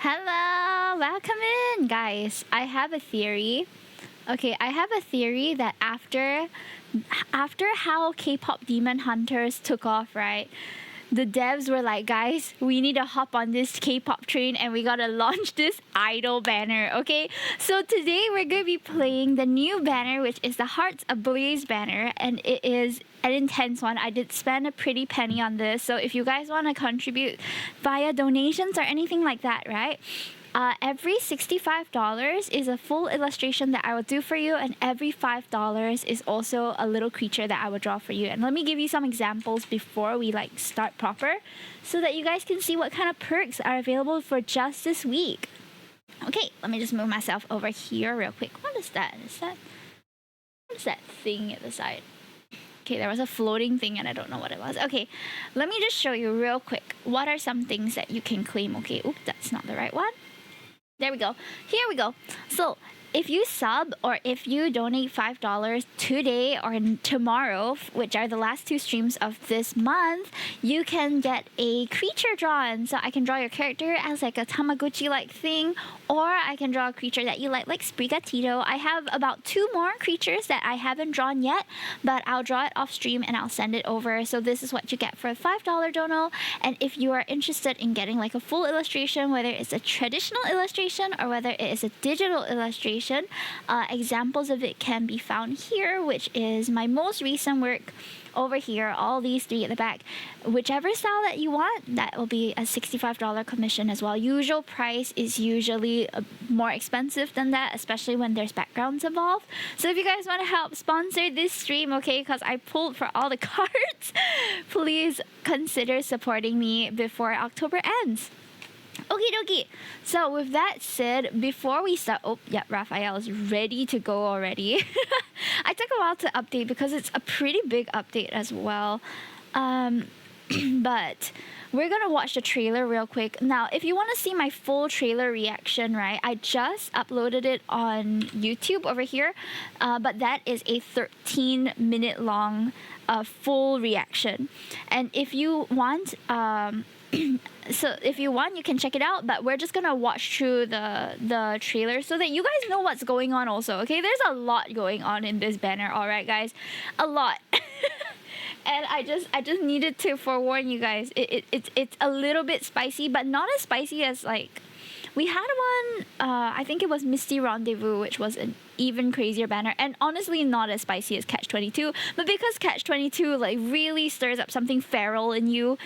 Hello, welcome in, guys. I have a theory. Okay, I have a theory that after how K-pop Demon Hunters took off, right? The devs were like, guys, we need to hop on this K-pop train and we gotta launch this idol banner, okay? So today we're gonna be playing the new banner, which is the Hearts Ablaze banner, and it is an intense one. I did spend a pretty penny on this, so if you guys want to contribute via donations or anything like that, right? Every $65 is a full illustration that I will do for you, and every $5 is also a little creature that I will draw for you. And let me give you some examples before we start proper, so that you guys can see what kind of perks are available for just this week. Okay, let me just move myself over here real quick. What is that? What is that thing at the side? Okay, there was a floating thing and I don't know what it was. Okay, let me just show you real quick. What are some things that you can claim? Okay, oops, that's not the right one. There we go. Here we go. So if you sub or if you donate $5 today or tomorrow, which are the last two streams of this month, you can get a creature drawn. So I can draw your character as like a Tamagotchi-like thing, or I can draw a creature that you like Sprigatito. I have about 2 more creatures that I haven't drawn yet, but I'll draw it off stream and I'll send it over. So this is what you get for a $5 dono. And if you are interested in getting like a full illustration, whether it's a traditional illustration or whether it is a digital illustration, examples of it can be found here, which is my most recent work over here, all these 3 at the back. Whichever style that you want, that will be a $65 commission as well. Usual price is usually more expensive than that, especially when there's backgrounds involved. So if you guys want to help sponsor this stream, okay, because I pulled for all the cards, please consider supporting me before October ends. Okie dokie. So with that said, before we start, Rafayel is ready to go already. I took a while to update because it's a pretty big update as well. But we're gonna watch the trailer real quick. Now, if you want to see my full trailer reaction, right, I just uploaded it on YouTube over here. But that is a 13-minute long full reaction. And if you want... So if you want, you can check it out, but we're just gonna watch through the trailer so that you guys know what's going on also, okay? There's a lot going on in this banner, alright guys? A lot. And I just needed to forewarn you guys. It's a little bit spicy, but not as spicy as like... We had one, I think it was Misty Rendezvous, which was an even crazier banner, and honestly not as spicy as Catch-22, but because Catch-22 like really stirs up something feral in you,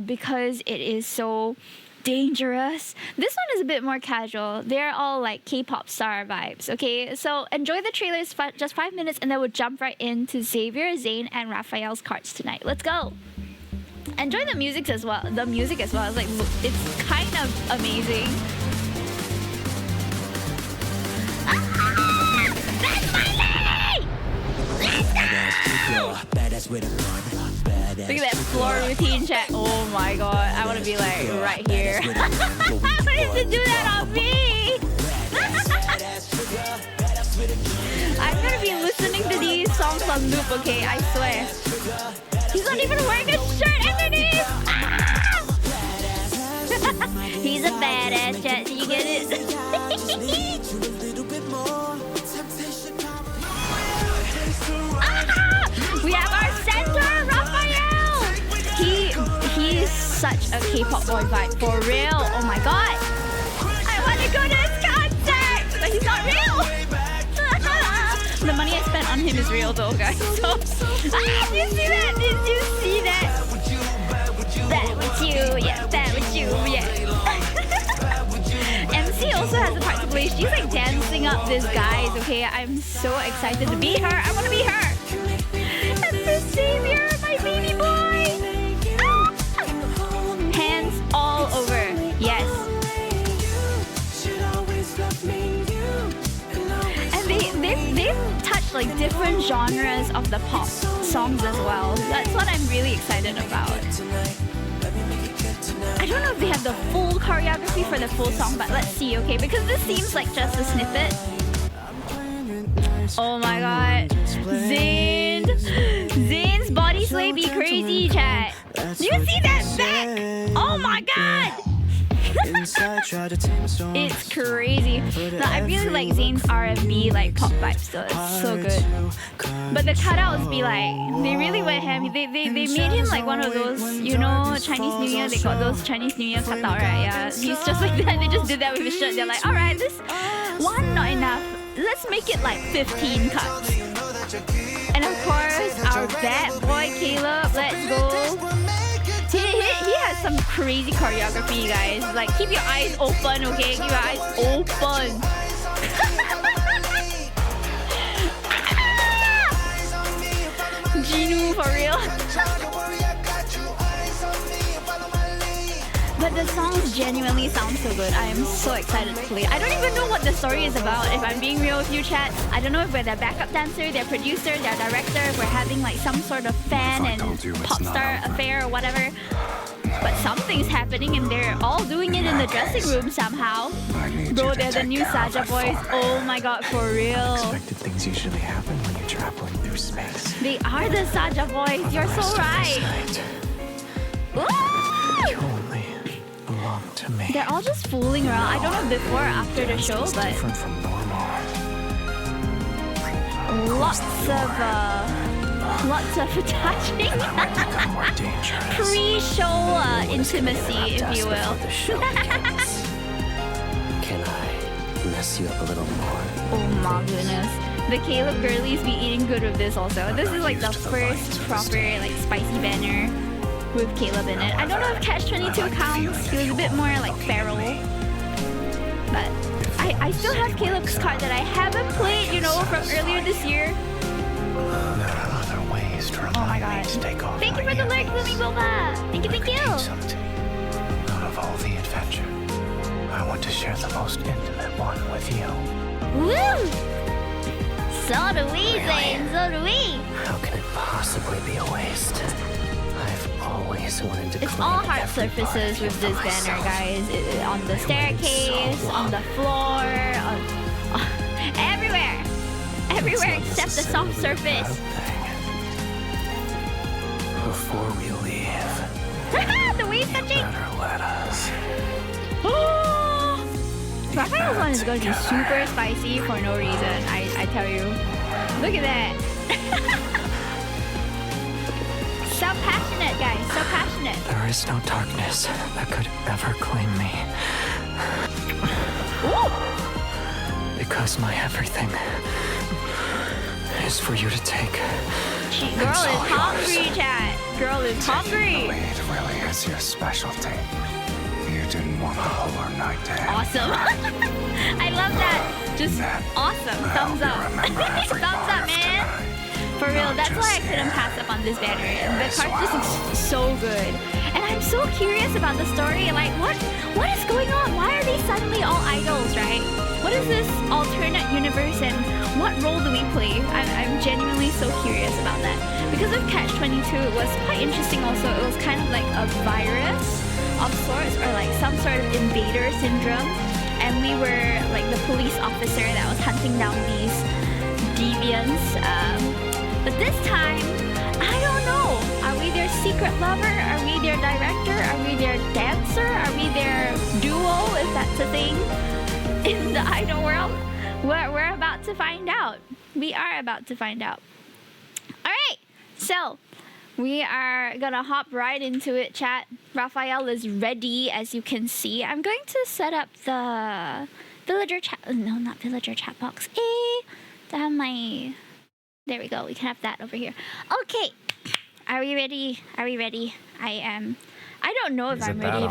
because it is so dangerous. This one is a bit more casual. They're all like K-pop star vibes, okay? So enjoy the trailers, just 5 minutes, and then we'll jump right into Xavier, Zayne, and Rafayel's cards tonight. Let's go! Enjoy the music as well. The music as well. It's like, it's kind of amazing. That's my lady! Let's go! Look at that floor routine chat. Oh my god, I want to be like right here. What is to do that on me? I'm gonna be listening to these songs on loop, okay? I swear. He's not even wearing a shirt underneath! Ah! He's a badass, chat. Do you get it? Ah! We have our center, Rafayel! He is such a K-pop boy vibe. For real. Oh my god. I want to go to his concert! But he's not real! The money I spent on him is real though, guys. So, did you see that? Did you see that? That was you, yeah. That was you, yeah. MC also has a part to play. She's like dancing up this guys, okay? I'm so excited to be her. I want to be her. And this Xavier, my baby boy. Ah! Hands all over. Yes. They've touched like different genres of the pop songs as well. That's what I'm really excited about. I don't know if they have the full choreography for the full song, but let's see, okay? Because this seems like just a snippet. Oh my god. Zayne's body sway be crazy, chat. Do you see that back? Oh my god! It's crazy. No, I really like Zayne's R&B like pop vibes though. It's so good. But the cutouts be like, they really went ham. They made him like one of those, you know, Chinese New Year. They got those Chinese New Year cutout, right? Yeah, he's just like that. They just did that with his shirt. They're like, all right, this one not enough. Let's make it like 15 cuts. And of course, our bad boy Caleb. Let's go. He has some crazy choreography, guys. Like, keep your eyes open, okay? Keep your eyes open. Ginu, for real. But the songs genuinely sound so good. I am so excited to play. I don't even know what the story is about, if I'm being real with you, chat. I don't know if we're their backup dancer, their producer, their director, if we're having like some sort of fan and pop star affair or whatever. But something's happening and they're all doing it in the dressing room somehow. Bro, they're the new Saja boys. Oh my god, for real. Unexpected things usually happen when you're traveling through space. They are the Saja boys. You're so right. You only belong to me. They're all just fooling around. I don't know before or after the show, but different from normal. lots of touching. Pre-show intimacy, if you will. Can I mess you up a little more? Oh my goodness. The Caleb girlies be eating good with this also. This is like the first proper like spicy banner with Caleb in it. I don't know if Catch-22 counts. He was a bit more like feral. But I still have Caleb's card that I haven't played, you know, from earlier this year. There are other ways to remind me to take off. Thank you for the lyric, Blooming Boba. Thank you, thank you. Out of all the adventure, I want to share the most intimate one with you. Woo! So do we, Zayne. So do we. How can it possibly be a waste? I've always wanted to. It's all hard surfaces with this banner, guys. On the staircase, on the floor, everywhere. Everywhere except the soft surface. Before we leave, the wave touching. better let us. Rafayel's one is going to be super spicy for no reason. I tell you. Look at that. So passionate, guys. So passionate. There is no darkness that could ever claim me. Ooh. Because my everything is for you to take. Girl is hungry, chat. Girl is hungry. It really is your specialty. You didn't want a whole night to end. Awesome. I love that. Just awesome. Thumbs up. Thumbs up, man. For real, that's why I couldn't pass up on this banner. The card just looks so good. And I'm so curious about the story. Like, what is going on? Why are they suddenly all idols, right? What is this alternate universe and what role do we play? I'm genuinely so curious about that. Because of Catch-22, it was quite interesting also. It was kind of like a virus of sorts, or like some sort of invader syndrome. And we were like the police officer that was hunting down these deviants. But this time, I don't know. Are we their secret lover? Are we their director? Are we their dancer? Are we their duo, if that's a thing in the idol world? We're about to find out. We are about to find out. All right, so we are gonna hop right into it, chat. Rafayel is ready, as you can see. I'm going to set up the villager chat. No, not villager chat box. To have my. There we go. We can have that over here. Okay. Are we ready? Are we ready? I am. I don't know if I'm ready.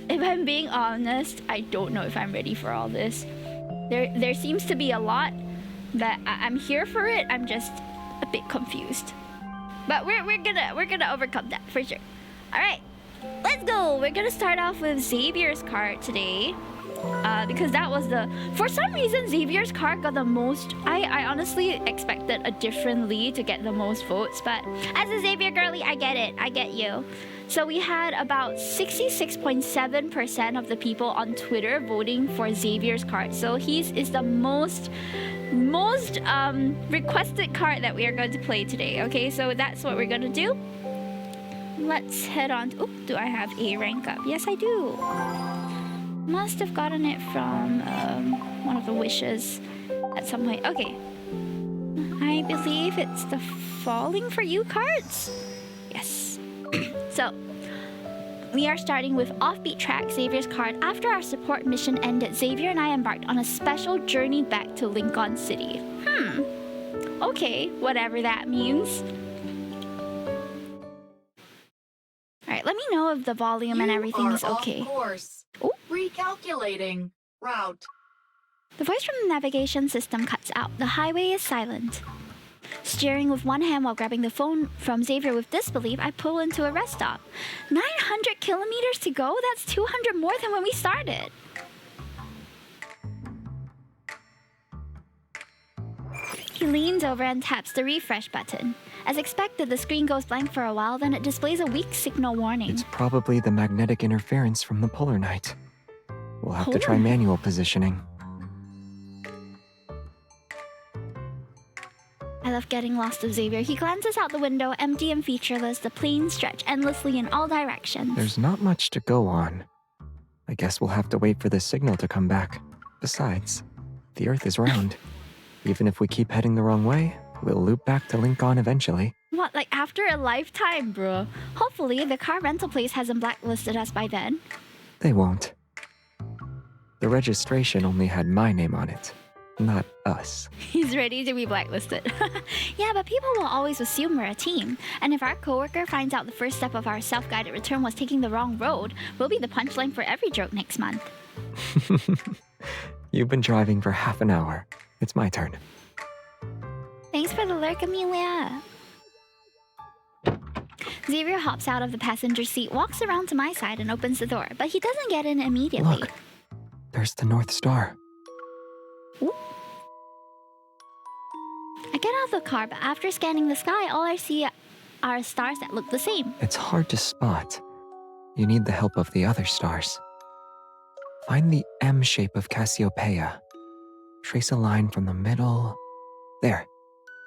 If I'm being honest, I don't know if I'm ready for all this. There seems to be a lot, but I'm here for it. I'm just a bit confused. But we're gonna overcome that for sure. All right, let's go. We're gonna start off with Xavier's card today. Because that was for some reason Xavier's card got the most. I honestly expected a different Lee to get the most votes, but as a Xavier girly, I get it. I get you. So we had about 66.7% of the people on Twitter voting for Xavier's card. So is the most requested card that we are going to play today. Okay, so that's what we're gonna do. Let's head on. Oh, do I have a rank up? Yes, I do. Must have gotten it from one of the wishes at some point. Okay. I believe it's the Falling for You cards? Yes. So, we are starting with Offbeat Track, Xavier's card. After our support mission ended, Xavier and I embarked on a special journey back to Lincoln City. Okay, whatever that means. Alright, let me know if the volume and everything is okay. Of course. Ooh. Recalculating. Route. The voice from the navigation system cuts out. The highway is silent. Steering with one hand while grabbing the phone from Xavier with disbelief, I pull into a rest stop. 900 kilometers to go? That's 200 more than when we started. He leans over and taps the refresh button. As expected, the screen goes blank for a while, then it displays a weak signal warning. It's probably the magnetic interference from the polar night. We'll have to try manual positioning. I love getting lost of Xavier. He glances out the window, empty and featureless. The plains stretch endlessly in all directions. There's not much to go on. I guess we'll have to wait for the signal to come back. Besides, the Earth is round. Even if we keep heading the wrong way, we'll loop back to Lincoln eventually. What, like after a lifetime, bro? Hopefully, the car rental place hasn't blacklisted us by then. They won't. The registration only had my name on it, not us. He's ready to be blacklisted. Yeah, but people will always assume we're a team. And if our coworker finds out the first step of our self-guided return was taking the wrong road, we'll be the punchline for every joke next month. You've been driving for half an hour. It's my turn. Thanks for the lurk, Amelia. Xavier hops out of the passenger seat, walks around to my side, and opens the door, but he doesn't get in immediately. Look, there's the North Star. Ooh. I get out of the car, but after scanning the sky, all I see are stars that look the same. It's hard to spot. You need the help of the other stars. Find the M shape of Cassiopeia. Trace a line from the middle. There.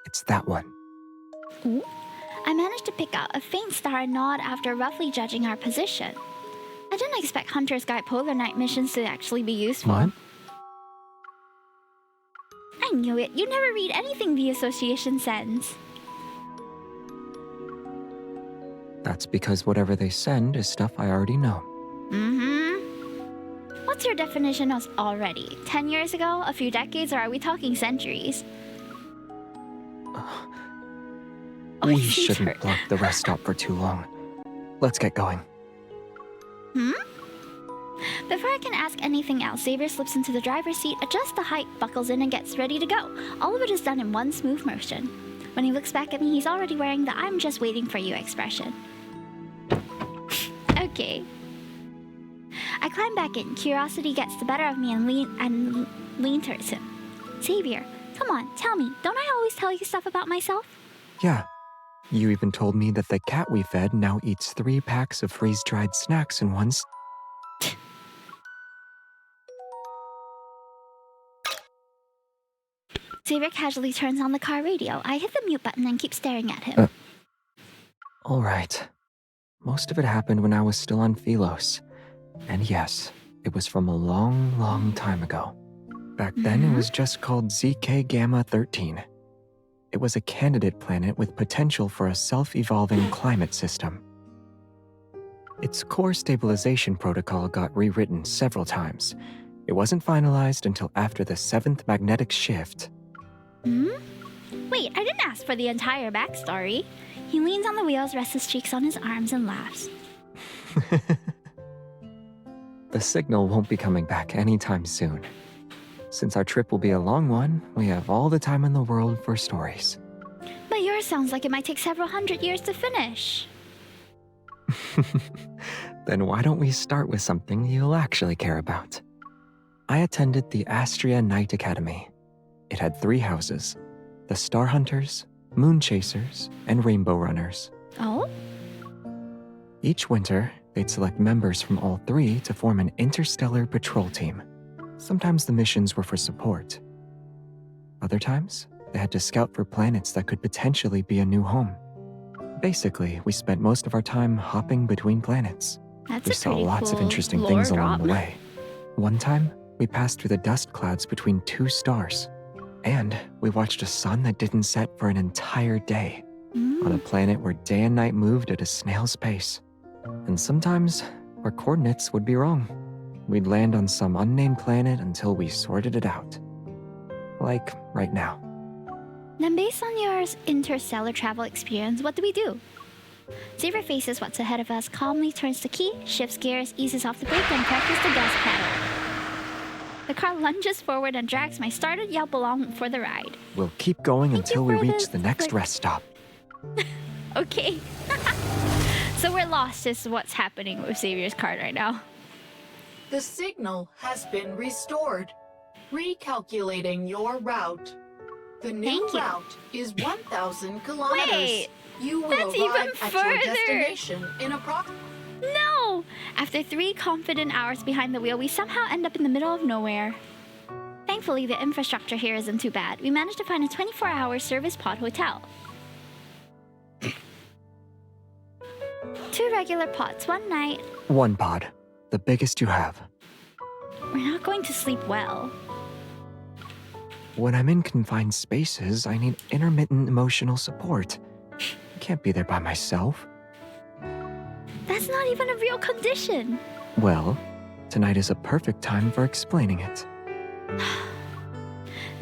It's that one. Ooh. I managed to pick out a faint star nod after roughly judging our position. I didn't expect Hunter's Guide Polar Night missions to actually be useful. What? I knew it. You never read anything the association sends. That's because whatever they send is stuff I already know. What's your definition of already? 10 years ago? A few decades? Or are we talking centuries? We he's shouldn't hurt. block the rest stop for too long. Let's get going. Before I can ask anything else, Xavier slips into the driver's seat, adjusts the height, buckles in, and gets ready to go. All of it is done in one smooth motion. When he looks back at me, he's already wearing the "I'm just waiting for you" expression. Okay. I climb back in. Curiosity gets the better of me and lean towards him. Xavier, come on, tell me. Don't I always tell you stuff about myself? Yeah. You even told me that the cat we fed now eats 3 packs of freeze-dried snacks in one Xavier casually turns on the car radio. I hit the mute button and keep staring at him. All right. Most of it happened when I was still on Philos. And yes, it was from a long, long time ago. Back then, it was just called ZK Gamma 13. It was a candidate planet with potential for a self-evolving climate system. Its core stabilization protocol got rewritten several times. It wasn't finalized until after the 7th magnetic shift. Wait, I didn't ask for the entire backstory. He leans on the wheels, rests his cheeks on his arms, and laughs. The signal won't be coming back anytime soon. Since our trip will be a long one, we have all the time in the world for stories. But yours sounds like it might take several hundred years to finish. Then why don't we start with something you'll actually care about? I attended the Astria Night Academy. It had 3 houses: the Star Hunters, Moon Chasers, and Rainbow Runners. Oh? Each winter, they'd select members from all 3 to form an interstellar patrol team. Sometimes the missions were for support. Other times, they had to scout for planets that could potentially be a new home. Basically, we spent most of our time hopping between planets. That's We a saw pretty lots cool of interesting lore things drop. along the way. One time, we passed through the dust clouds between two stars. And we watched a sun that didn't set for an entire day. On a planet where day and night moved at a snail's pace. And sometimes, our coordinates would be wrong. We'd land on some unnamed planet until we sorted it out. Like right now. Then based on your interstellar travel experience, what do we do? Xavier faces what's ahead of us, calmly turns the key, shifts gears, eases off the brake, and presses the gas pedal. The car lunges forward and drags my started Yelp along for the ride. We'll keep going Thank until you we for reach this, the next like- rest stop. Okay. So we're lost is what's happening with Xavier's car right now. The signal has been restored. Recalculating your route. The new Thank you. route is 1,000 kilometers. Wait, You will that's even arrive at your further. destination in approximately. No! After 3 confident hours behind the wheel, we somehow end up in the middle of nowhere. Thankfully, the infrastructure here isn't too bad. We managed to find a 24-hour service pod hotel. 2 regular pods, 1 night. 1 pod, the biggest you have. We're not going to sleep well. When I'm in confined spaces, I need intermittent emotional support. I can't be there by myself. That's not even a real condition. Well, tonight is a perfect time for explaining it.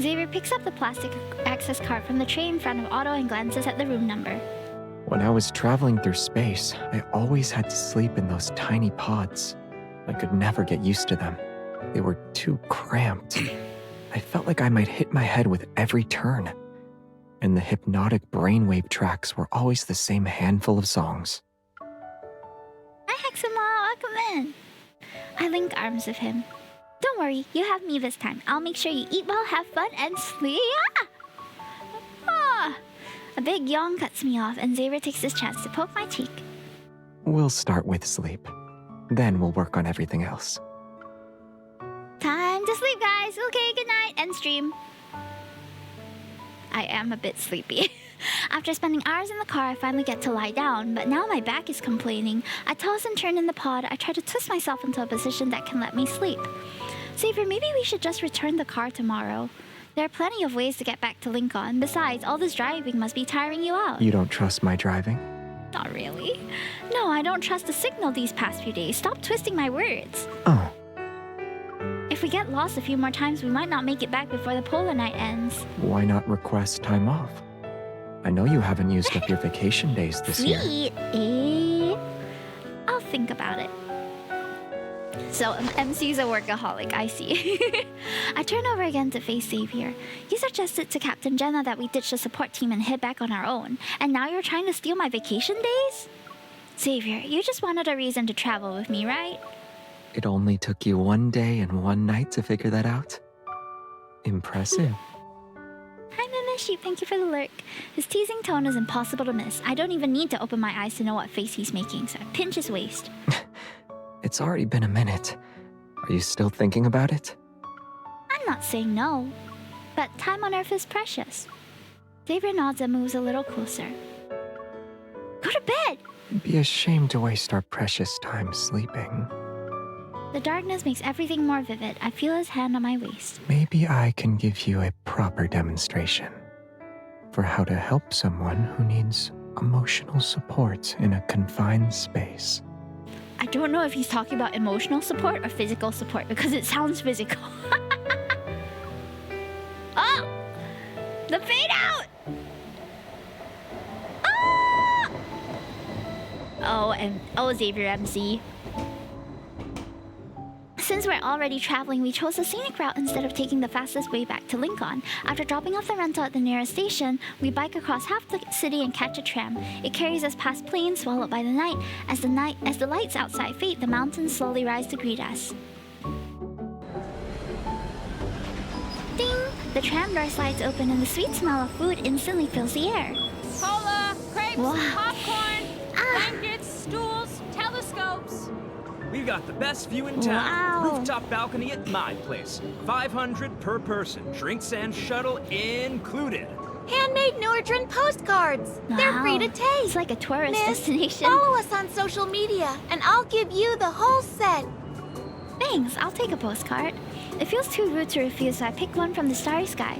Xavier picks up the plastic access card from the tray in front of Otto and glances at the room number. When I was traveling through space, I always had to sleep in those tiny pods. I could never get used to them. They were too cramped. I felt like I might hit my head with every turn. And the hypnotic brainwave tracks were always the same handful of songs. Hi, Hexama, welcome in. I link arms with him. Don't worry, you have me this time. I'll make sure you eat well, have fun, and sleep. Ah! A big yawn cuts me off, and Xavier takes his chance to poke my cheek. We'll start with sleep. Then we'll work on everything else. Time to sleep, guys. Okay, good night. End stream. I am a bit sleepy. After spending hours in the car, I finally get to lie down, but now my back is complaining. I toss and turn in the pod. I try to twist myself into a position that can let me sleep. Xavier, maybe we should just return the car tomorrow. There are plenty of ways to get back to Lincoln. Besides, all this driving must be tiring you out. You don't trust my driving? Not really. No, I don't trust the signal these past few days. Stop twisting my words. Oh, If we get lost a few more times, we might not make it back before the polar night ends. why not request time off? I know you haven't used up your vacation days this year. Sweet, I'll think about it. So, MC's a workaholic, I see. I turn over again to face Xavier. You suggested to Captain Jenna that we ditch the support team and head back on our own. And now you're trying to steal my vacation days? Xavier, you just wanted a reason to travel with me, right? It only took you 1 day and 1 night to figure that out? Impressive. Hi, Mimishi, thank you for the lurk. His teasing tone is impossible to miss. I don't even need to open my eyes to know what face he's making, so I pinch his waist. It's already been a minute. Are you still thinking about it? I'm not saying no, but time on Earth is precious. Xavier nods and moves a little closer. Go to bed! It'd be a shame to waste our precious time sleeping. The darkness makes everything more vivid. I feel his hand on my waist. Maybe I can give you a proper demonstration for how to help someone who needs emotional support in a confined space. I don't know if he's talking about emotional support or physical support because it sounds physical. Oh! The fade out! Ah! Oh, Xavier MC. Since we're already traveling, we chose the scenic route instead of taking the fastest way back to Lincoln. After dropping off the rental at the nearest station, we bike across half the city and catch a tram. It carries us past plains swallowed by the night. As the lights outside fade, the mountains slowly rise to greet us. Ding! The tram door slides open and the sweet smell of food instantly fills the air. Cola, crepes, Wow. popcorn, Ah. blankets, stools, telescopes. We've got the best view in town. Wow. Rooftop balcony at my place. 500 per person. Drinks and shuttle included. Handmade Nordrin postcards. They're Wow. free to taste. It's like a tourist Miss, destination. Follow us on social media, and I'll give you the whole set. Thanks, I'll take a postcard. It feels too rude to refuse, so I picked one from the starry sky.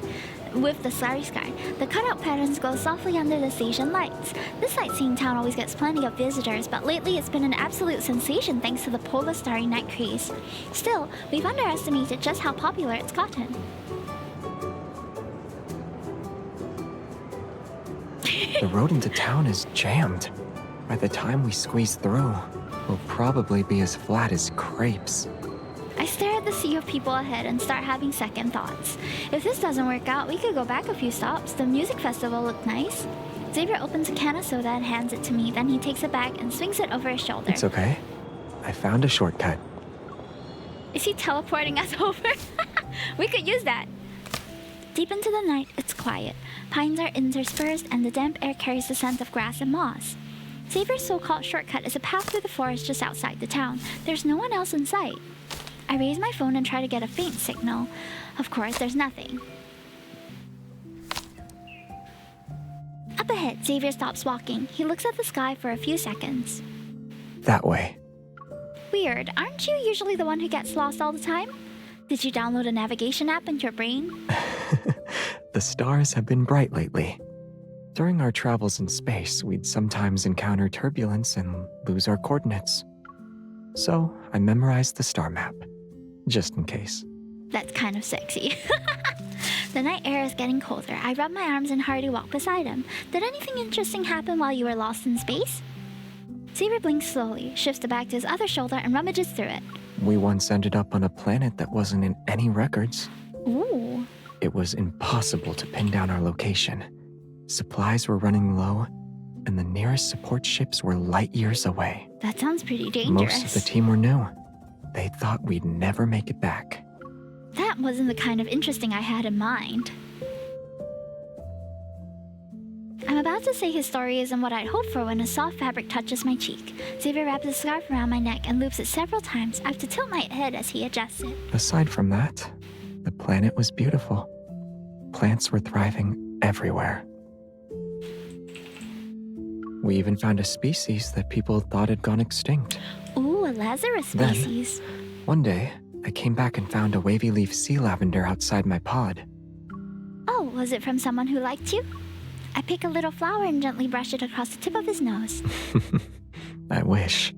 With the starry sky, the cutout patterns glow softly under the station lights. This sightseeing town always gets plenty of visitors, but lately it's been an absolute sensation thanks to the polar starry night craze. Still, we've underestimated just how popular it's gotten. The road into town is jammed. By the time we squeeze through, we'll probably be as flat as crepes. I stare at the sea of people ahead and start having second thoughts. If this doesn't work out, we could go back a few stops. The music festival looked nice. Xavier opens a can of soda and hands it to me, then he takes it back and swings it over his shoulder. It's okay. I found a shortcut. Is he teleporting us over? We could use that. Deep into the night, it's quiet. Pines are interspersed and the damp air carries the scent of grass and moss. Xavier's so-called shortcut is a path through the forest just outside the town. There's no one else in sight. I raise my phone and try to get a faint signal. Of course, there's nothing. Up ahead, Xavier stops walking. He looks at the sky for a few seconds. That way. Weird, aren't you usually the one who gets lost all the time? Did you download a navigation app into your brain? The stars have been bright lately. During our travels in space, we'd sometimes encounter turbulence and lose our coordinates. So I memorized the star map, just in case. That's kind of sexy. The night air is getting colder. I rub my arms and hurry to walk beside him. Did anything interesting happen while you were lost in space? Xavier blinks slowly, shifts the bag to his other shoulder, and rummages through it. We once ended up on a planet that wasn't in any records. Ooh. It was impossible to pin down our location. Supplies were running low, and the nearest support ships were light years away. That sounds pretty dangerous. Most of the team were new. They thought we'd never make it back. That wasn't the kind of interesting I had in mind. I'm about to say his story isn't what I'd hoped for when a soft fabric touches my cheek. Xavier wraps a scarf around my neck and loops it several times. I have to tilt my head as he adjusts it. Aside from that, the planet was beautiful. Plants were thriving everywhere. We even found a species that people thought had gone extinct. Ooh, a Lazarus species. Then, one day, I came back and found a wavy leaf sea lavender outside my pod. Oh, was it from someone who liked you? I pick a little flower and gently brush it across the tip of his nose. I wish.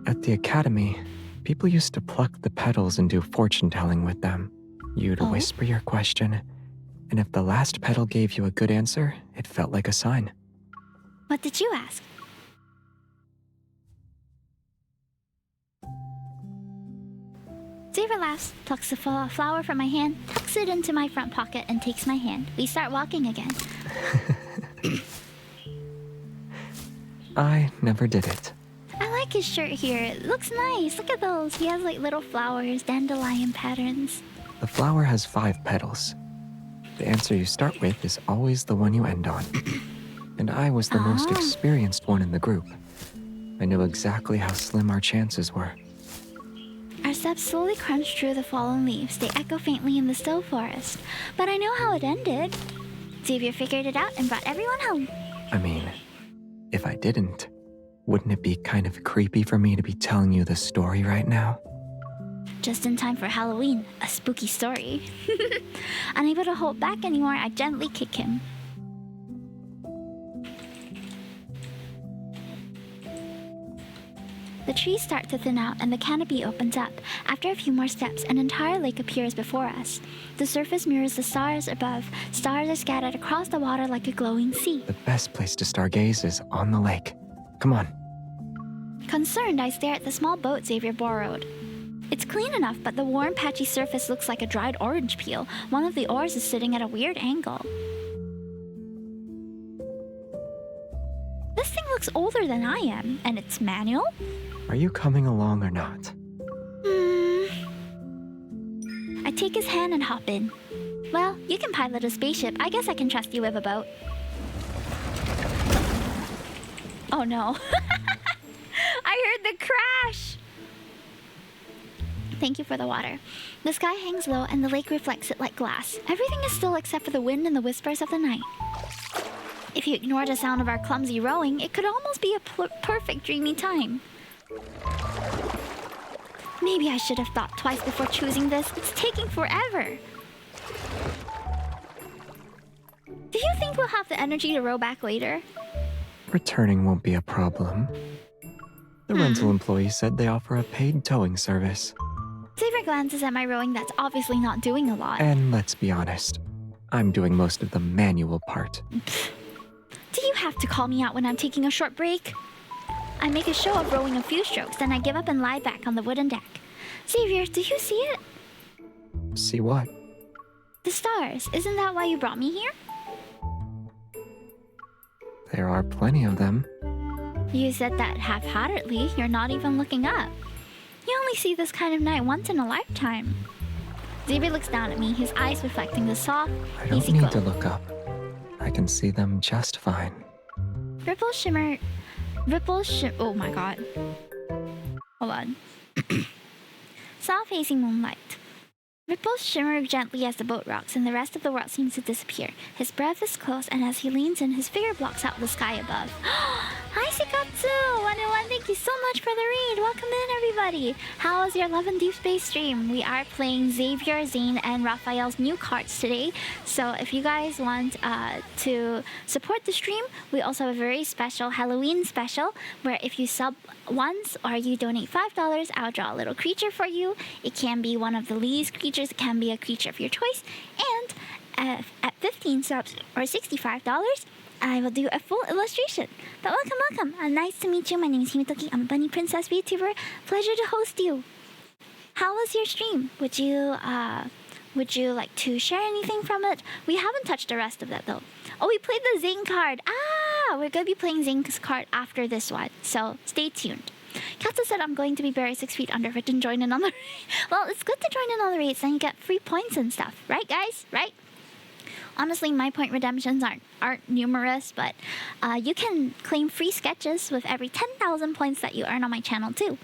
At the academy, people used to pluck the petals and do fortune-telling with them. You'd whisper your question, and if the last petal gave you a good answer, it felt like a sign. What did you ask? Xavier laughs, plucks the flower from my hand, tucks it into my front pocket, and takes my hand. We start walking again. I never did it. I like his shirt here. It looks nice. Look at those. He has like little flowers, dandelion patterns. The flower has 5 petals. The answer you start with is always the one you end on. And I was the most experienced one in the group. I knew exactly how slim our chances were. Our steps slowly crunch through the fallen leaves. They echo faintly in the still forest. But I know how it ended. Xavier figured it out and brought everyone home. I mean, if I didn't, wouldn't it be kind of creepy for me to be telling you the story right now? Just in time for Halloween, a spooky story. Unable to hold back anymore, I gently kick him. The trees start to thin out and the canopy opens up. After a few more steps, an entire lake appears before us. The surface mirrors the stars above. Stars are scattered across the water like a glowing sea. The best place to stargaze is on the lake. Come on. Concerned, I stare at the small boat Xavier borrowed. It's clean enough, but the warm, patchy surface looks like a dried orange peel. One of the oars is sitting at a weird angle. This thing looks older than I am, and it's manual? Are you coming along or not? I take his hand and hop in. Well, you can pilot a spaceship. I guess I can trust you with a boat. Oh no. I heard the crash! Thank you for the water. The sky hangs low and the lake reflects it like glass. Everything is still except for the wind and the whispers of the night. If you ignore the sound of our clumsy rowing, it could almost be a perfect dreamy time. Maybe I should have thought twice before choosing this. It's taking forever. Do you think we'll have the energy to row back later? Returning won't be a problem. The rental employee said they offer a paid towing service. Xavier glances at my rowing that's obviously not doing a lot. And let's be honest, I'm doing most of the manual part. Do you have to call me out when I'm taking a short break? I make a show of rowing a few strokes, then I give up and lie back on the wooden deck. Xavier, do you see it? See what? The stars. Isn't that why you brought me here? There are plenty of them. You said that half-heartedly. You're not even looking up. You only see this kind of night once in a lifetime. Xavier looks down at me, his eyes reflecting the soft, I don't easy need glow. to look up. I can see them just fine. Ripples oh my god. Hold on. Soft hazy moonlight. Ripples shimmer gently as the boat rocks, and the rest of the world seems to disappear. His breath is close, and as he leans in, his figure blocks out the sky above. Hi, Sikatsu! 101, thank you so much for the read. Welcome in, everybody. How was your Love and Deepspace stream? We are playing Xavier, Zayne, and Rafayel's new cards today. So if you guys want to support the stream, we also have a very special Halloween special, where if you sub once or you donate $5, I'll draw a little creature for you. It can be one of the Lee's creatures, it can be a creature of your choice, and at 15 subs or $65, I will do a full illustration. But welcome. Nice to meet you. My name is Himitoki. I'm a bunny princess VTuber. Pleasure to host you. How was your stream? Would you like to share anything from it? We haven't touched the rest of that though. Oh, we played the Zayne card. We're gonna be playing Zayne's card after this one, so stay tuned. Katsu said I'm going to be buried 6 feet under it and join in on the Well, it's good to join in on the raids, then you get free points and stuff. Right, guys? Right? Honestly, my point redemptions aren't numerous, but you can claim free sketches with every 10,000 points that you earn on my channel too.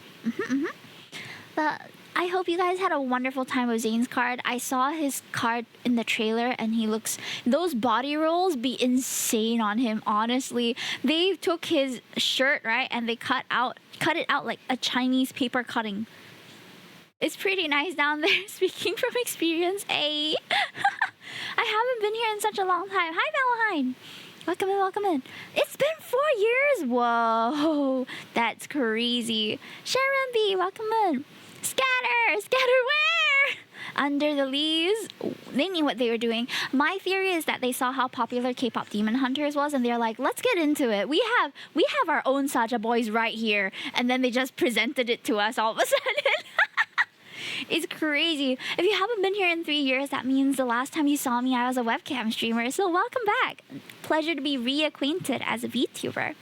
But I hope you guys had a wonderful time with Zayne's card. I saw his card in the trailer and he looks... Those body rolls be insane on him, honestly. They took his shirt, right, and they cut it out like a Chinese paper cutting. It's pretty nice down there, speaking from experience. Hey! I haven't been here in such a long time. Hi, Valheim! Welcome in. It's been 4 years! Whoa! That's crazy. Sharon B, welcome in. Scatter where? Under the leaves. They knew what they were doing. My theory is that they saw how popular K-pop Demon Hunters was, and they're like, let's get into it. We have our own Saja boys right here, and then they just presented it to us all of a sudden. It's crazy. If you haven't been here in 3 years, that means the last time you saw me, I was a webcam streamer. So welcome back. Pleasure to be reacquainted as a VTuber.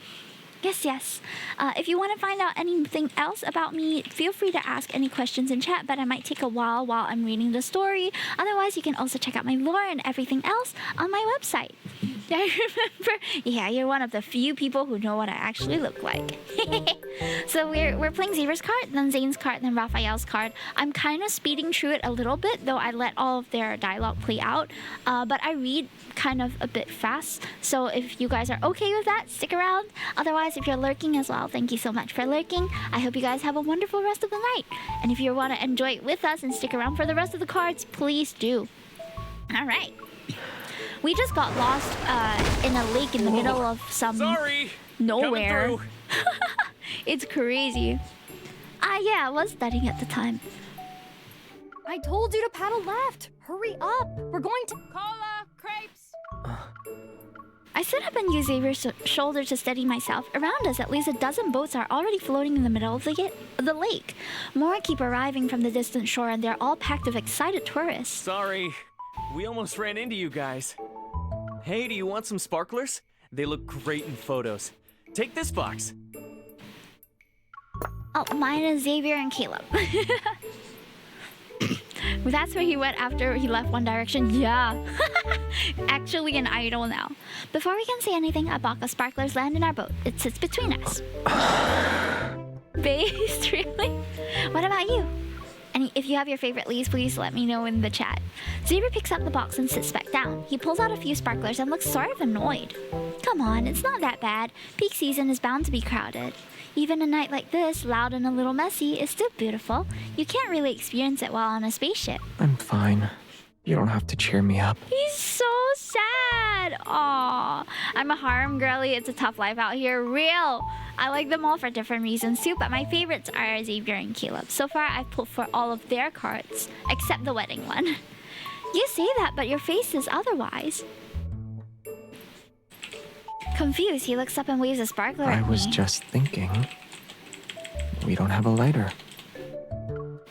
Yes. If you want to find out anything else about me, feel free to ask any questions in chat, but I might take a while I'm reading the story. Otherwise, you can also check out my lore and everything else on my website. I remember, yeah, you're one of the few people who know what I actually look like. So we're playing Xavier's card, then Zayne's card, then Rafayel's card. I'm kind of speeding through it a little bit, though I let all of their dialogue play out. But I read kind of a bit fast, so if you guys are okay with that, stick around. Otherwise, if you're lurking as well, thank you so much for lurking. I hope you guys have a wonderful rest of the night. And if you want to enjoy it with us and stick around for the rest of the cards, please do. All right. We just got lost in a lake in the middle of some nowhere. It's crazy. Yeah, I was studying at the time. I told you to paddle left. Hurry up. We're going to... Cola, crepes. I sit up and use Xavier's shoulder to steady myself. Around us, at least a dozen boats are already floating in the middle of the lake. More keep arriving from the distant shore, and they're all packed with excited tourists. Sorry, we almost ran into you guys. Hey, do you want some sparklers? They look great in photos. Take this box. Oh, mine is Xavier and Caleb. That's where he went after he left One Direction. Yeah. Actually an idol now. Before we can say anything, a box of sparklers land in our boat. It sits between us. Based, really? What about you? And if you have your favorite leaves, please let me know in the chat. Xavier picks up the box and sits back down. He pulls out a few sparklers and looks sort of annoyed. Come Come on, it's not that bad. Peak season is bound to be crowded. Even a night like this, loud and a little messy, is still beautiful. You can't really experience it while on a spaceship. I'm fine. You don't have to cheer me up. He's so sad. Aw, I'm a harem girly. It's a tough life out here. Real. I like them all for different reasons too, but my favorites are Xavier and Caleb. So far, I've pulled for all of their cards, except the wedding one. You say that, but your face is otherwise. Confused, he looks up and waves a sparkler at me. I was just thinking. We don't have a lighter.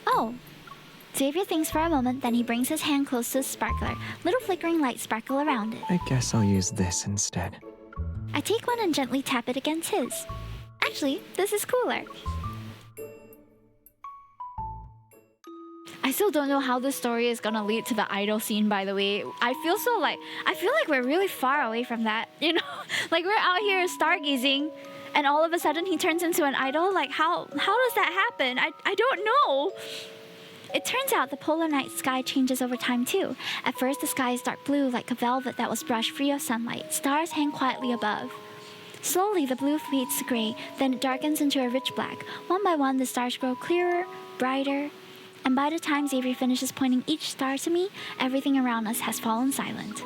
Oh. Xavier thinks for a moment, then he brings his hand close to the sparkler. Little flickering lights sparkle around it. I guess I'll use this instead. I take one and gently tap it against his. Actually, this is cooler. I still don't know how this story is gonna lead to the idol scene, by the way. I feel like we're really far away from that, you know? Like we're out here stargazing and all of a sudden he turns into an idol. Like how does that happen? I don't know. It turns out the polar night sky changes over time too. At first the sky is dark blue like a velvet that was brushed free of sunlight. Stars hang quietly above. Slowly the blue fades to gray, then it darkens into a rich black. One by one the stars grow clearer, brighter, and by the time Xavier finishes pointing each star to me, everything around us has fallen silent.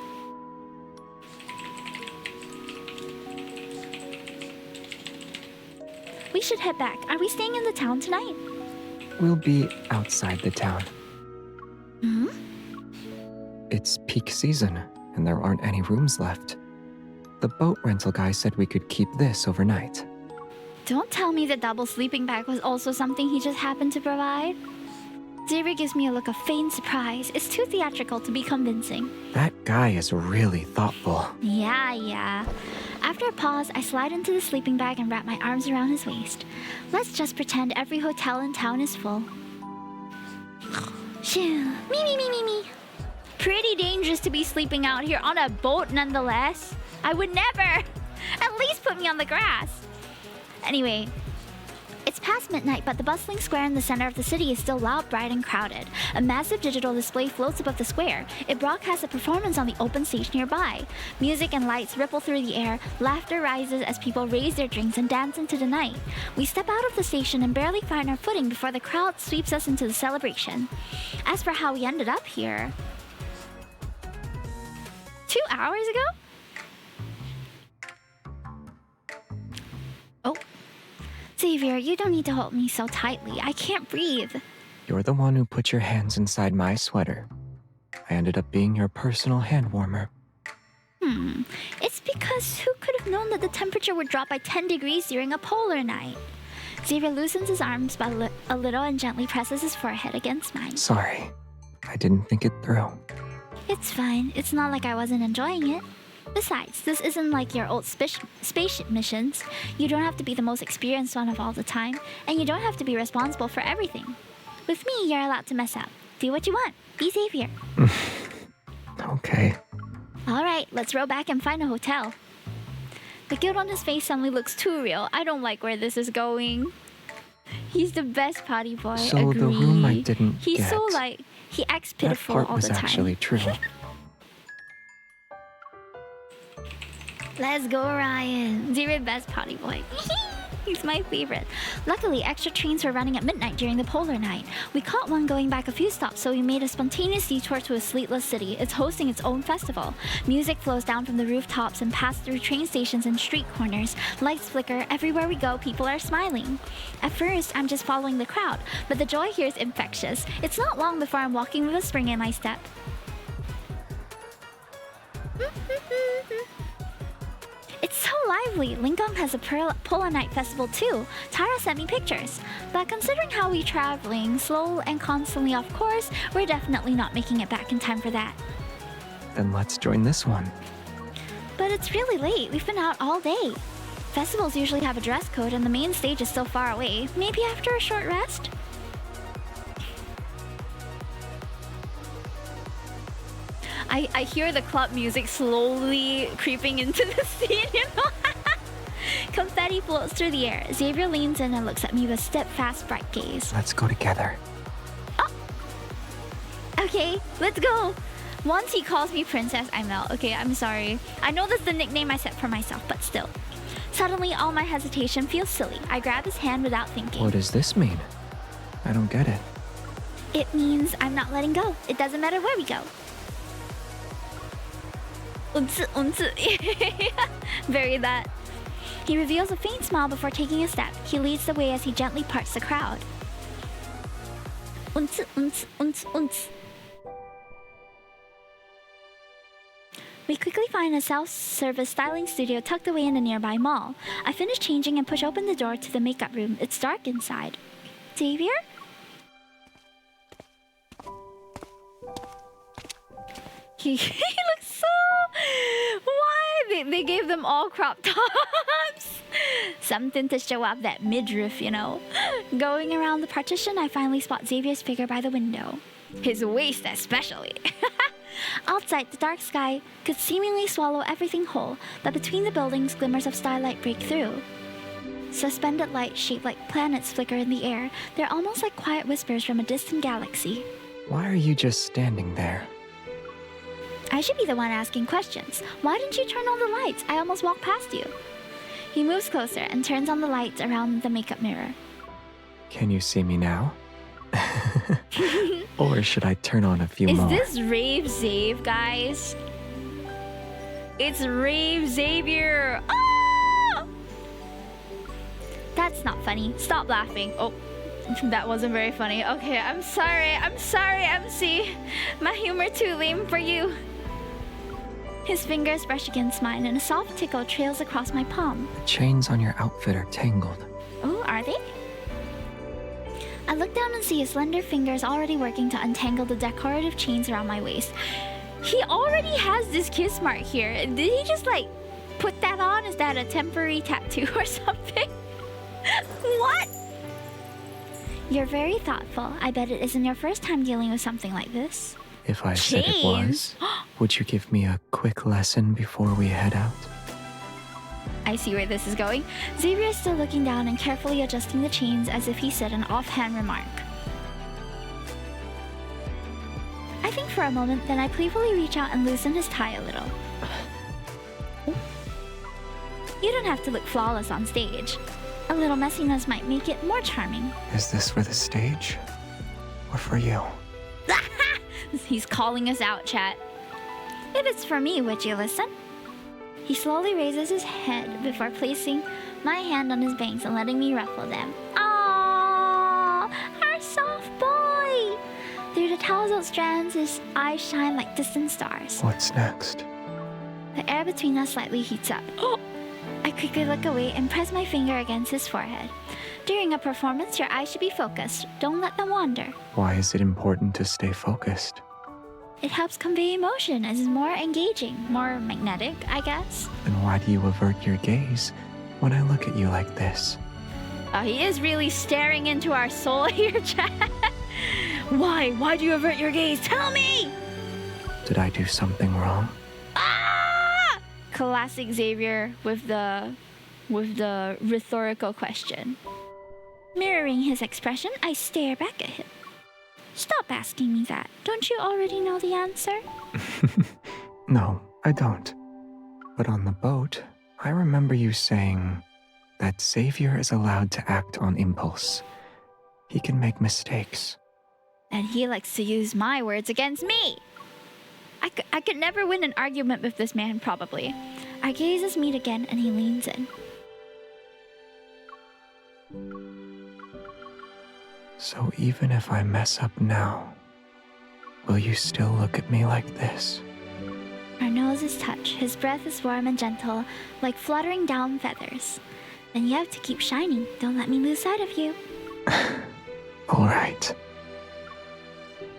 We should head back. Are we staying in the town tonight? We'll be outside the town. Hmm? It's peak season, and there aren't any rooms left. The boat rental guy said we could keep this overnight. Don't tell me the double sleeping bag was also something he just happened to provide. Xavier gives me a look of feigned surprise. It's too theatrical to be convincing. That guy is really thoughtful. Yeah. After a pause, I slide into the sleeping bag and wrap my arms around his waist. Let's just pretend every hotel in town is full. Shoo. Me. Pretty dangerous to be sleeping out here on a boat nonetheless. I would never. At least put me on the grass. Anyway, it's past midnight, but the bustling square in the center of the city is still loud, bright, and crowded. A massive digital display floats above the square. It broadcasts a performance on the open stage nearby. Music and lights ripple through the air. Laughter rises as people raise their drinks and dance into the night. We step out of the station and barely find our footing before the crowd sweeps us into the celebration. As for how we ended up here... 2 hours ago? Oh. Xavier, you don't need to hold me so tightly. I can't breathe. You're the one who put your hands inside my sweater. I ended up being your personal hand warmer. It's because who could have known that the temperature would drop by 10 degrees during a polar night? Xavier loosens his arms a little and gently presses his forehead against mine. Sorry. I didn't think it through. It's fine. It's not like I wasn't enjoying it. Besides, this isn't like your old spaceship missions. You don't have to be the most experienced one of all the time, and you don't have to be responsible for everything. With me, you're allowed to mess up. Do what you want. Be Xavier. Okay. Alright, let's row back and find a hotel. The guilt on his face suddenly looks too real. I don't like where this is going. He's the best potty boy. So Agree. the room I didn't He's get. so he acts pitiful that part all was the time. actually true. Let's go, Ryan. Xavier, best potty boy. He's my favorite. Luckily, extra trains were running at midnight during the polar night. We caught one going back a few stops, so we made a spontaneous detour to a sleepless city. It's hosting its own festival. Music flows down from the rooftops and passes through train stations and street corners. Lights flicker. Everywhere we go, people are smiling. At first, I'm just following the crowd, but the joy here is infectious. It's not long before I'm walking with a spring in my step. It's so lively. Lingang has a Polar Night Festival too. Tara sent me pictures. But considering how we're traveling, slow and constantly off course, we're definitely not making it back in time for that. Then let's join this one. But it's really late. We've been out all day. Festivals usually have a dress code and the main stage is still far away. Maybe after a short rest? I hear the club music slowly creeping into the scene, you know? Confetti floats through the air. Xavier leans in and looks at me with steadfast, bright gaze. Let's go together. Oh! Okay, let's go! Once he calls me Princess, I melt. Okay, I'm sorry. I know that's the nickname I set for myself, but still. Suddenly, all my hesitation feels silly. I grab his hand without thinking. What does this mean? I don't get it. It means I'm not letting go. It doesn't matter where we go. Very that. He reveals a faint smile before taking a step. He leads the way as he gently parts the crowd. We quickly find a self-service styling studio tucked away in a nearby mall. I finish changing and push open the door to the makeup room. It's dark inside. Xavier? He looks so... Why? They gave them all crop tops. Something to show off that midriff, you know. Going around the partition, I finally spot Xavier's figure by the window. His waist especially. Outside, the dark sky could seemingly swallow everything whole, but between the buildings, glimmers of starlight break through. Suspended lights shaped like planets flicker in the air. They're almost like quiet whispers from a distant galaxy. Why are you just standing there? I should be the one asking questions. Why didn't you turn on the lights? I almost walked past you. He moves closer and turns on the lights around the makeup mirror. Can you see me now? Or should I turn on a few more? Is this Rave Zave, guys? It's Rave Xavier! Ah! That's not funny. Stop laughing. Oh, that wasn't very funny. Okay, I'm sorry, MC. My humor too lame for you. His fingers brush against mine and a soft tickle trails across my palm. The chains on your outfit are tangled. Oh, are they? I look down and see his slender fingers already working to untangle the decorative chains around my waist. He already has this kiss mark here. Did he just like put that on? Is that a temporary tattoo or something? What? You're very thoughtful. I bet it isn't your first time dealing with something like this. If I said it was, would you give me a quick lesson before we head out? I see where this is going. Xavier is still looking down and carefully adjusting the chains as if he said an offhand remark. I think for a moment, then I playfully reach out and loosen his tie a little. You don't have to look flawless on stage. A little messiness might make it more charming. Is this for the stage? Or for you? He's calling us out, chat. If it's for me, would you listen? He slowly raises his head before placing my hand on his bangs and letting me ruffle them. Aww, our soft boy! Through the tousled strands, his eyes shine like distant stars. What's next? The air between us slightly heats up. Oh! I quickly look away and press my finger against his forehead. During a performance, your eyes should be focused. Don't let them wander. Why is it important to stay focused? It helps convey emotion as is more engaging, more magnetic, I guess. Then why do you avert your gaze when I look at you like this? He is really staring into our soul here, chat. Why? Why do you avert your gaze? Tell me! Did I do something wrong? Ah! Classic Xavier with the rhetorical question. Mirroring his expression, I stare back at him. Stop asking me that. Don't you already know the answer? No, I don't. But on the boat, I remember you saying that Xavier is allowed to act on impulse. He can make mistakes. And he likes to use my words against me. I could never win an argument with this man, probably. Our gazes meet again and he leans in. So even if I mess up now, will you still look at me like this? Our noses touch. His breath is warm and gentle, like fluttering down feathers. Then you have to keep shining. Don't let me lose sight of you. All right.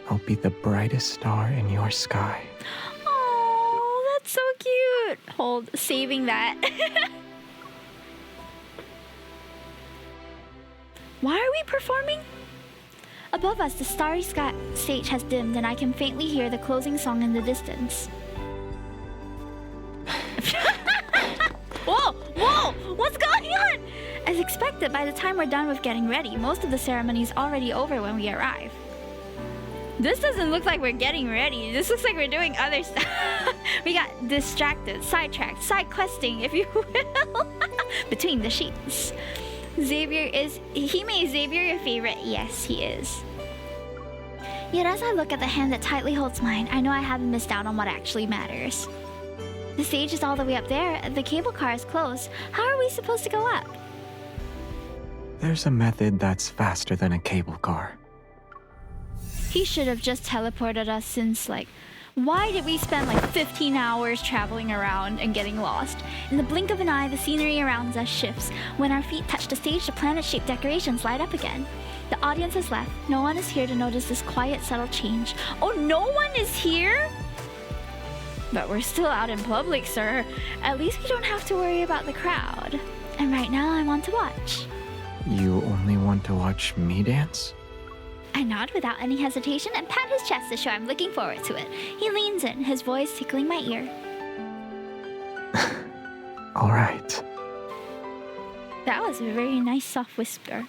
I'll be the brightest star in your sky. Oh, that's so cute. Hold, saving that. Why are we performing? Above us, the starry stage has dimmed and I can faintly hear the closing song in the distance. Whoa! Whoa! What's going on? As expected, by the time we're done with getting ready, most of the ceremony is already over when we arrive. This doesn't look like we're getting ready. This looks like we're doing other stuff. We got distracted, sidetracked, side questing, if you will, between the sheets. Xavier is... He made Xavier your favorite. Yes, he is. Yet as I look at the hand that tightly holds mine, I know I haven't missed out on what actually matters. The stage is all the way up there. The cable car is closed. How are we supposed to go up? There's a method that's faster than a cable car. He should have just teleported us since, like... Why did we spend like 15 hours traveling around and getting lost? In the blink of an eye, the scenery around us shifts. When our feet touch the stage, the planet-shaped decorations light up again. The audience has left. No one is here to notice this quiet, subtle change. Oh, no one is here? But we're still out in public, sir. At least we don't have to worry about the crowd. And right now, I want to watch. You only want to watch me dance? I nod without any hesitation and pat his chest to show I'm looking forward to it. He leans in, his voice tickling my ear. All right. That was a very nice soft whisper.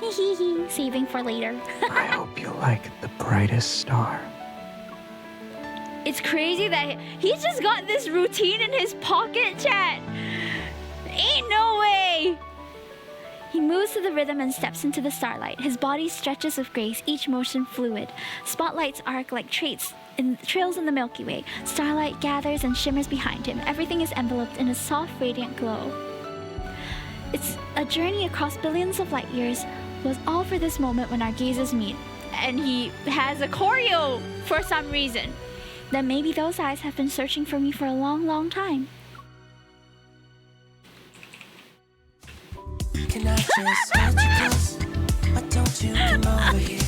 Hee, saving for later. I hope you like the brightest star. It's crazy that he's just got this routine in his pocket, chat. Ain't no way. He moves to the rhythm and steps into the starlight. His body stretches with grace, each motion fluid. Spotlights arc like trails in the Milky Way. Starlight gathers and shimmers behind him. Everything is enveloped in a soft, radiant glow. It's a journey across billions of light years, was all for this moment when our gazes meet. And he has a choreo for some reason. Then maybe those eyes have been searching for me for a long, long time. Can I just hold you close? Why don't you come over here?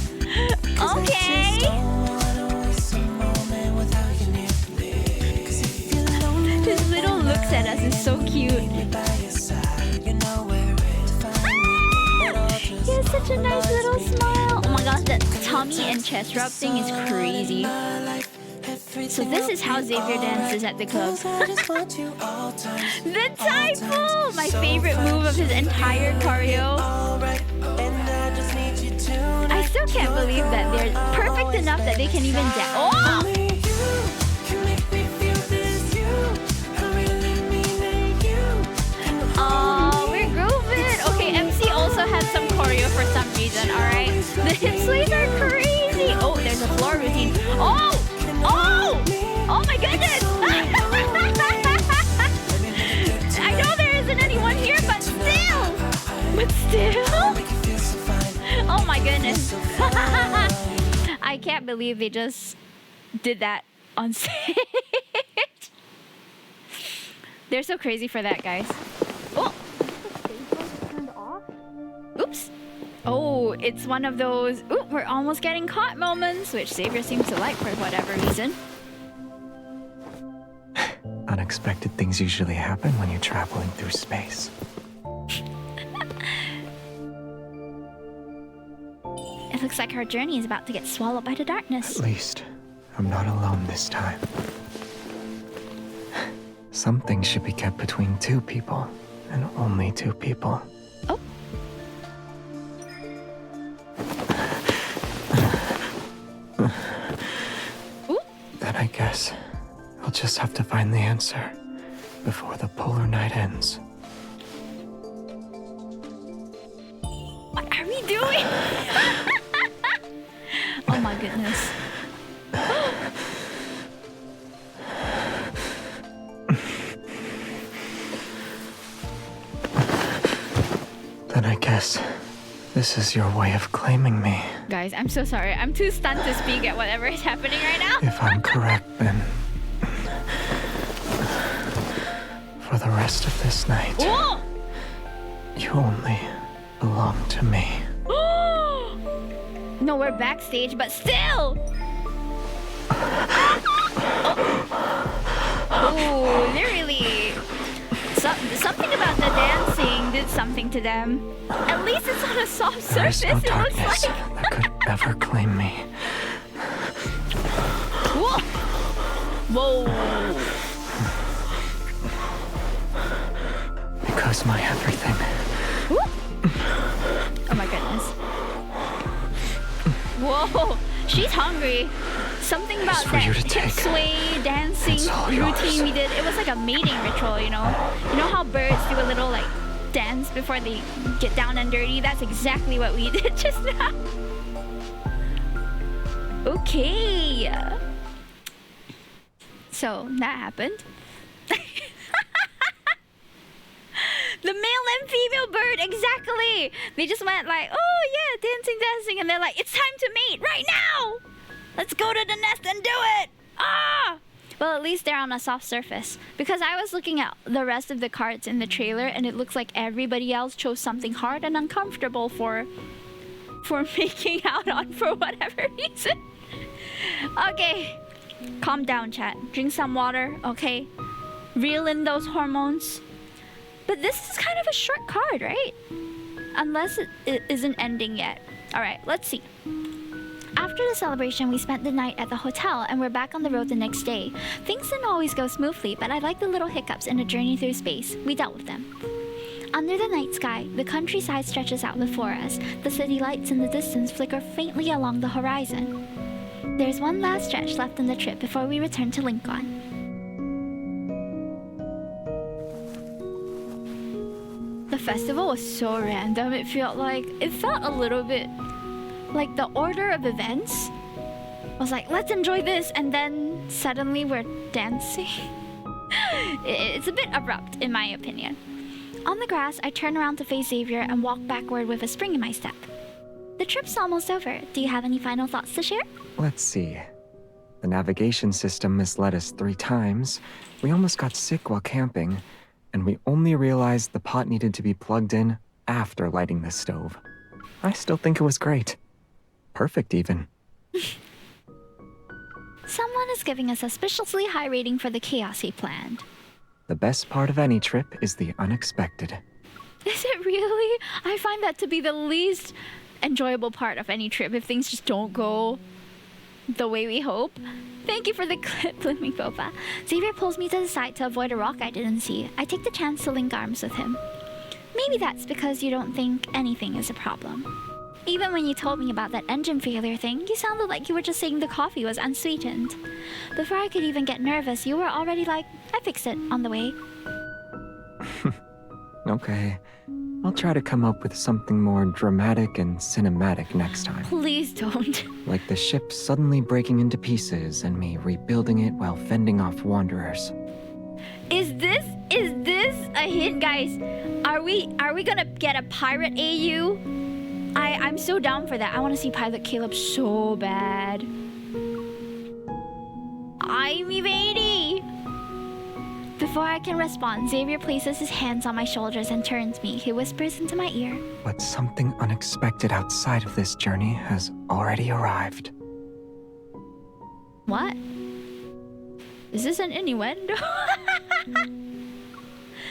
Okay. His little looks at us is so cute. He has such a nice little smile. Oh my gosh, that tummy and chest rub thing is crazy. So this is how Xavier dances at the club. The typhoon! My favorite move of his entire choreo. I still can't believe that they're perfect enough that they can even dance. Oh! Oh, we're grooving. Okay, MC also has some choreo for some reason, alright? The hip sways are crazy. Oh, there's a floor routine. Oh! Oh! Oh my goodness! I know there isn't anyone here, but still! But still? Oh my goodness. I can't believe they just did that on stage. They're so crazy for that, guys. Oh! Oops. Oh, it's one of those, ooh, we're almost getting caught moments, which Xavier seems to like for whatever reason. Unexpected things usually happen when you're traveling through space. It looks like our journey is about to get swallowed by the darkness. At least, I'm not alone this time. Some things should be kept between two people, and only two people. Oh. Ooh. Then I guess I'll just have to find the answer before the polar night ends. What are we doing? Oh my goodness. Then I guess this is your way of claiming me. Guys, I'm so sorry. I'm too stunned to speak at whatever is happening right now. If I'm correct, then for the rest of this night, Whoa! you only belong to me. No, we're backstage, but still! Oh, they're really... something about the dancing did something to them. At least it's on a soft There surface, is no it looks darkness like. that could ever claim me. Whoa! Whoa! Because my everything. Whoop. Oh my goodness. Whoa! She's hungry. Something about for that you to hip take. sway dancing It's all routine yours. we did. It was like a mating ritual, you know? You know how birds do a little like dance before they get down and dirty? That's exactly what we did just now. Okay. So that happened. The male and female bird, exactly. They just went like, oh yeah, dancing, and they're like, it's time to mate right now. Let's go to the nest and do it. Ah! Well, at least they're on a soft surface. Because I was looking at the rest of the cards in the trailer, and it looks like everybody else chose something hard and uncomfortable for making out on for whatever reason. Okay, calm down, chat. Drink some water, okay? Reel in those hormones. But this is kind of a short card, right? Unless it isn't ending yet. Alright, let's see. After the celebration, we spent the night at the hotel and we're back on the road the next day. Things didn't always go smoothly, but I like the little hiccups in the journey through space. We dealt with them. Under the night sky, the countryside stretches out before us. The city lights in the distance flicker faintly along the horizon. There's one last stretch left in the trip before we return to Lincoln. The festival was so random. It felt a little bit like the order of events was like, let's enjoy this, and then suddenly we're dancing. It's a bit abrupt in my opinion. On the grass, I turn around to face Xavier and walk backward with a spring in my step. The trip's almost over. Do you have any final thoughts to share? Let's see. The navigation system misled us 3 times. We almost got sick while camping. And we only realized the pot needed to be plugged in after lighting the stove. I still think it was great. Perfect, even. Someone is giving a suspiciously high rating for the chaos he planned. The best part of any trip is the unexpected. Is it really? I find that to be the least enjoyable part of any trip if things just don't go the way we hope. Thank you for the clip, Blooming Boba. Xavier pulls me to the side to avoid a rock I didn't see. I take the chance to link arms with him. Maybe that's because you don't think anything is a problem. Even when you told me about that engine failure thing, you sounded like you were just saying the coffee was unsweetened. Before I could even get nervous, you were already like, I fixed it, on the way. Okay. I'll try to come up with something more dramatic and cinematic next time. Please don't. Like the ship suddenly breaking into pieces and me rebuilding it while fending off wanderers. Is this a hint, guys? Are we gonna get a pirate AU? I'm so down for that. I want to see Pilot Caleb so bad. I'm evading. Before I can respond, Xavier places his hands on my shoulders and turns me. He whispers into my ear. But something unexpected outside of this journey has already arrived. What? Is this an innuendo?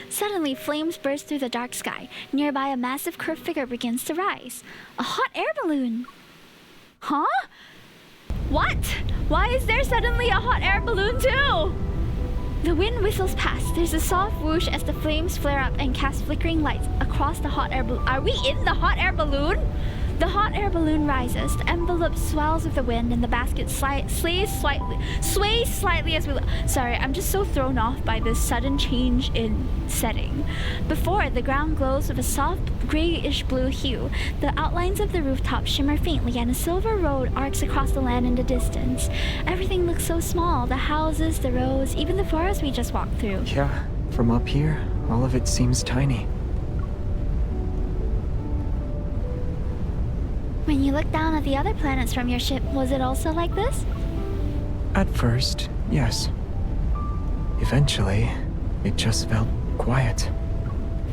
Suddenly, flames burst through the dark sky. Nearby, a massive curved figure begins to rise. A hot air balloon. Huh? What? Why is there suddenly a hot air balloon too? The wind whistles past. There's a soft whoosh as the flames flare up and cast flickering lights across the hot air balloon. Are we in the hot air balloon? The hot air balloon rises. The envelope swells with the wind and the basket sways slightly as we look. Sorry, I'm just so thrown off by this sudden change in setting. Before, the ground glows with a soft grayish blue hue. The outlines of the rooftop shimmer faintly and a silver road arcs across the land in the distance. Everything looks so small. The houses, the roads, even the forest we just walked through. Yeah, from up here, all of it seems tiny. When you looked down at the other planets from your ship, was it also like this? At first, yes. Eventually, it just felt quiet.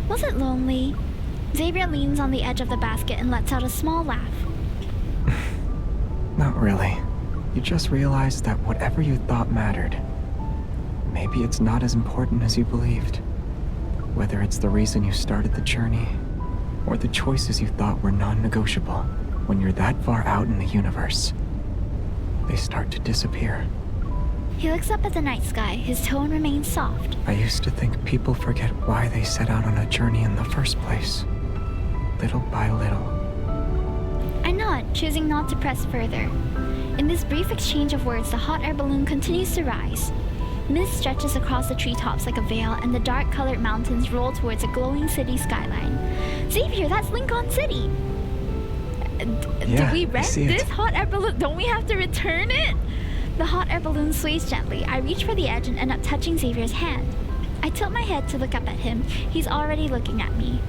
Was it lonely? Xavier leans on the edge of the basket and lets out a small laugh. Not really. You just realize that whatever you thought mattered, maybe it's not as important as you believed. Whether it's the reason you started the journey, or the choices you thought were non-negotiable. When you're that far out in the universe, they start to disappear. He looks up at the night sky. His tone remains soft. I used to think people forget why they set out on a journey in the first place. Little by little. I nod, choosing not to press further. In this brief exchange of words, the hot air balloon continues to rise. Mist stretches across the treetops like a veil, and the dark-colored mountains roll towards a glowing city skyline. Xavier, that's Lincoln City! Yeah, Did we I rent see it. this hot air balloon? Don't we have to return it? The hot air balloon sways gently. I reach for the edge and end up touching Xavier's hand. I tilt my head to look up at him. He's already looking at me.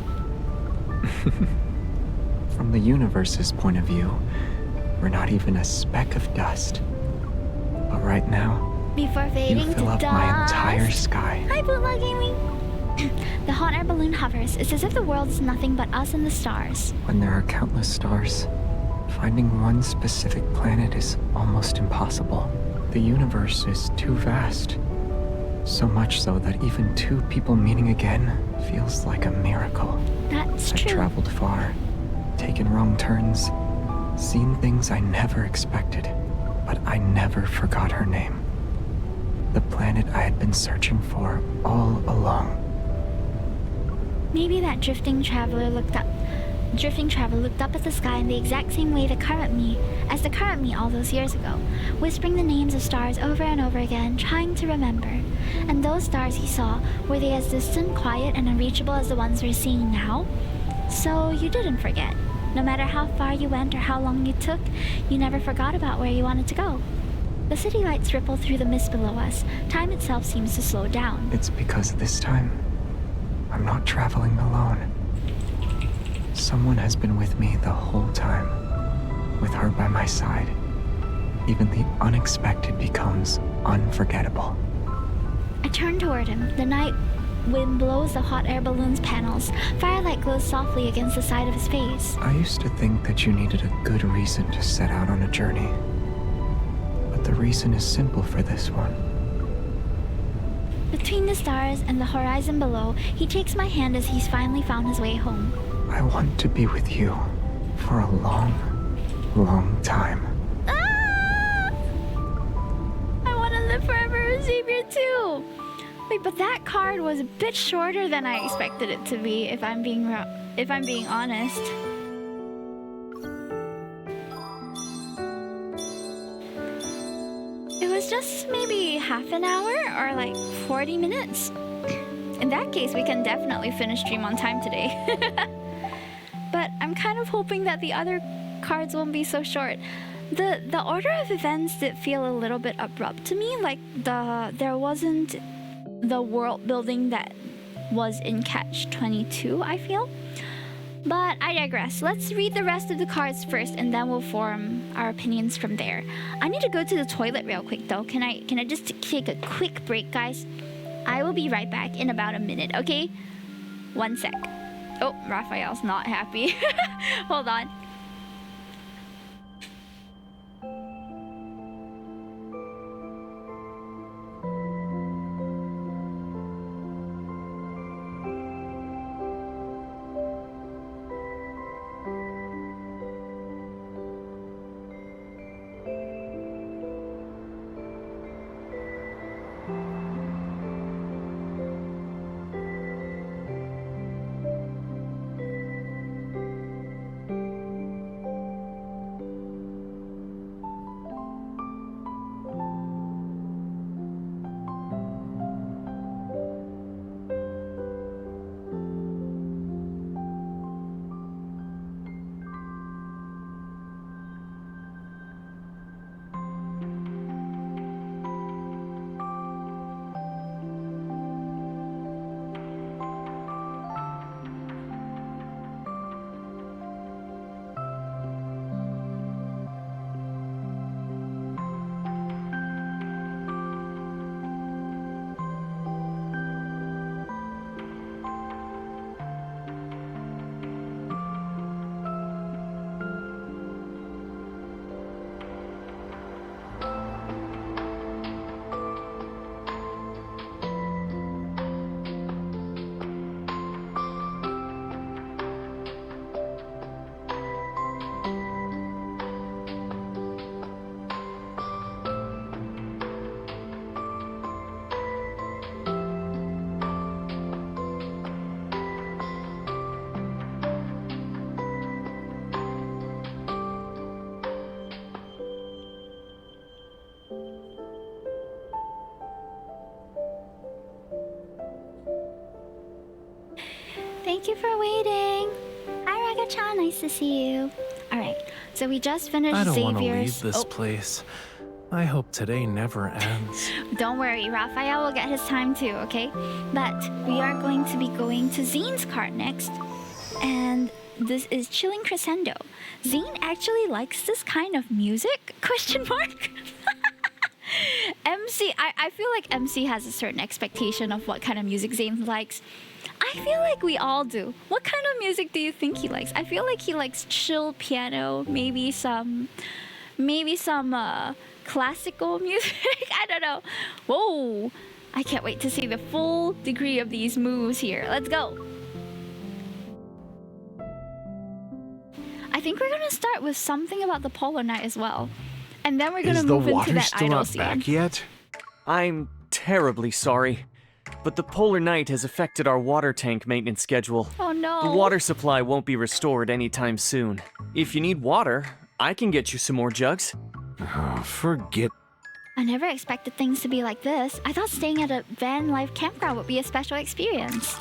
From the universe's point of view, we're not even a speck of dust. But right now, Before you fading fill to up dust. my entire sky. Hi, Bootleg Gaming. The hot air balloon hovers. It's as if the world is nothing but us and the stars. When there are countless stars, finding one specific planet is almost impossible. The universe is too vast. So much so that even two people meeting again feels like a miracle. That's I've true. traveled far, taken wrong turns, seen things I never expected, but I never forgot her name. The planet I had been searching for all along. Maybe that drifting traveler looked up at the sky in the exact same way the current me all those years ago, whispering the names of stars over and over again, trying to remember. And those stars he saw, were they as distant, quiet, and unreachable as the ones we're seeing now? So you didn't forget. No matter how far you went or how long you took, you never forgot about where you wanted to go. The city lights ripple through the mist below us. Time itself seems to slow down. It's because this time, I'm not traveling alone. Someone has been with me the whole time, with her by my side. Even the unexpected becomes unforgettable. I turn toward him. The night wind blows the hot air balloon's panels. Firelight glows softly against the side of his face. I used to think that you needed a good reason to set out on a journey. But the reason is simple for this one. Between the stars and the horizon below, he takes my hand as he's finally found his way home. I want to be with you for a long, long time. Ah! I want to live forever with Xavier too. Wait, but that card was a bit shorter than I expected it to be, if I'm being honest. It was just maybe half an hour or like 40 minutes. In that case, we can definitely finish stream on time today. But I'm kind of hoping that the other cards won't be so short. The order of events did feel a little bit abrupt to me. Like there wasn't the world building that was in Catch 22, I feel. But I digress. Let's read the rest of the cards first, and then we'll form our opinions from there. I need to go to the toilet real quick, though. Can I just take a quick break, guys? I will be right back in about a minute, okay? 1 sec. Oh, Rafayel's not happy. Hold on. Nice to see you. All right, so we just finished I don't want to Xavier's. leave this place. I hope today never ends. Don't worry, Raphael will get his time too, okay? But we are going to be going to Zayne's cart next. And this is Chilling Crescendo. Zayne actually likes this kind of music? Question mark? MC, I feel like MC has a certain expectation of what kind of music Zayne likes. I feel like we all do. What kind of music do you think he likes? I feel like he likes chill piano, maybe some classical music. I don't know. Whoa! I can't wait to see the full degree of these moves here. Let's go. I think we're gonna start with something about the Polar Night as well, and then we're gonna Is the move into water that still idol not scene. back yet? I'm terribly sorry, but the polar night has affected our water tank maintenance schedule. Oh no! The water supply won't be restored anytime soon. If you need water, I can get you some more jugs. Oh, forget. I never expected things to be like this. I thought staying at a van life campground would be a special experience.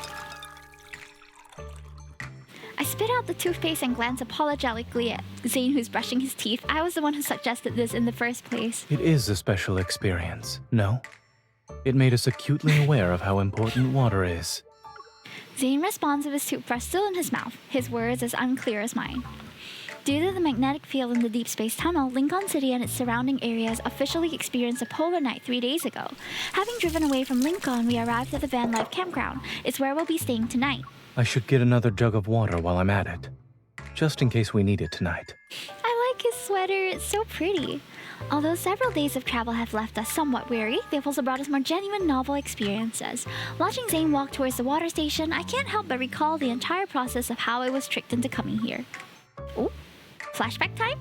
I spit out the toothpaste and glance apologetically at Zayne, who's brushing his teeth. I was the one who suggested this in the first place. It is a special experience, no? It made us acutely aware of how important water is. Zayne responds with his toothbrush still in his mouth, his words as unclear as mine. Due to the magnetic field in the Deepspace tunnel, Lincoln City and its surrounding areas officially experienced a polar night 3 days ago. Having driven away from Lincoln, we arrived at the van life campground. It's where we'll be staying tonight. I should get another jug of water while I'm at it, just in case we need it tonight. I like his sweater, it's so pretty. Although several days of travel have left us somewhat weary, they've also brought us more genuine novel experiences. Watching Zayne walk towards the water station, I can't help but recall the entire process of how I was tricked into coming here. Oh, flashback time?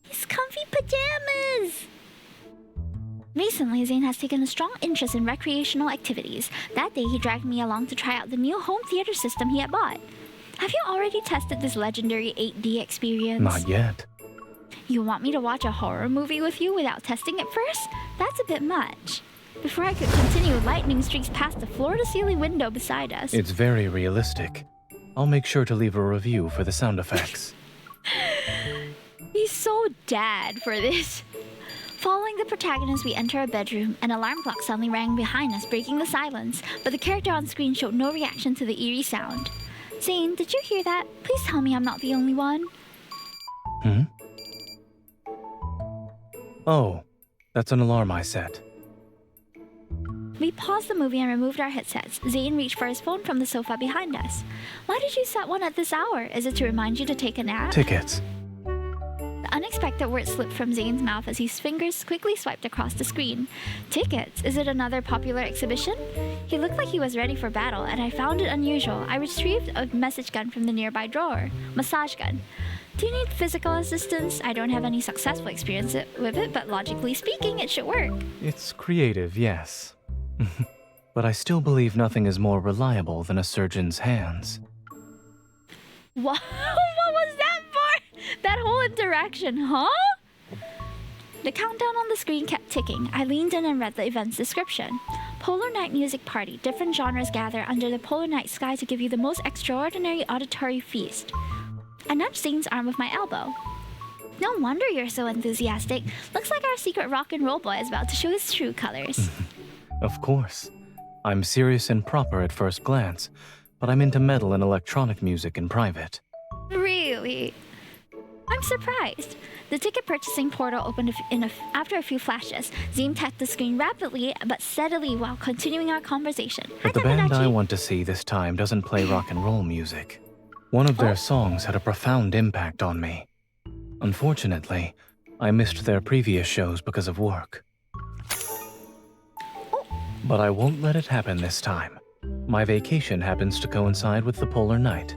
His comfy pajamas! Recently, Zayne has taken a strong interest in recreational activities. That day, he dragged me along to try out the new home theater system he had bought. Have you already tested this legendary 8D experience? Not yet. You want me to watch a horror movie with you without testing it first? That's a bit much. Before I could continue, lightning streaks past the floor-to-ceiling window beside us. It's very realistic. I'll make sure to leave a review for the sound effects. He's so dad for this. Following the protagonist, we enter a bedroom. An alarm clock suddenly rang behind us, breaking the silence, but the character on screen showed no reaction to the eerie sound. Zayne, did you hear that? Please tell me I'm not the only one. Hmm? Oh, that's an alarm I set. We paused the movie and removed our headsets. Zayne reached for his phone from the sofa behind us. Why did you set one at this hour? Is it to remind you to take a nap? Tickets. The unexpected word slipped from Zayne's mouth as his fingers quickly swiped across the screen. Tickets? Is it another popular exhibition? He looked like he was ready for battle, and I found it unusual. I retrieved a message gun from the nearby drawer. Massage gun. Do you need physical assistance? I don't have any successful experience with it, but logically speaking, it should work. It's creative, yes. But I still believe nothing is more reliable than a surgeon's hands. What was that for? That whole interaction, huh? The countdown on the screen kept ticking. I leaned in and read the event's description. Polar Night Music Party. Different genres gather under the polar night sky to give you the most extraordinary auditory feast. I nudged Zayne's arm with my elbow. No wonder you're so enthusiastic. Looks like our secret rock and roll boy is about to show his true colors. Of course. I'm serious and proper at first glance, but I'm into metal and electronic music in private. Really? I'm surprised. The ticket purchasing portal opened after a few flashes. Zayne tapped the screen rapidly but steadily while continuing our conversation. But the band I want to see this time doesn't play rock and roll music. One of their songs had a profound impact on me. Unfortunately, I missed their previous shows because of work. But I won't let it happen this time. My vacation happens to coincide with the polar night.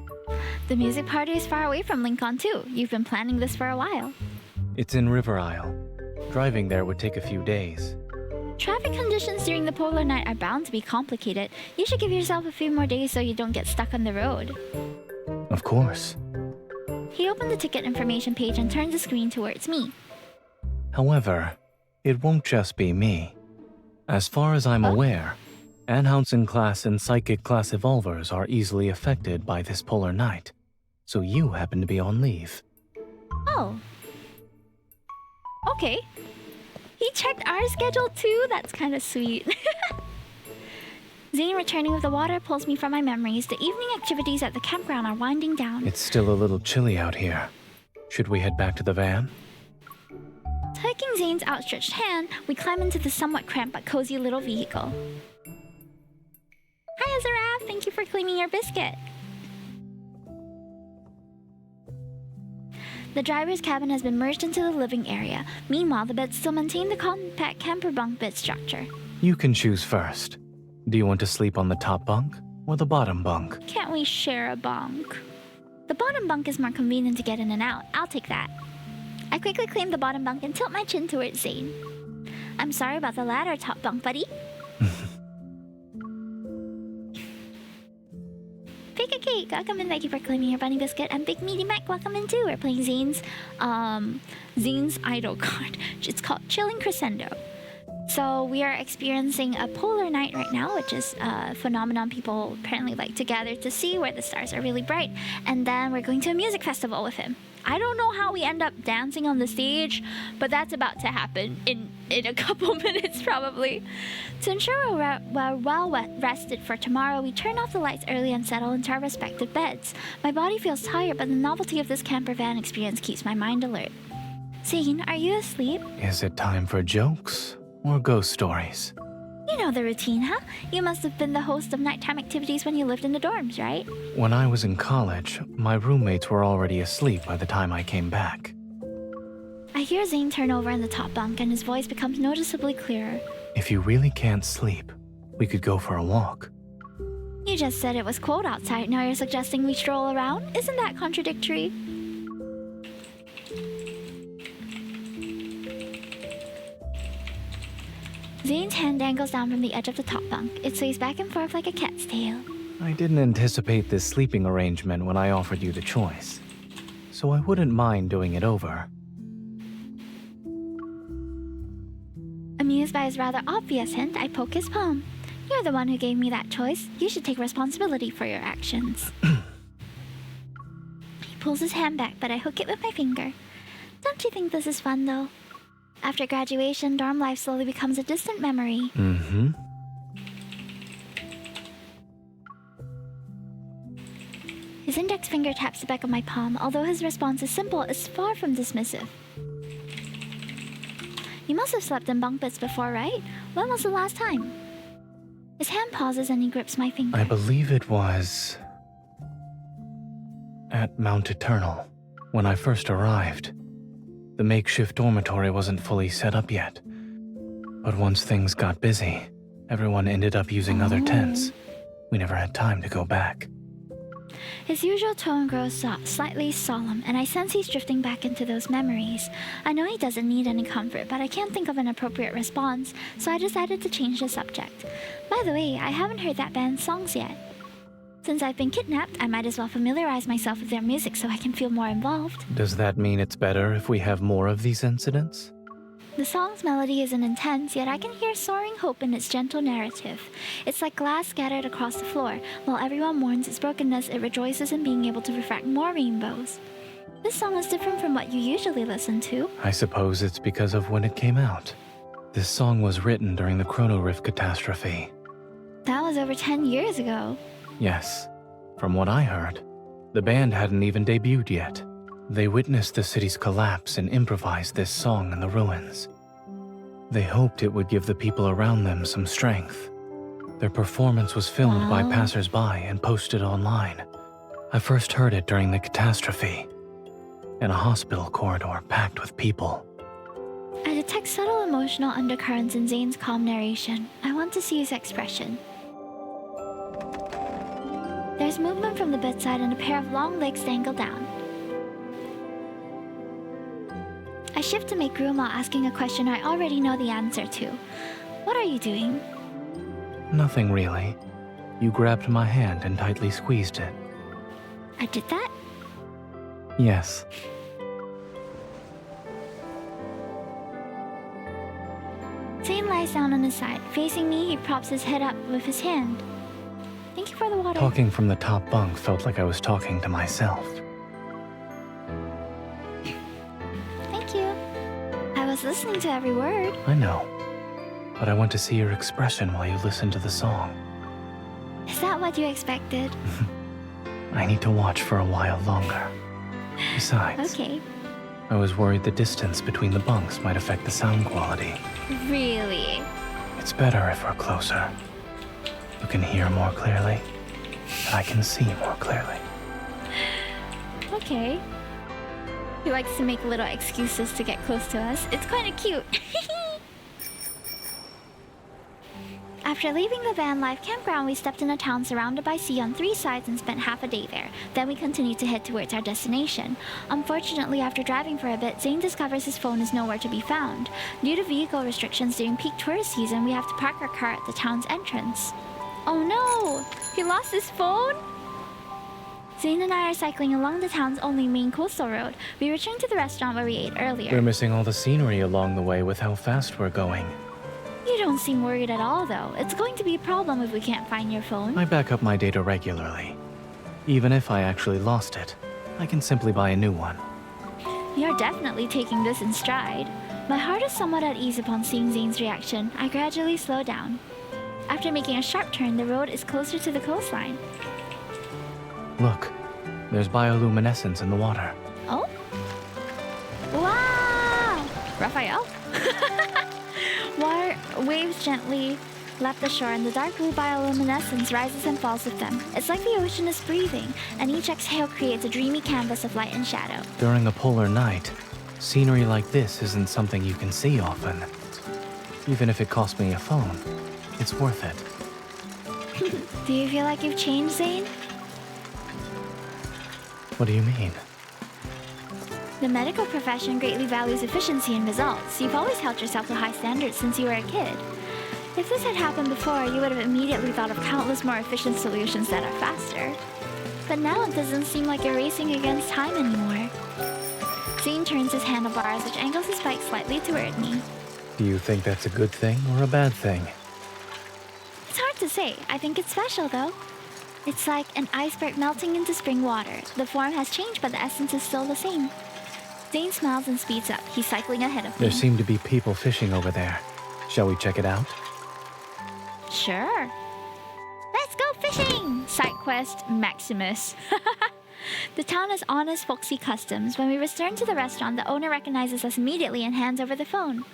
The music party is far away from Lincoln too. You've been planning this for a while. It's in River Isle. Driving there would take a few days. Traffic conditions during the polar night are bound to be complicated. You should give yourself a few more days so you don't get stuck on the road. Of course. He opened the ticket information page and turned the screen towards me. However, it won't just be me. As far as I'm aware, Anhousen class and psychic class evolvers are easily affected by this polar night, so you happen to be on leave. Oh. Okay. He checked our schedule too? That's kind of sweet. Zayne returning with the water pulls me from my memories. The evening activities at the campground are winding down. It's still a little chilly out here. Should we head back to the van? Taking Zayne's outstretched hand, we climb into the somewhat cramped but cozy little vehicle. Hi, Azaraf. Thank you for claiming your biscuit. The driver's cabin has been merged into the living area. Meanwhile, the beds still maintain the compact camper bunk bed structure. You can choose first. Do you want to sleep on the top bunk or the bottom bunk? Can't we share a bunk? The bottom bunk is more convenient to get in and out. I'll take that. I quickly claim the bottom bunk and tilt my chin towards Zayne. I'm sorry about the latter top bunk, buddy. Pick a cake. Welcome and thank you for claiming your bunny biscuit. And Big Meaty Mac, welcome in too. We're playing Zayne's idol card. It's called Chilling Crescendo. So we are experiencing a polar night right now, which is a phenomenon people apparently like to gather to see where the stars are really bright. And then we're going to a music festival with him. I don't know how we end up dancing on the stage, but that's about to happen in a couple minutes probably. To ensure we're well rested for tomorrow, we turn off the lights early and settle into our respective beds. My body feels tired, but the novelty of this camper van experience keeps my mind alert. Zayne, are you asleep? Is it time for jokes or ghost stories? You know the routine, huh? You must have been the host of nighttime activities when you lived in the dorms, right? When I was in college, my roommates were already asleep by the time I came back. I hear Zayne turn over in the top bunk and his voice becomes noticeably clearer. If you really can't sleep, we could go for a walk. You just said it was cold outside, now you're suggesting we stroll around? Isn't that contradictory? Zayne's hand dangles down from the edge of the top bunk. It sways back and forth like a cat's tail. I didn't anticipate this sleeping arrangement when I offered you the choice, so I wouldn't mind doing it over. Amused by his rather obvious hint, I poke his palm. You're the one who gave me that choice. You should take responsibility for your actions. He pulls his hand back, but I hook it with my finger. Don't you think this is fun, though? After graduation, dorm life slowly becomes a distant memory. Mm-hmm. His index finger taps the back of my palm, although his response is simple, is far from dismissive. You must have slept in bunk beds before, right? When was the last time? His hand pauses and he grips my finger. I believe it was at Mount Eternal when I first arrived. The makeshift dormitory wasn't fully set up yet. But once things got busy, everyone ended up using other tents. We never had time to go back. His usual tone grows slightly solemn, and I sense he's drifting back into those memories. I know he doesn't need any comfort, but I can't think of an appropriate response, so I decided to change the subject. By the way, I haven't heard that band's songs yet. Since I've been kidnapped, I might as well familiarize myself with their music so I can feel more involved. Does that mean it's better if we have more of these incidents? The song's melody isn't intense, yet I can hear soaring hope in its gentle narrative. It's like glass scattered across the floor. While everyone mourns its brokenness, it rejoices in being able to refract more rainbows. This song is different from what you usually listen to. I suppose it's because of when it came out. This song was written during the Chrono Rift catastrophe. That was over 10 years ago. Yes. From what I heard, the band hadn't even debuted yet. They witnessed the city's collapse and improvised this song in the ruins. They hoped it would give the people around them some strength. Their performance was filmed by passers-by and posted online. I first heard it during the catastrophe, in a hospital corridor packed with people. I detect subtle emotional undercurrents in Zayne's calm narration. I want to see his expression. There's movement from the bedside and a pair of long legs dangle down. I shift to make room while asking a question I already know the answer to. What are you doing? Nothing really. You grabbed my hand and tightly squeezed it. I did that? Yes. Zayne lies down on his side. Facing me, he props his head up with his hand. Thank you for the water. Talking from the top bunk felt like I was talking to myself. Thank you. I was listening to every word. I know. But I want to see your expression while you listen to the song. Is that what you expected? I need to watch for a while longer. Besides, Okay. I was worried the distance between the bunks might affect the sound quality. Really? It's better if we're closer. You can hear more clearly, and I can see more clearly. Okay. He likes to make little excuses to get close to us. It's kind of cute. After leaving the van life campground, we stepped in a town surrounded by sea on 3 sides and spent half a day there. Then we continued to head towards our destination. Unfortunately, after driving for a bit, Zayne discovers his phone is nowhere to be found. Due to vehicle restrictions during peak tourist season, we have to park our car at the town's entrance. Oh no! He lost his phone? Zayne and I are cycling along the town's only main coastal road. We return to the restaurant where we ate earlier. We're missing all the scenery along the way with how fast we're going. You don't seem worried at all, though. It's going to be a problem if we can't find your phone. I back up my data regularly. Even if I actually lost it, I can simply buy a new one. You're definitely taking this in stride. My heart is somewhat at ease upon seeing Zayne's reaction. I gradually slow down. After making a sharp turn, the road is closer to the coastline. Look, there's bioluminescence in the water. Oh? Wow! Rafayel? Water waves gently left the shore, and the dark blue bioluminescence rises and falls with them. It's like the ocean is breathing, and each exhale creates a dreamy canvas of light and shadow. During a polar night, scenery like this isn't something you can see often. Even if it cost me a phone, it's worth it. Do you feel like you've changed, Zayne? What do you mean? The medical profession greatly values efficiency and results. You've always held yourself to high standards since you were a kid. If this had happened before, you would have immediately thought of countless more efficient solutions that are faster. But now it doesn't seem like you're racing against time anymore. Zayne turns his handlebars, which angles his bike slightly toward me. Do you think that's a good thing or a bad thing? It's hard to say. I think it's special, though. It's like an iceberg melting into spring water. The form has changed, but the essence is still the same. Zayne smiles and speeds up. He's cycling ahead of me. There seem to be people fishing over there. Shall we check it out? Sure. Let's go fishing! Side quest Maximus. The town has honest, folksy customs. When we return to the restaurant, the owner recognizes us immediately and hands over the phone.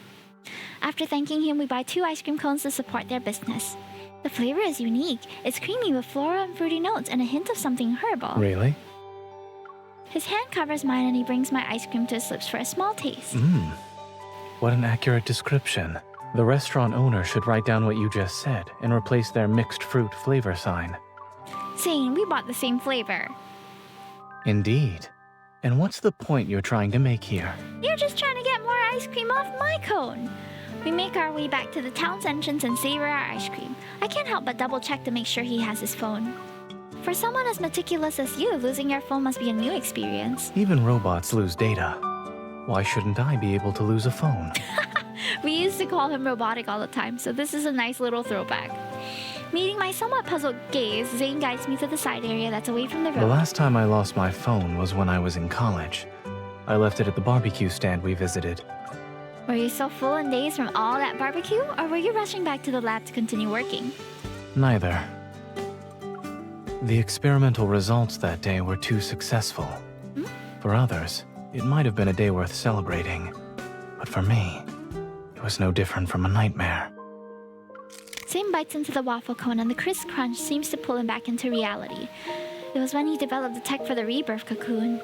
After thanking him, we buy 2 ice cream cones to support their business. The flavor is unique. It's creamy with floral and fruity notes and a hint of something herbal. Really? His hand covers mine and he brings my ice cream to his lips for a small taste. What an accurate description. The restaurant owner should write down what you just said and replace their mixed fruit flavor sign. Zayne, we bought the same flavor. Indeed. And what's the point you're trying to make here? You're just trying to get more ice cream off my cone. We make our way back to the town's entrance and savor our ice cream. I can't help but double check to make sure he has his phone. For someone as meticulous as you, losing your phone must be a new experience. Even robots lose data. Why shouldn't I be able to lose a phone? We used to call him robotic all the time, so this is a nice little throwback. Meeting my somewhat puzzled gaze, Zayne guides me to the side area that's away from the road. The last time I lost my phone was when I was in college. I left it at the barbecue stand we visited. Were you so full and dazed from all that barbecue, or were you rushing back to the lab to continue working? Neither. The experimental results that day were too successful. For others, it might have been a day worth celebrating. But for me, it was no different from a nightmare. Zayne bites into the waffle cone and the crisp crunch seems to pull him back into reality. It was when he developed the tech for the rebirth cocoon.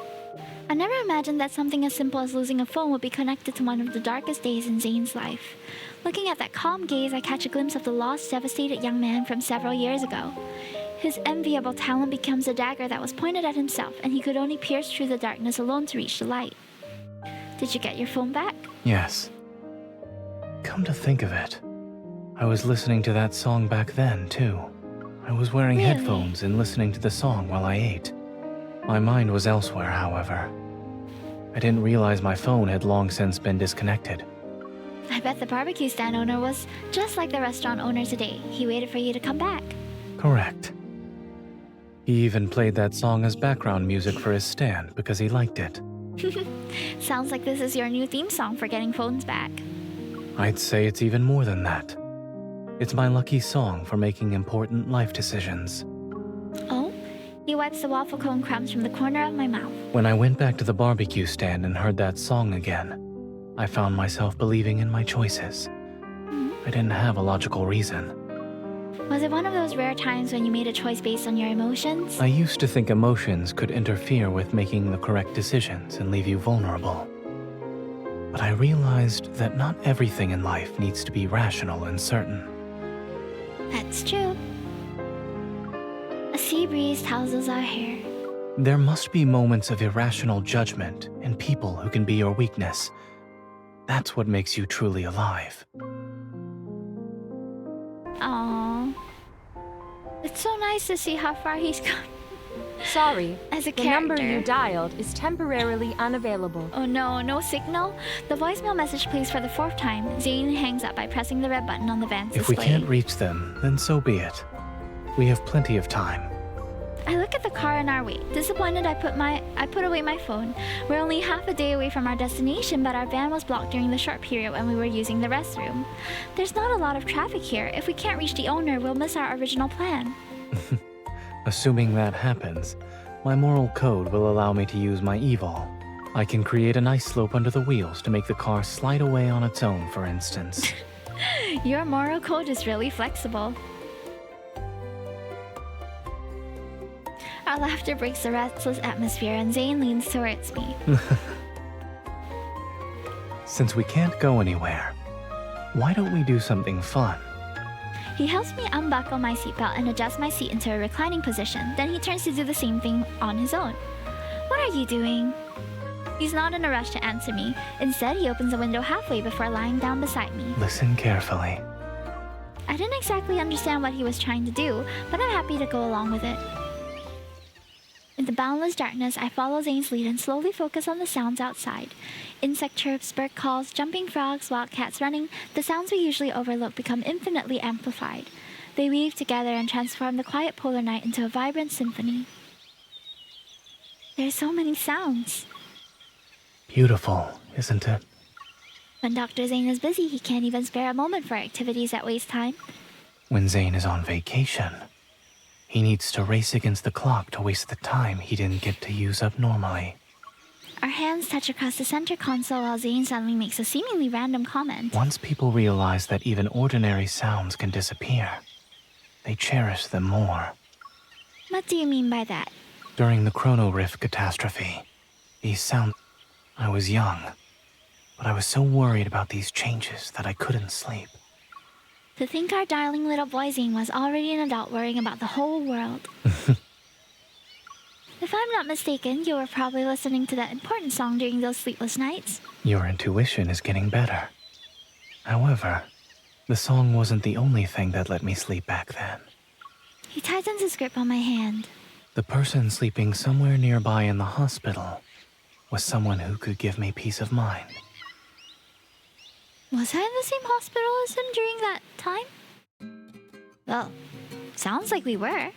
I never imagined that something as simple as losing a phone would be connected to one of the darkest days in Zayne's life. Looking at that calm gaze, I catch a glimpse of the lost, devastated young man from several years ago. His enviable talent becomes a dagger that was pointed at himself, and he could only pierce through the darkness alone to reach the light. Did you get your phone back? Yes. Come to think of it, I was listening to that song back then, too. I was wearing Really? headphones and listening to the song while I ate. My mind was elsewhere, however. I didn't realize my phone had long since been disconnected. I bet the barbecue stand owner was just like the restaurant owner today. He waited for you to come back. Correct. He even played that song as background music for his stand because he liked it. Sounds like this is your new theme song for getting phones back. I'd say it's even more than that. It's my lucky song for making important life decisions. Oh? He wipes the waffle cone crumbs from the corner of my mouth. When I went back to the barbecue stand and heard that song again, I found myself believing in my choices. I didn't have a logical reason. Was it one of those rare times when you made a choice based on your emotions? I used to think emotions could interfere with making the correct decisions and leave you vulnerable. But I realized that not everything in life needs to be rational and certain. That's true. A sea breeze tousles our hair. There must be moments of irrational judgment in people who can be your weakness. That's what makes you truly alive. Aww. It's so nice to see how far he's come. Sorry, As a the number character. you dialed is temporarily unavailable. Oh no, no signal? The voicemail message plays for the 4th time. Zayne hangs up by pressing the red button on the band's If we display. can't reach them, then so be it. We have plenty of time. I look at the car on our way. Disappointed I put away my phone. We're only half a day away from our destination, but our van was blocked during the short period when we were using the restroom. There's not a lot of traffic here. If we can't reach the owner, we'll miss our original plan. Assuming that happens, my moral code will allow me to use my evil. I can create an ice slope under the wheels to make the car slide away on its own, for instance. Your moral code is really flexible. Our laughter breaks the restless atmosphere and Zayne leans towards me. Since we can't go anywhere, why don't we do something fun? He helps me unbuckle my seatbelt and adjust my seat into a reclining position. Then he turns to do the same thing on his own. What are you doing? He's not in a rush to answer me. Instead, he opens the window halfway before lying down beside me. Listen carefully. I didn't exactly understand what he was trying to do, but I'm happy to go along with it. In the boundless darkness, I follow Zayne's lead and slowly focus on the sounds outside. Insect chirps, bird calls, jumping frogs, wildcats running, the sounds we usually overlook become infinitely amplified. They weave together and transform the quiet polar night into a vibrant symphony. There's so many sounds. Beautiful, isn't it? When Dr. Zayne is busy, he can't even spare a moment for activities that waste time. When Zayne is on vacation, he needs to race against the clock to waste the time he didn't get to use up normally. Our hands touch across the center console while Zayne suddenly makes a seemingly random comment. Once people realize that even ordinary sounds can disappear, they cherish them more. What do you mean by that? During the Chrono Rift catastrophe, these sounds... I was young, but I was so worried about these changes that I couldn't sleep. To think our darling little boy Zayne was already an adult worrying about the whole world. If I'm not mistaken, you were probably listening to that important song during those sleepless nights. Your intuition is getting better. However, the song wasn't the only thing that let me sleep back then. He tightens his grip on my hand. The person sleeping somewhere nearby in the hospital was someone who could give me peace of mind. Was I in the same hospital as him during that time? Well, sounds like we were.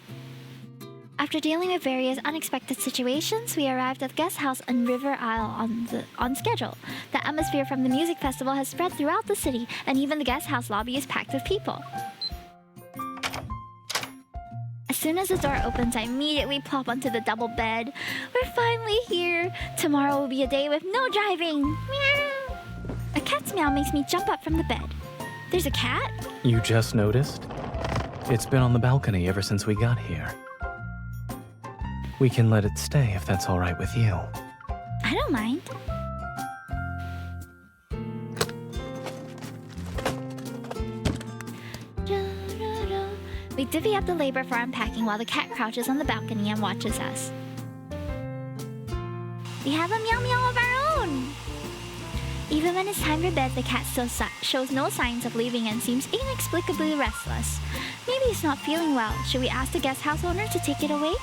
After dealing with various unexpected situations, we arrived at the guest house on River Isle on schedule. The atmosphere from the music festival has spread throughout the city, and even the guest house lobby is packed with people. As soon as the door opens, I immediately plop onto the double bed. We're finally here! Tomorrow will be a day with no driving! Meow! A cat's meow makes me jump up from the bed. There's a cat? You just noticed? It's been on the balcony ever since we got here. We can let it stay if that's all right with you. I don't mind. We divvy up the labor for unpacking while the cat crouches on the balcony and watches us. We have a meow meow of our own! Even when it's time for bed, the cat still shows no signs of leaving and seems inexplicably restless. Maybe it's not feeling well. Should we ask the guest house owner to take it away?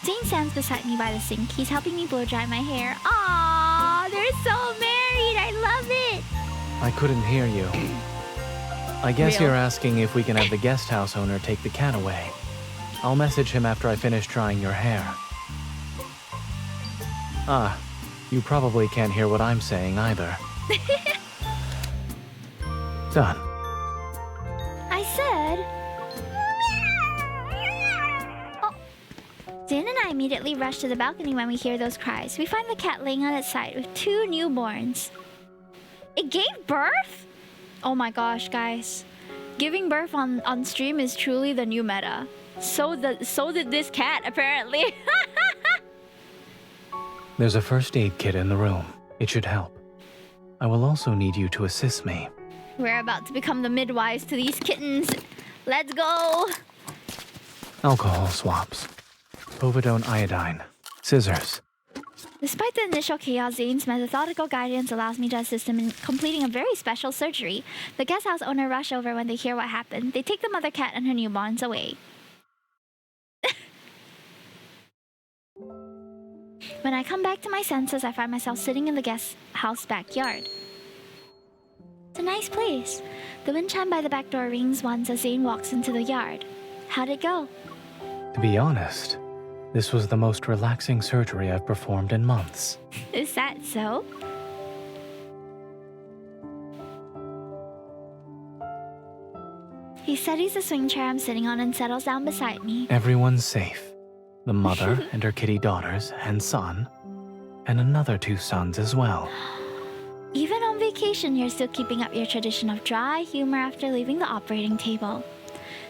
Zayne stands beside me by the sink. He's helping me blow dry my hair. Aww, they're so married. I love it. I couldn't hear you. I guess Real. you're asking if we can have the guest house owner take the cat away. I'll message him after I finish drying your hair. Ah, you probably can't hear what I'm saying either. Done. I said... Oh. Zayne and I immediately rush to the balcony when we hear those cries. We find the cat laying on its side with 2 newborns. It gave birth? Oh my gosh, guys. Giving birth on stream is truly the new meta. So did this cat, apparently. There's a first aid kit in the room. It should help. I will also need you to assist me. We're about to become the midwives to these kittens. Let's go. Alcohol swabs. Povidone iodine. Scissors. Despite the initial chaos, Zayne's methodical guidance allows me to assist him in completing a very special surgery. The guest house owner rush over when they hear what happened. They take the mother cat and her newborns away. When I come back to my senses, I find myself sitting in the guest house backyard. It's a nice place. The wind chime by the back door rings once as Zayne walks into the yard. How'd it go? To be honest, this was the most relaxing surgery I've performed in months. Is that so? He steadies the swing chair I'm sitting on and settles down beside me. Everyone's safe. The mother and her kitty daughters and son, and another 2 sons as well. Even on vacation, you're still keeping up your tradition of dry humor after leaving the operating table.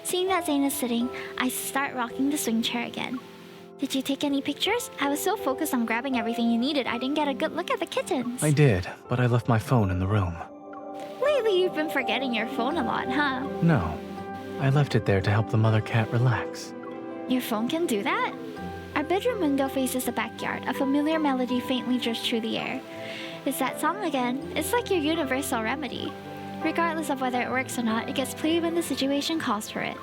Seeing that Zayne is sitting, I start rocking the swing chair again. Did you take any pictures? I was so focused on grabbing everything you needed, I didn't get a good look at the kittens. I did, but I left my phone in the room. Lately, you've been forgetting your phone a lot, huh? No, I left it there to help the mother cat relax. Your phone can do that? Our bedroom window faces the backyard. A familiar melody faintly drifts through the air. It's that song again. It's like your universal remedy. Regardless of whether it works or not, it gets played when the situation calls for it.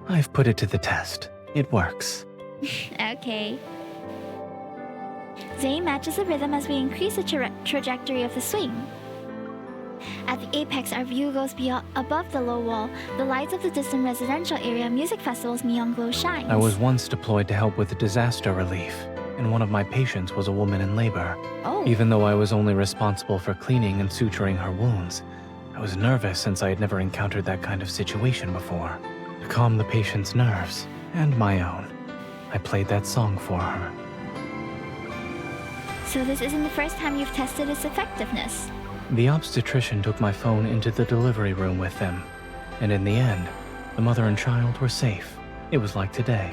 I've put it to the test. It works. Okay. Zayne matches the rhythm as we increase the trajectory of the swing. At the apex, our view goes above the low wall. The lights of the distant residential area music festival's neon glow shines. I was once deployed to help with disaster relief, and one of my patients was a woman in labor. Oh. Even though I was only responsible for cleaning and suturing her wounds, I was nervous since I had never encountered that kind of situation before. To calm the patient's nerves, and my own, I played that song for her. So this isn't the first time you've tested its effectiveness. The obstetrician took my phone into the delivery room with them, and in the end, the mother and child were safe. It was like today.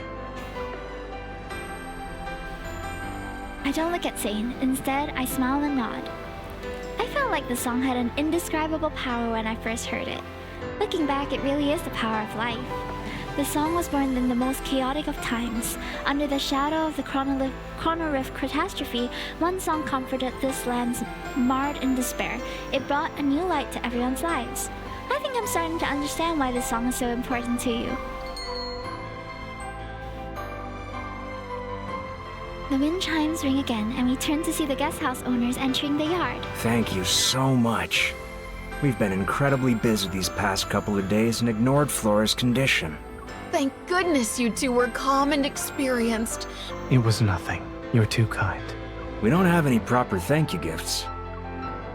I don't look at Zayne. Instead, I smile and nod. I felt like the song had an indescribable power when I first heard it. Looking back, it really is the power of life. The song was born in the most chaotic of times. Under the shadow of the Chrono Rift catastrophe, one song comforted this land marred in despair. It brought a new light to everyone's lives. I think I'm starting to understand why this song is so important to you. The wind chimes ring again, and we turn to see the guest house owners entering the yard. Thank you so much. We've been incredibly busy these past couple of days and ignored Flora's condition. Thank goodness you 2 were calm and experienced. It was nothing. You're too kind. We don't have any proper thank you gifts.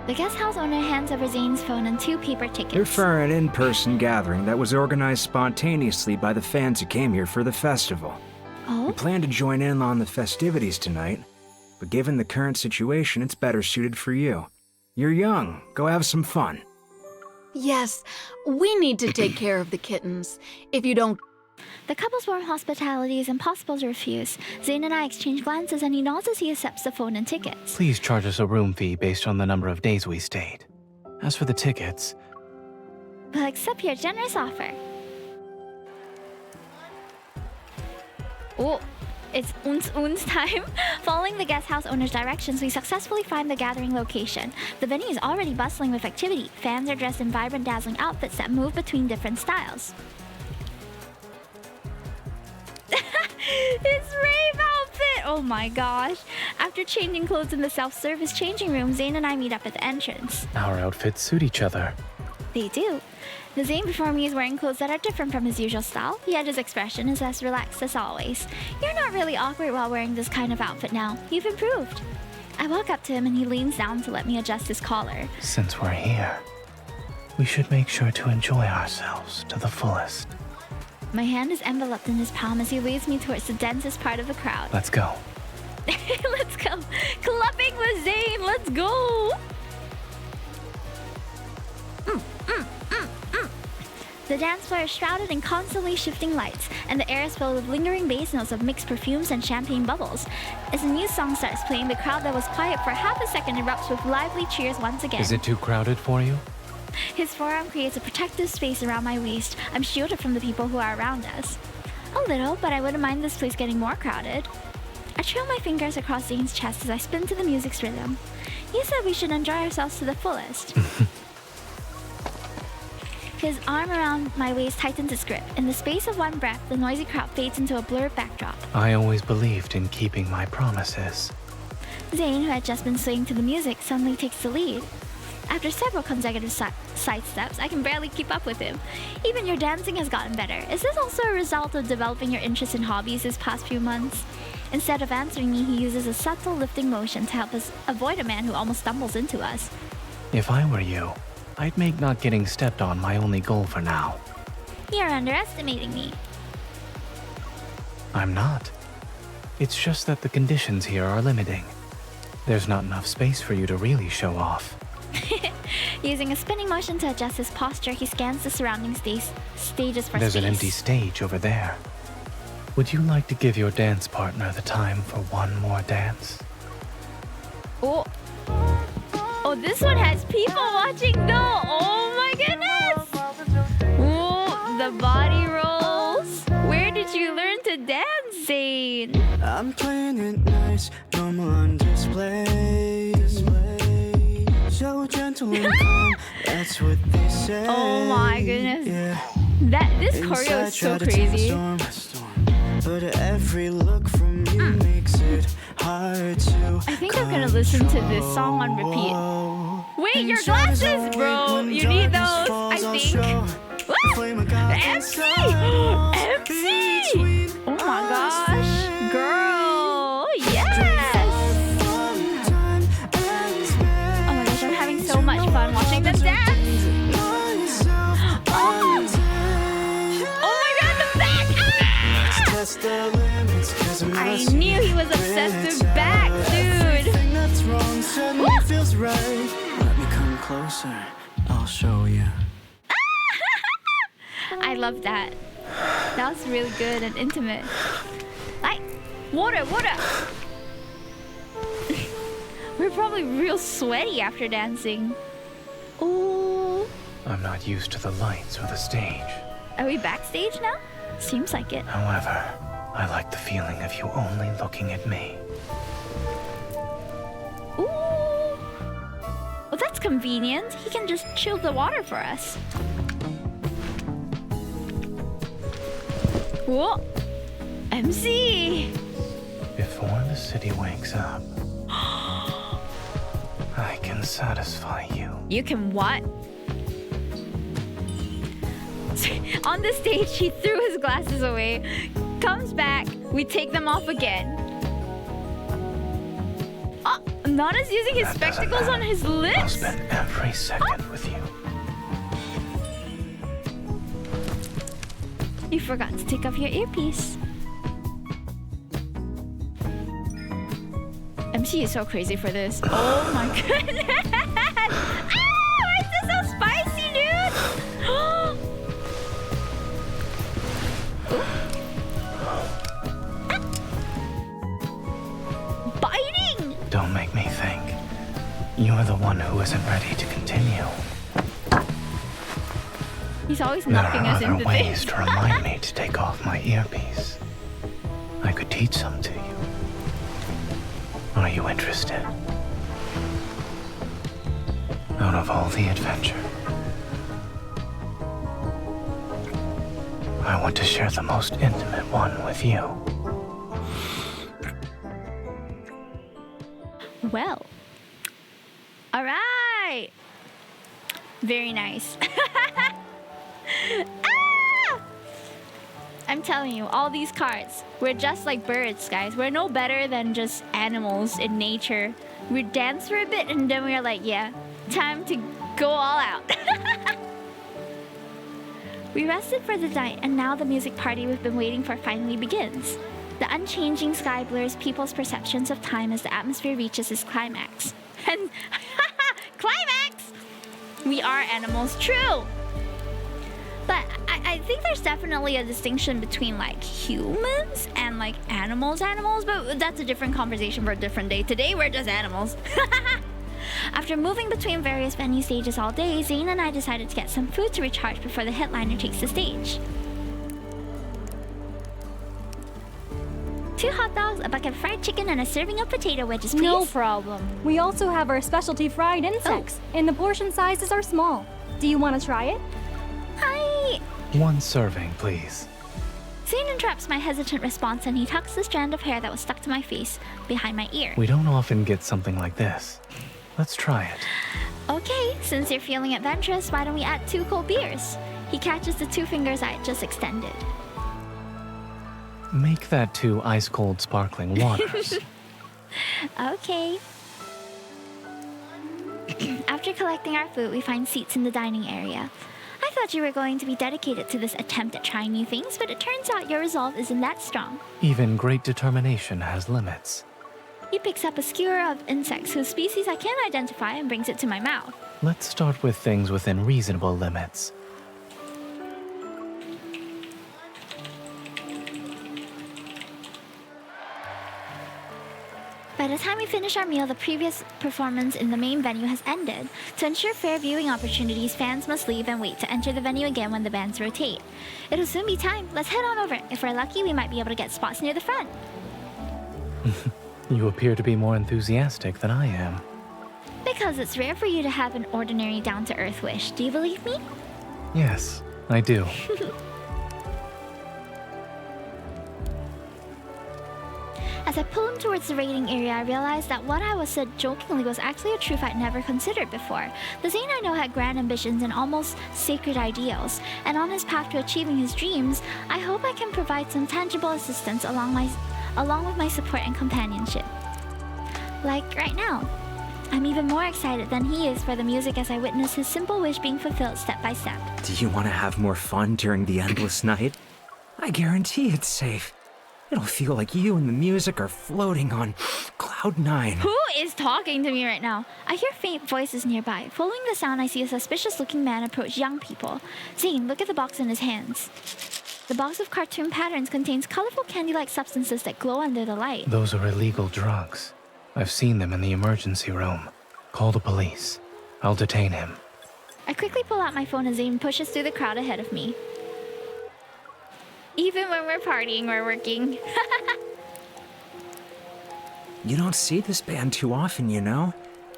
The guest house owner hands over Zayne's phone and 2 paper tickets. They're for an in-person gathering that was organized spontaneously by the fans who came here for the festival. Oh? We plan to join in on the festivities tonight, but given the current situation, it's better suited for you. You're young. Go have some fun. Yes, we need to take care of the kittens. If you don't... The couple's warm hospitality is impossible to refuse. Zayne and I exchange glances and he nods as he accepts the phone and tickets. Please charge us a room fee based on the number of days we stayed. As for the tickets... We'll accept your generous offer. Oh, it's uns time. Following the guest house owner's directions, we successfully find the gathering location. The venue is already bustling with activity. Fans are dressed in vibrant, dazzling outfits that move between different styles. His rave outfit! Oh my gosh. After changing clothes in the self-service changing room, Zayne and I meet up at the entrance. Our outfits suit each other. They do. The Zayne before me is wearing clothes that are different from his usual style, yet his expression is as relaxed as always. You're not really awkward while wearing this kind of outfit now. You've improved. I walk up to him and he leans down to let me adjust his collar. Since we're here, we should make sure to enjoy ourselves to the fullest. My hand is enveloped in his palm as he leads me towards the densest part of the crowd. Let's go. Let's go. Clubbing with Zayne. Let's go. The dance floor is shrouded in constantly shifting lights, and the air is filled with lingering bass notes of mixed perfumes and champagne bubbles. As a new song starts playing, the crowd that was quiet for half a second erupts with lively cheers once again. Is it too crowded for you? His forearm creates a protective space around my waist. I'm shielded from the people who are around us. A little, but I wouldn't mind this place getting more crowded. I trail my fingers across Zayne's chest as I spin to the music's rhythm. He said we should enjoy ourselves to the fullest. His arm around my waist tightens its grip. In the space of one breath, the noisy crowd fades into a blurred backdrop. I always believed in keeping my promises. Zayne, who had just been swaying to the music, suddenly takes the lead. After several consecutive side steps, I can barely keep up with him. Even your dancing has gotten better. Is this also a result of developing your interest in hobbies this past few months? Instead of answering me, he uses a subtle lifting motion to help us avoid a man who almost stumbles into us. If I were you, I'd make not getting stepped on my only goal for now. You're underestimating me. I'm not. It's just that the conditions here are limiting. There's not enough space for you to really show off. Using a spinning motion to adjust his posture, he scans the surrounding stages for There's space. an empty stage over there. Would you like to give your dance partner the time for one more dance? Oh. Oh, this one has people watching though. Oh my goodness. Oh, the body rolls. Where did you learn to dance, Zayne? I'm playing it nice, drama on display. So gentle and calm, that's what they say. Oh my goodness. Yeah. This choreo is so crazy. But every look from you makes it hard to I think I'm gonna listen to this song on repeat. Wait, your glasses, bro! You need those, I think. What? The MC! MC! Oh my gosh. Girl! Yes! Oh my gosh, I'm having so much fun watching them dance! I knew he was obsessed with back, dude. That's wrong suddenly feels right. Let me come closer. I'll show you. I love that. That was really good and intimate. Like, water. We're probably real sweaty after dancing. Ooh. I'm not used to the lights or the stage. Are we backstage now? Seems like it. However, I like the feeling of you only looking at me. Ooh. Well, that's convenient. He can just chill the water for us. Whoa. MC. Before the city wakes up, I can satisfy you. You can what? On the stage, he threw his glasses away, comes back, we take them off again. Oh, Nana's using his spectacles on his lips? I'll spend every second with you. You forgot to take off your earpiece. MC is so crazy for this. Oh my goodness! Ah, why is this so spicy, dude? Biting! Don't make me think. You're the one who isn't ready to continue. He's always knocking us into There are other ways things. to remind me to take off my earpiece. I could teach some to you. Are you interested? Out of all the adventure, I want to share the most intimate one with you. Well. All right. Very nice. Ah! I'm telling you, all these cards, we're just like birds, guys. We're no better than just animals in nature. We dance for a bit and then we're like, yeah, time to go all out. We rested for the night and now the music party we've been waiting for finally begins. The unchanging sky blurs people's perceptions of time as the atmosphere reaches its climax. And climax! We are animals, true! But I think there's definitely a distinction between like humans and like animals, but that's a different conversation for a different day. Today we're just animals. After moving between various venue stages all day, Zayne and I decided to get some food to recharge before the headliner takes the stage. 2 hot dogs, a bucket of fried chicken, and a serving of potato wedges, please. No problem. We also have our specialty fried insects, and the portion sizes are small. Do you want to try it? One serving, please. Zayne interrupts my hesitant response and he tucks the strand of hair that was stuck to my face behind my ear. We don't often get something like this. Let's try it. Okay, since you're feeling adventurous, why don't we add 2 cold beers? He catches the 2 fingers I had just extended. Make that 2 ice-cold sparkling waters. Okay. After collecting our food, we find seats in the dining area. I thought you were going to be dedicated to this attempt at trying new things, but it turns out your resolve isn't that strong. Even great determination has limits. He picks up a skewer of insects whose species I can't identify and brings it to my mouth. Let's start with things within reasonable limits. By the time we finish our meal, the previous performance in the main venue has ended. To ensure fair viewing opportunities, fans must leave and wait to enter the venue again when the bands rotate. It'll soon be time. Let's head on over. If we're lucky, we might be able to get spots near the front. You appear to be more enthusiastic than I am. Because it's rare for you to have an ordinary down-to-earth wish. Do you believe me? Yes, I do. As I pull him towards the rating area, I realized that what I was said jokingly was actually a truth I'd never considered before. The Zayne I know had grand ambitions and almost sacred ideals, and on his path to achieving his dreams, I hope I can provide some tangible assistance along with my support and companionship. Like right now. I'm even more excited than he is for the music as I witness his simple wish being fulfilled step by step. Do you want to have more fun during the endless night? I guarantee it's safe. It'll feel like you and the music are floating on cloud 9. Who is talking to me right now? I hear faint voices nearby. Following the sound, I see a suspicious-looking man approach young people. Zayne, look at the box in his hands. The box of cartoon patterns contains colorful candy-like substances that glow under the light. Those are illegal drugs. I've seen them in the emergency room. Call the police. I'll detain him. I quickly pull out my phone as Zayne pushes through the crowd ahead of me. Even when we're partying, we're working. You don't see this band too often, you know?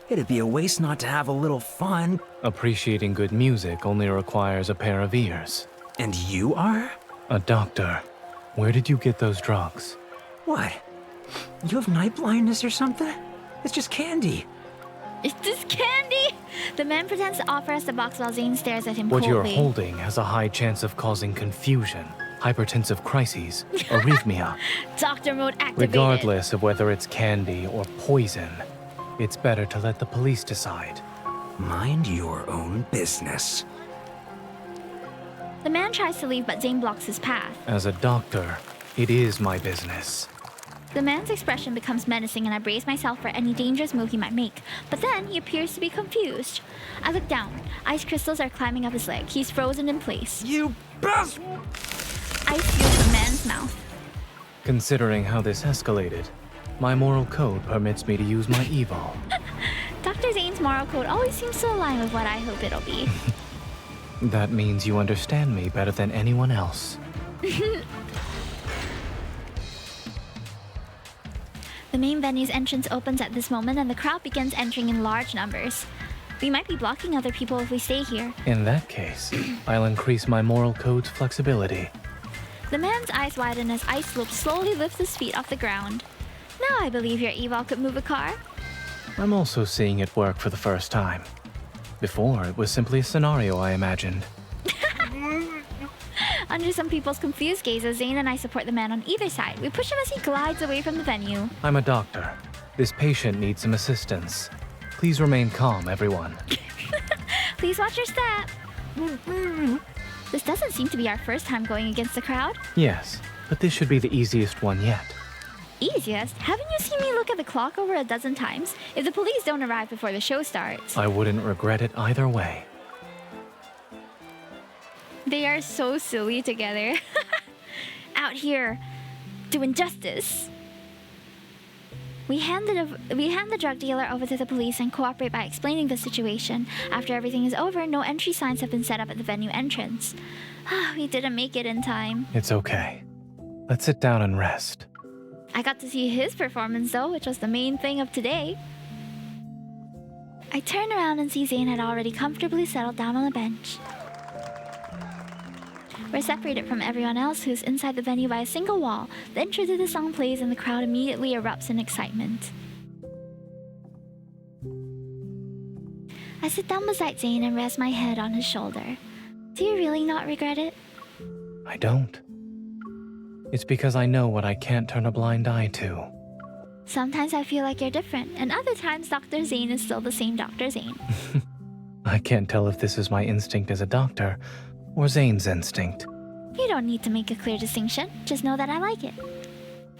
It'd be a waste not to have a little fun. Appreciating good music only requires a pair of ears. And you are? A doctor. Where did you get those drugs? What? You have night blindness or something? It's just candy. It's just candy? The man pretends to offer us the box while Zayne stares at him coldly. What you're holding has a high chance of causing confusion, hypertensive crises, arrhythmia. Doctor mode activated. Regardless of whether it's candy or poison, it's better to let the police decide. Mind your own business. The man tries to leave, but Zayne blocks his path. As a doctor, it is my business. The man's expression becomes menacing and I brace myself for any dangerous move he might make. But then he appears to be confused. I look down. Ice crystals are climbing up his leg. He's frozen in place. You best! Ice fuels the man's mouth. Considering how this escalated, my moral code permits me to use my evil. Dr. Zayne's moral code always seems to align with what I hope it'll be. That means you understand me better than anyone else. The main venue's entrance opens at this moment and the crowd begins entering in large numbers. We might be blocking other people if we stay here. In that case, I'll increase my moral code's flexibility. The man's eyes widen as Ice Slope slowly lifts his feet off the ground. Now I believe your eval could move a car. I'm also seeing it work for the first time. Before, it was simply a scenario I imagined. Under some people's confused gazes, Zayne and I support the man on either side. We push him as he glides away from the venue. I'm a doctor. This patient needs some assistance. Please remain calm, everyone. Please watch your step. This doesn't seem to be our first time going against the crowd. Yes, but this should be the easiest one yet. Easiest? Haven't you seen me look at the clock over a dozen times? If the police don't arrive before the show starts. I wouldn't regret it either way. They are so silly together. Out here, doing justice. We hand the drug dealer over to the police and cooperate by explaining the situation. After everything is over, no entry signs have been set up at the venue entrance. We didn't make it in time. It's okay. Let's sit down and rest. I got to see his performance though, which was the main thing of today. I turn around and see Zayne had already comfortably settled down on the bench. We're separated from everyone else who's inside the venue by a single wall. The intro to the song plays and the crowd immediately erupts in excitement. I sit down beside Zayne and rest my head on his shoulder. Do you really not regret it? I don't. It's because I know what I can't turn a blind eye to. Sometimes I feel like you're different, and other times Dr. Zayne is still the same Dr. Zayne. I can't tell if this is my instinct as a doctor or Zayne's instinct. You don't need to make a clear distinction. Just know that I like it.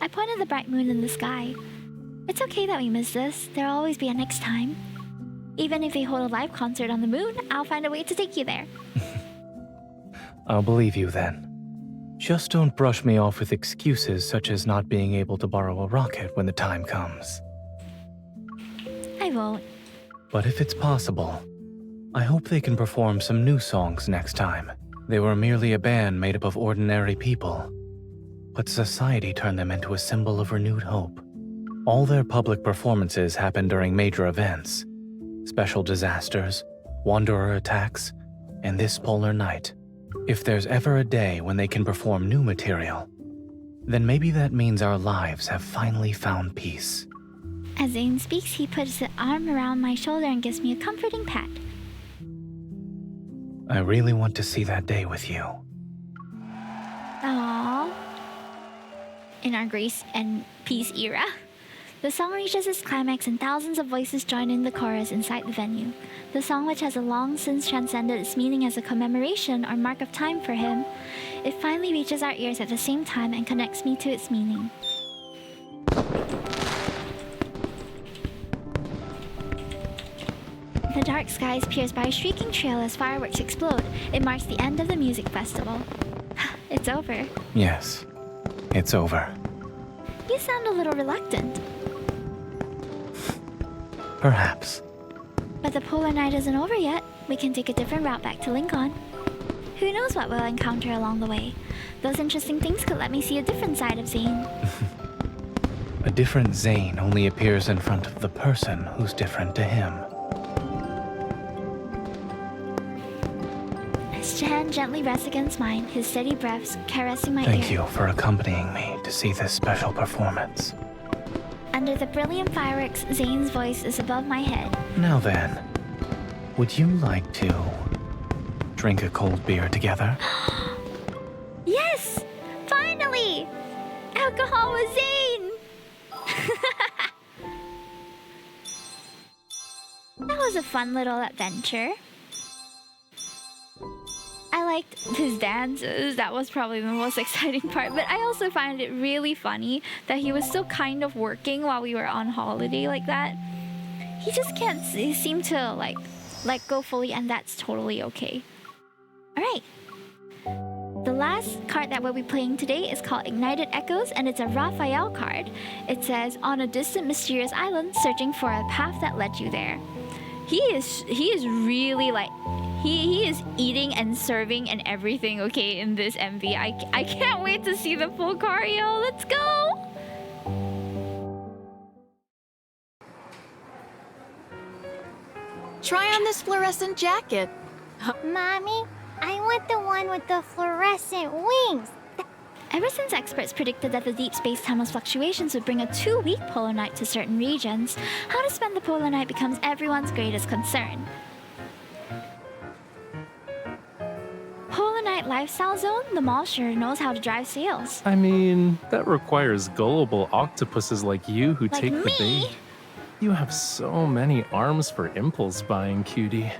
I point at the bright moon in the sky. It's okay that we missed this. There'll always be a next time. Even if they hold a live concert on the moon, I'll find a way to take you there. I'll believe you then. Just don't brush me off with excuses such as not being able to borrow a rocket when the time comes. I won't. But if it's possible, I hope they can perform some new songs next time. They were merely a band made up of ordinary people, but society turned them into a symbol of renewed hope. All their public performances happen during major events, special disasters, wanderer attacks, and this polar night. If there's ever a day when they can perform new material, then maybe that means our lives have finally found peace. As Zayne speaks, he puts his arm around my shoulder and gives me a comforting pat. I really want to see that day with you. Aww. In our grace and peace era. The song reaches its climax and thousands of voices join in the chorus inside the venue. The song, which has long since transcended its meaning as a commemoration or mark of time for him, it finally reaches our ears at the same time and connects me to its meaning. The dark skies pierced by a shrieking trail as fireworks explode. It marks the end of the music festival. It's over. Yes, it's over. You sound a little reluctant. Perhaps. But the polar night isn't over yet. We can take a different route back to Lincoln. Who knows what we'll encounter along the way? Those interesting things could let me see a different side of Zayne. A different Zayne only appears in front of the person who's different to him. His hand gently rests against mine, his steady breaths caressing my ear. Thank you for accompanying me to see this special performance. Under the brilliant fireworks, Zayne's voice is above my head. Now then, would you like to drink a cold beer together? Yes! Finally! Alcohol with Zayne! That was a fun little adventure. I liked his dances. That was probably the most exciting part. But I also find it really funny that he was still kind of working while we were on holiday like that. He just can't seem to like let go fully, and that's totally okay. Alright. The last card that we'll be playing today is called Ignited Echoes, and it's a Rafayel card. It says, on a distant mysterious island, searching for a path that led you there. He is really like... He is eating and serving and everything, okay, in this MV. I can't wait to see the full card, yo. Let's go! Try on this fluorescent jacket. Mommy, I want the one with the fluorescent wings. Ever since experts predicted that the deep space timeless fluctuations would bring a 2-week polar night to certain regions, how to spend the polar night becomes everyone's greatest concern. Polar Night Lifestyle Zone? The mall sure knows how to drive sales. I mean, that requires gullible octopuses like you who Like take the me? bait. You have so many arms for impulse buying, cutie.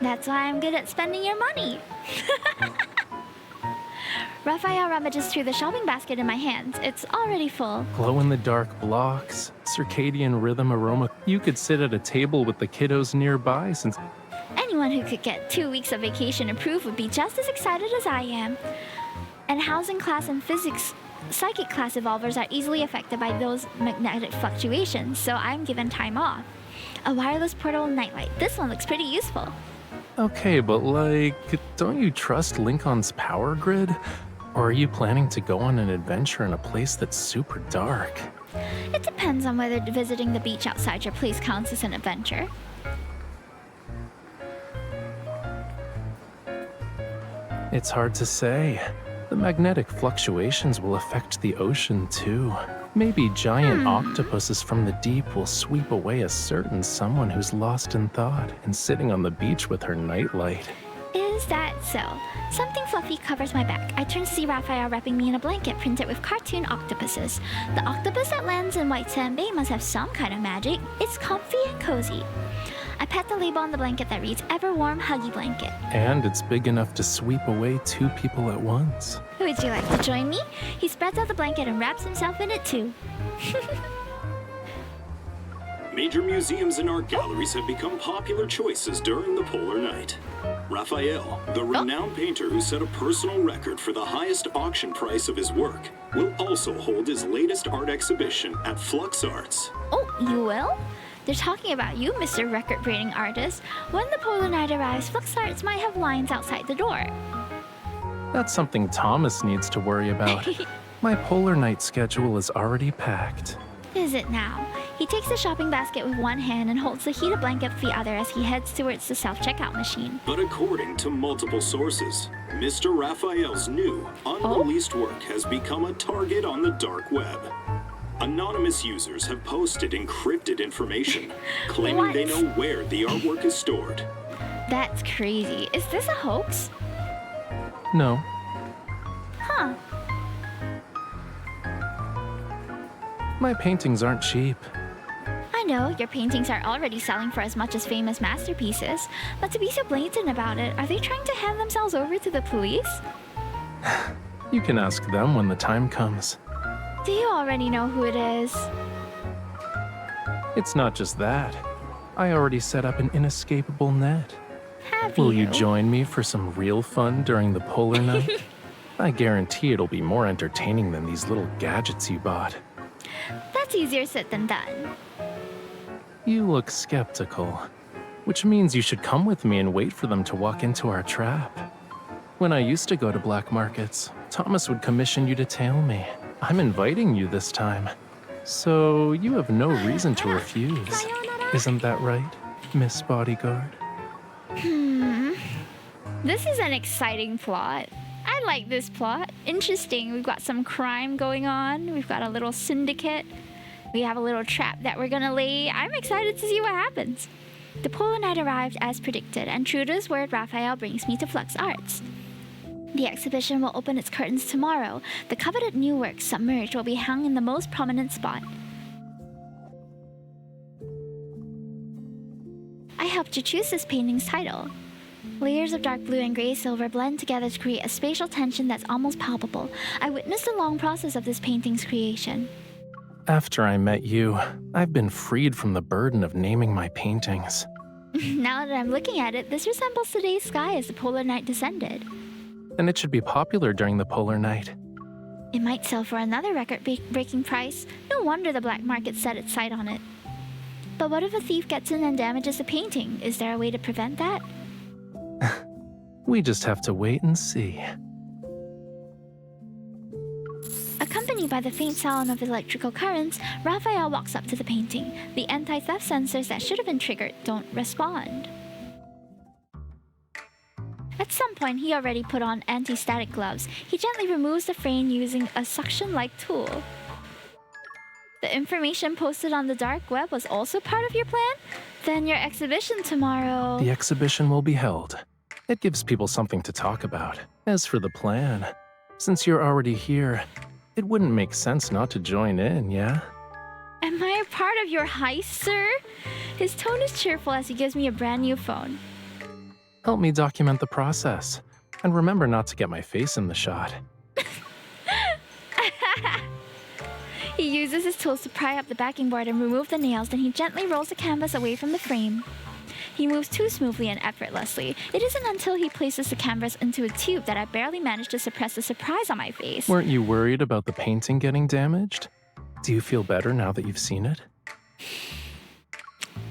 That's why I'm good at spending your money. Rafayel rummages through the shopping basket in my hands. It's already full. Glow-in-the-dark blocks, circadian rhythm aroma. You could sit at a table with the kiddos nearby since... Anyone who could get 2 weeks of vacation approved would be just as excited as I am. And housing class and physics psychic class evolvers are easily affected by those magnetic fluctuations, so I'm given time off. A wireless portable nightlight. This one looks pretty useful. Okay, but like, don't you trust Lincoln's power grid? Or are you planning to go on an adventure in a place that's super dark? It depends on whether visiting the beach outside your place counts as an adventure. It's hard to say. The magnetic fluctuations will affect the ocean too. Maybe giant octopuses from the deep will sweep away a certain someone who's lost in thought and sitting on the beach with her nightlight. Is that so? Something fluffy covers my back. I turn to see Rafayel wrapping me in a blanket printed with cartoon octopuses. The octopus that lands in White Sand Bay must have some kind of magic. It's comfy and cozy. I pet the label on the blanket that reads Ever Warm Huggy Blanket. And it's big enough to sweep away 2 people at once. Would you like to join me? He spreads out the blanket and wraps himself in it too. Major museums and art galleries have become popular choices during the polar night. Rafayel, the renowned painter who set a personal record for the highest auction price of his work, will also hold his latest art exhibition at Flux Arts. Oh, you will? They're talking about you, Mr. Record-breaking artist. When the polar night arrives, Flux Arts might have lines outside the door. That's something Thomas needs to worry about. My polar night schedule is already packed. Is it now? He takes the shopping basket with one hand and holds the heated blanket with the other as he heads towards the self-checkout machine. But according to multiple sources, Mr. Raphael's new, unreleased work has become a target on the dark web. Anonymous users have posted encrypted information, claiming they know where the artwork is stored. That's crazy. Is this a hoax? No. Huh. My paintings aren't cheap. I know, your paintings are already selling for as much as famous masterpieces, but to be so blatant about it, are they trying to hand themselves over to the police? You can ask them when the time comes. Do you already know who it is? It's not just that. I already set up an inescapable net. Have Will you join me for some real fun during the polar night? I guarantee it'll be more entertaining than these little gadgets you bought. That's easier said than done. You look skeptical, which means you should come with me and wait for them to walk into our trap. When I used to go to black markets, Thomas would commission you to tail me. I'm inviting you this time, so you have no reason to refuse. Isn't that right, Miss Bodyguard? This is an exciting plot. I like this plot. Interesting. We've got some crime going on. We've got a little syndicate. We have a little trap that we're gonna lay. I'm excited to see what happens. The polar night arrived as predicted, and true to his word, Rafayel brings me to Flux Arts. The exhibition will open its curtains tomorrow. The coveted new work, Submerged, will be hung in the most prominent spot. I helped you choose this painting's title. Layers of dark blue and gray silver blend together to create a spatial tension that's almost palpable. I witnessed the long process of this painting's creation. After I met you, I've been freed from the burden of naming my paintings. Now that I'm looking at it, this resembles today's sky as the polar night descended. And it should be popular during the polar night. It might sell for another record-breaking price. No wonder the black market set its sight on it. But what if a thief gets in and damages the painting? Is there a way to prevent that? We just have to wait and see. Accompanied by the faint sound of electrical currents, Rafayel walks up to the painting. The anti-theft sensors that should have been triggered don't respond. A At some point, he already put on anti-static gloves. He gently removes the frame using a suction-like tool. The information posted on the dark web was also part of your plan? Then your exhibition tomorrow... The exhibition will be held. It gives people something to talk about. As for the plan, since you're already here, it wouldn't make sense not to join in, yeah? Am I a part of your heist, sir? His tone is cheerful as he gives me a brand new phone. Help me document the process. And remember not to get my face in the shot. He uses his tools to pry up the backing board and remove the nails, then he gently rolls the canvas away from the frame. He moves too smoothly and effortlessly. It isn't until he places the canvas into a tube that I barely manage to suppress the surprise on my face. Weren't you worried about the painting getting damaged? Do you feel better now that you've seen it?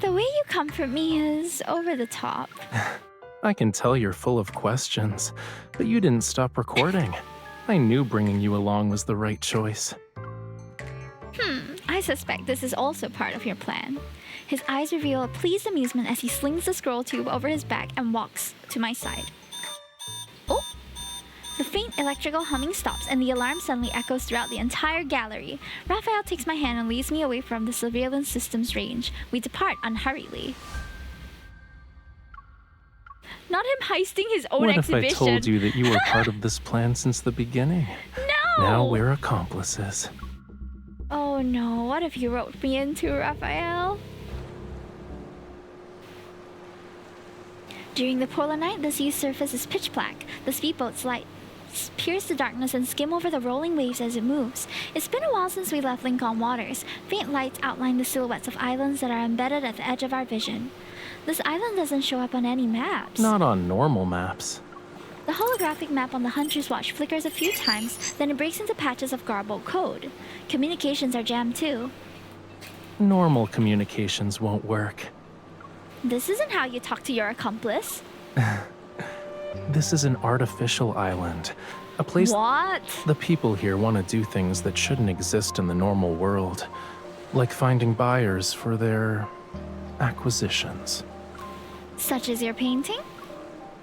The way you comfort me is over the top. I can tell you're full of questions, but you didn't stop recording. I knew bringing you along was the right choice. I suspect this is also part of your plan. His eyes reveal a pleased amusement as he slings the scroll tube over his back and walks to my side. Oh! The faint electrical humming stops and the alarm suddenly echoes throughout the entire gallery. Rafayel takes my hand and leads me away from the surveillance system's range. We depart unhurriedly. Not him heisting his own exhibition. What if I told you that you were part of this plan since the beginning? No! Now we're accomplices. Oh no, what if you roped me into, Rafayel? During the polar night, the sea's surface is pitch black. The speedboat's lights pierce the darkness and skim over the rolling waves as it moves. It's been a while since we left Lincoln Waters. Faint lights outline the silhouettes of islands that are embedded at the edge of our vision. This island doesn't show up on any maps. Not on normal maps. The holographic map on the Hunter's Watch flickers a few times, then it breaks into patches of garbled code. Communications are jammed too. Normal communications won't work. This isn't how you talk to your accomplice. This is an artificial island. A place... What? The people here want to do things that shouldn't exist in the normal world. Like finding buyers for their... acquisitions. Such as your painting?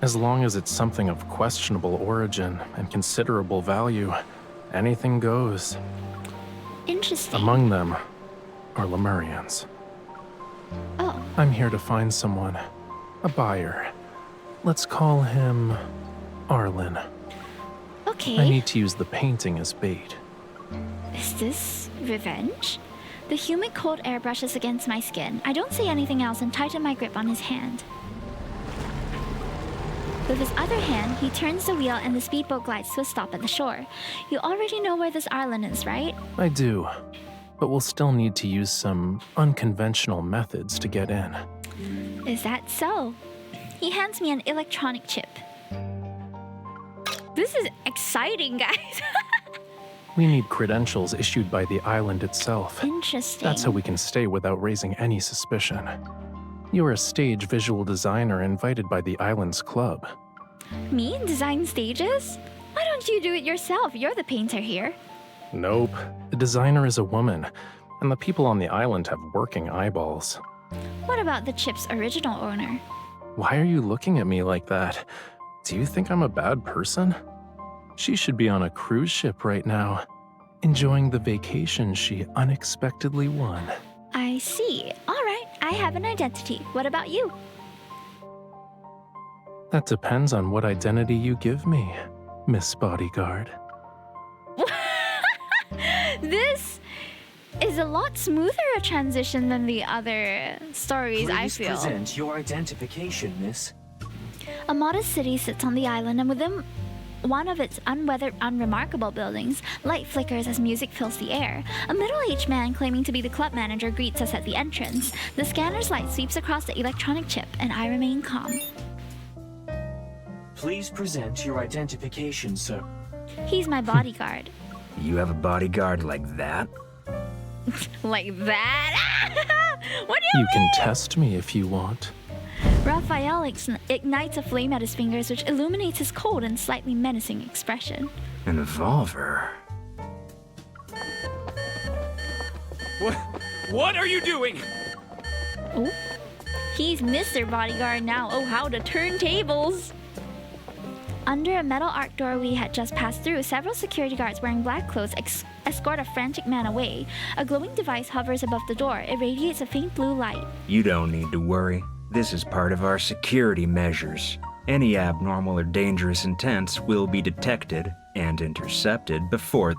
As long as it's something of questionable origin and considerable value, anything goes. Interesting. Among them are Lemurians. Oh. I'm here to find someone. A buyer. Let's call him... Arlen. Okay. I need to use the painting as bait. Is this revenge? The humid cold air brushes against my skin. I don't say anything else and tighten my grip on his hand. With his other hand, he turns the wheel and the speedboat glides to a stop at the shore. You already know where this island is, right? I do, but we'll still need to use some unconventional methods to get in. Is that so? He hands me an electronic chip. This is exciting, guys. We need credentials issued by the island itself. Interesting. That's how we can stay without raising any suspicion. You're a stage visual designer invited by the island's club. Me? Design stages? Why don't you do it yourself? You're the painter here. Nope. The designer is a woman, and the people on the island have working eyeballs. What about the chip's original owner? Why are you looking at me like that? Do you think I'm a bad person? She should be on a cruise ship right now, enjoying the vacation she unexpectedly won. I see. All right, I have an identity. What about you? That depends on what identity you give me, Miss Bodyguard. This is a lot smoother a transition than the other stories, I feel. Please present your identification, miss. A modest city sits on the island, and within one of its unweathered, unremarkable buildings, light flickers as music fills the air. A middle-aged man claiming to be the club manager greets us at the entrance. The scanner's light sweeps across the electronic chip, and I remain calm. Please present your identification, sir. He's my bodyguard. You have a bodyguard like that? Like that? What do you mean? You can test me if you want. Rafayel ignites a flame at his fingers, which illuminates his cold and slightly menacing expression. An revolver? What are you doing? Oh, he's Mr. Bodyguard now. Oh, how to turn tables. Under a metal arc door we had just passed through, several security guards wearing black clothes escort a frantic man away. A glowing device hovers above the door. It radiates a faint blue light. You don't need to worry. This is part of our security measures. Any abnormal or dangerous intents will be detected and intercepted before...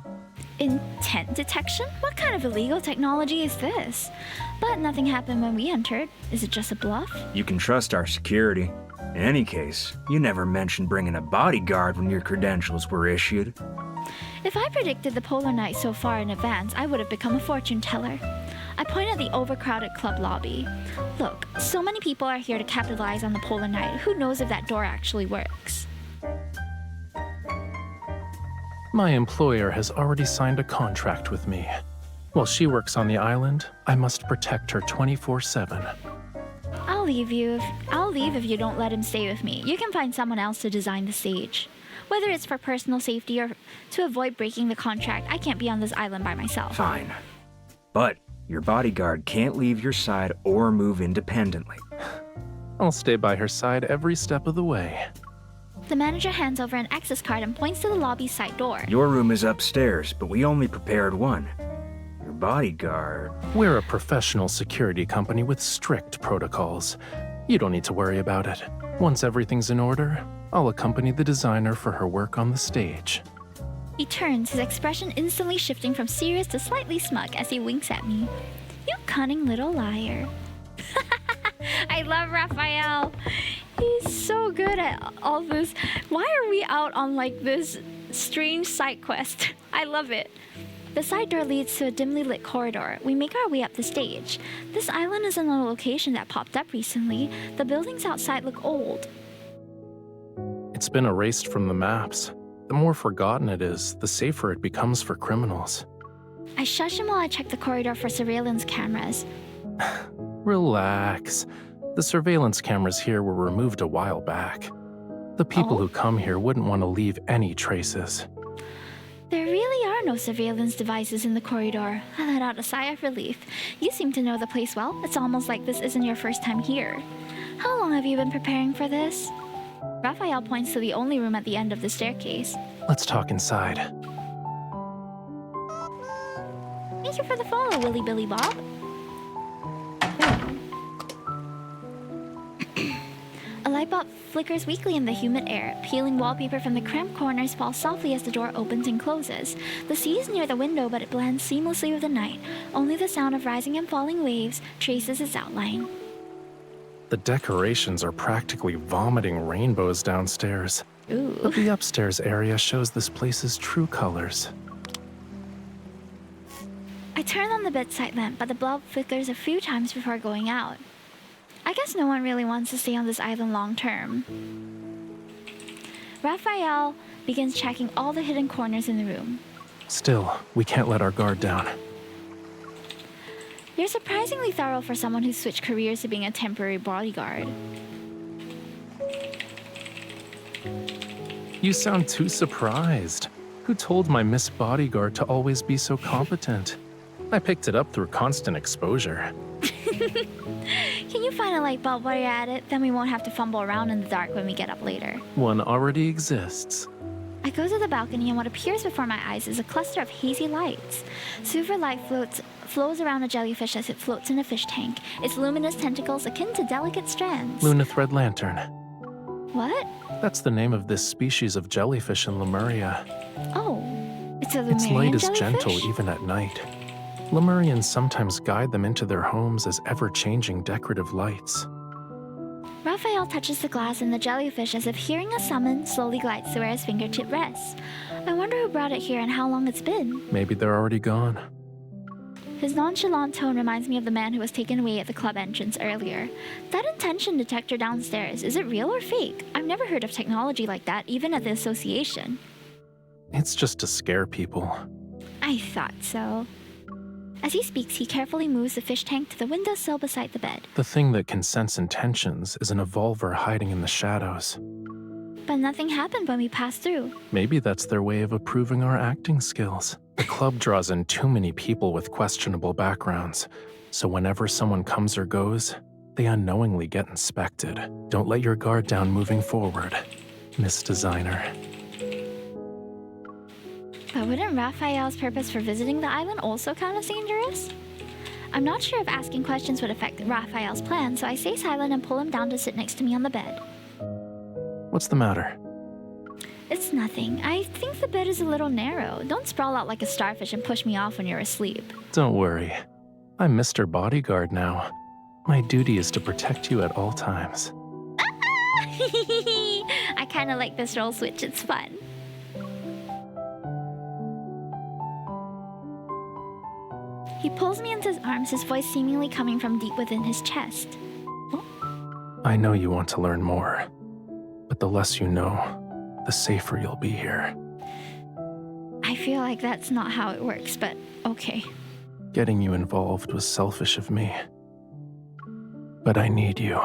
Intent detection? What kind of illegal technology is this? But nothing happened when we entered. Is it just a bluff? You can trust our security. In any case, you never mentioned bringing a bodyguard when your credentials were issued. If I predicted the polar night so far in advance, I would have become a fortune teller. I point at the overcrowded club lobby. Look, so many people are here to capitalize on the polar night. Who knows if that door actually works? My employer has already signed a contract with me. While she works on the island, I must protect her 24/7. I'll leave if you don't let him stay with me. You can find someone else to design the stage. Whether it's for personal safety or to avoid breaking the contract, I can't be on this island by myself. Fine. But your bodyguard can't leave your side or move independently. I'll stay by her side every step of the way. The manager hands over an access card and points to the lobby's side door. Your room is upstairs, but we only prepared one. Your bodyguard... We're a professional security company with strict protocols. You don't need to worry about it. Once everything's in order, I'll accompany the designer for her work on the stage. He turns, his expression instantly shifting from serious to slightly smug as he winks at me. You cunning little liar. I love Rafayel. He's so good at all this. Why are we out on like this strange side quest? I love it. The side door leads to a dimly lit corridor. We make our way up the stage. This island is in a location that popped up recently. The buildings outside look old. It's been erased from the maps. The more forgotten it is, the safer it becomes for criminals. I shush him while I check the corridor for surveillance cameras. Relax. The surveillance cameras here were removed a while back. The people who come here wouldn't want to leave any traces. There really are no surveillance devices in the corridor. I let out a sigh of relief. You seem to know the place well. It's almost like this isn't your first time here. How long have you been preparing for this? Rafayel points to the only room at the end of the staircase. Let's talk inside. Thank you for the follow, Willy Billy Bob. A light bulb flickers weakly in the humid air. Peeling wallpaper from the cramped corners falls softly as the door opens and closes. The sea is near the window, but it blends seamlessly with the night. Only the sound of rising and falling waves traces its outline. The decorations are practically vomiting rainbows downstairs. Ooh. But the upstairs area shows this place's true colors. I turn on the bedside lamp, but the bulb flickers a few times before going out. I guess no one really wants to stay on this island long term. Rafayel begins checking all the hidden corners in the room. Still, we can't let our guard down. You're surprisingly thorough for someone who switched careers to being a temporary bodyguard. You sound too surprised. Who told my Miss Bodyguard to always be so competent? I picked it up through constant exposure. Can you find a light bulb while you're at it? Then we won't have to fumble around in the dark when we get up later. One already exists. I go to the balcony and what appears before my eyes is a cluster of hazy lights. Silver light flows around a jellyfish as it floats in a fish tank, its luminous tentacles akin to delicate strands. Lunithread lantern. What? That's the name of this species of jellyfish in Lemuria. Oh, it's a Lemurian Its light is jellyfish? gentle even at night. Lemurians sometimes guide them into their homes as ever-changing decorative lights. Rafayel touches the glass and the jellyfish as if hearing a summon slowly glides to where his fingertip rests. I wonder who brought it here and how long it's been. Maybe they're already gone. His nonchalant tone reminds me of the man who was taken away at the club entrance earlier. That intention detector downstairs, is it real or fake? I've never heard of technology like that, even at the association. It's just to scare people. I thought so. As he speaks, he carefully moves the fish tank to the windowsill beside the bed. The thing that can sense intentions is an evolver hiding in the shadows. But nothing happened when we passed through. Maybe that's their way of approving our acting skills. The club draws in too many people with questionable backgrounds, so whenever someone comes or goes, they unknowingly get inspected. Don't let your guard down moving forward. Miss Designer. But wouldn't Raphael's purpose for visiting the island also count as dangerous? I'm not sure if asking questions would affect Raphael's plan, so I stay silent and pull him down to sit next to me on the bed. What's the matter? It's nothing. I think the bed is a little narrow. Don't sprawl out like a starfish and push me off when you're asleep. Don't worry. I'm Mr. Bodyguard now. My duty is to protect you at all times. I kinda like this role switch, it's fun. He pulls me into his arms, his voice seemingly coming from deep within his chest. I know you want to learn more, but the less you know, the safer you'll be here. I feel like that's not how it works, but okay. Getting you involved was selfish of me. But I need you.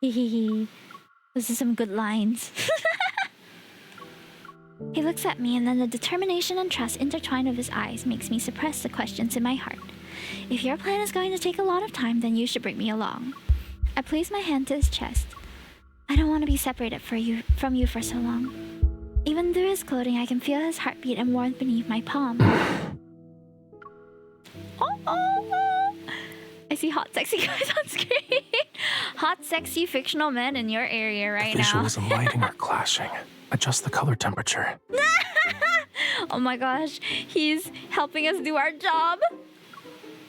Hehehe. Those are some good lines. He looks at me, and then the determination and trust intertwined with his eyes makes me suppress the questions in my heart. If your plan is going to take a lot of time, then you should bring me along. I place my hand to his chest. I don't want to be separated from you for so long. Even through his clothing, I can feel his heartbeat and warmth beneath my palm. I see hot, sexy guys on screen. Hot, sexy, fictional men in your area right the now. visuals and lighting are clashing. Adjust the color temperature. Oh my gosh, he's helping us do our job.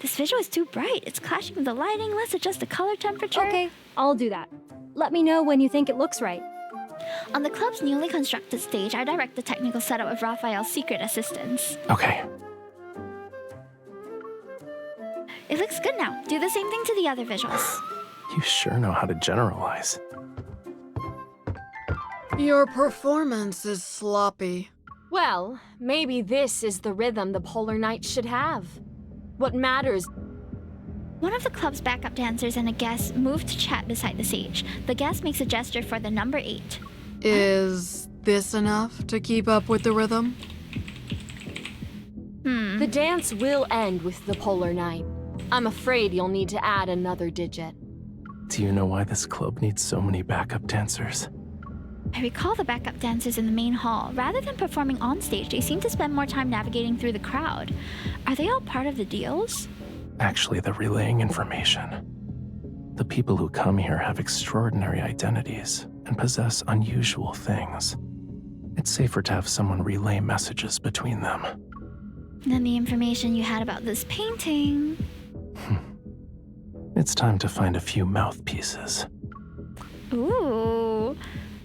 This visual is too bright. It's clashing with the lighting. Let's adjust the color temperature. Okay, I'll do that. Let me know when you think it looks right. On the club's newly constructed stage, I direct the technical setup of Raphael's secret assistants. Okay. It looks good now. Do the same thing to the other visuals. You sure know how to generalize. Your performance is sloppy. Well, maybe this is the rhythm the Polar Night should have. What matters... One of the club's backup dancers and a guest move to chat beside the stage. The guest makes a gesture for the number 8. Is this enough to keep up with the rhythm? The dance will end with the Polar Night. I'm afraid you'll need to add another digit. Do you know why this club needs so many backup dancers? I recall the backup dancers in the main hall. Rather than performing on stage, they seem to spend more time navigating through the crowd. Are they all part of the deals? Actually, they're relaying information. The people who come here have extraordinary identities and possess unusual things. It's safer to have someone relay messages between them. Then the information you had about this painting... It's time to find a few mouthpieces. Ooh,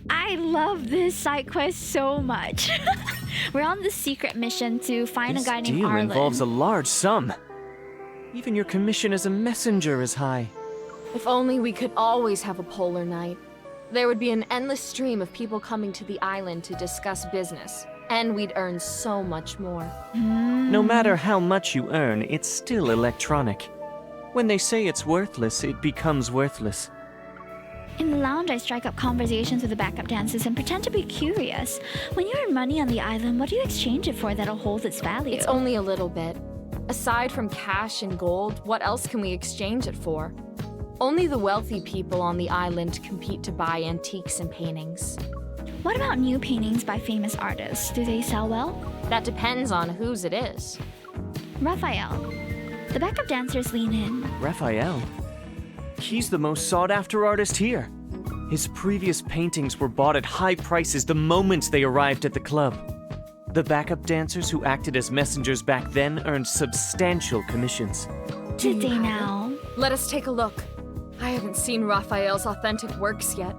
I love this side quest so much. We're on this secret mission to find a guy named This deal Arlen. involves a large sum. Even your commission as a messenger is high. If only we could always have a Polar Night. There would be an endless stream of people coming to the island to discuss business, and we'd earn so much more. No matter how much you earn, it's still electronic. When they say it's worthless, it becomes worthless. In the lounge, I strike up conversations with the backup dancers and pretend to be curious. When you earn money on the island, what do you exchange it for that'll hold its value? It's only a little bit. Aside from cash and gold, what else can we exchange it for? Only the wealthy people on the island compete to buy antiques and paintings. What about new paintings by famous artists? Do they sell well? That depends on whose it is. Raphael. The backup dancers lean in. Rafayel? He's the most sought-after artist here. His previous paintings were bought at high prices the moment they arrived at the club. The backup dancers who acted as messengers back then earned substantial commissions. Did they now? Let us take a look. I haven't seen Raphael's authentic works yet.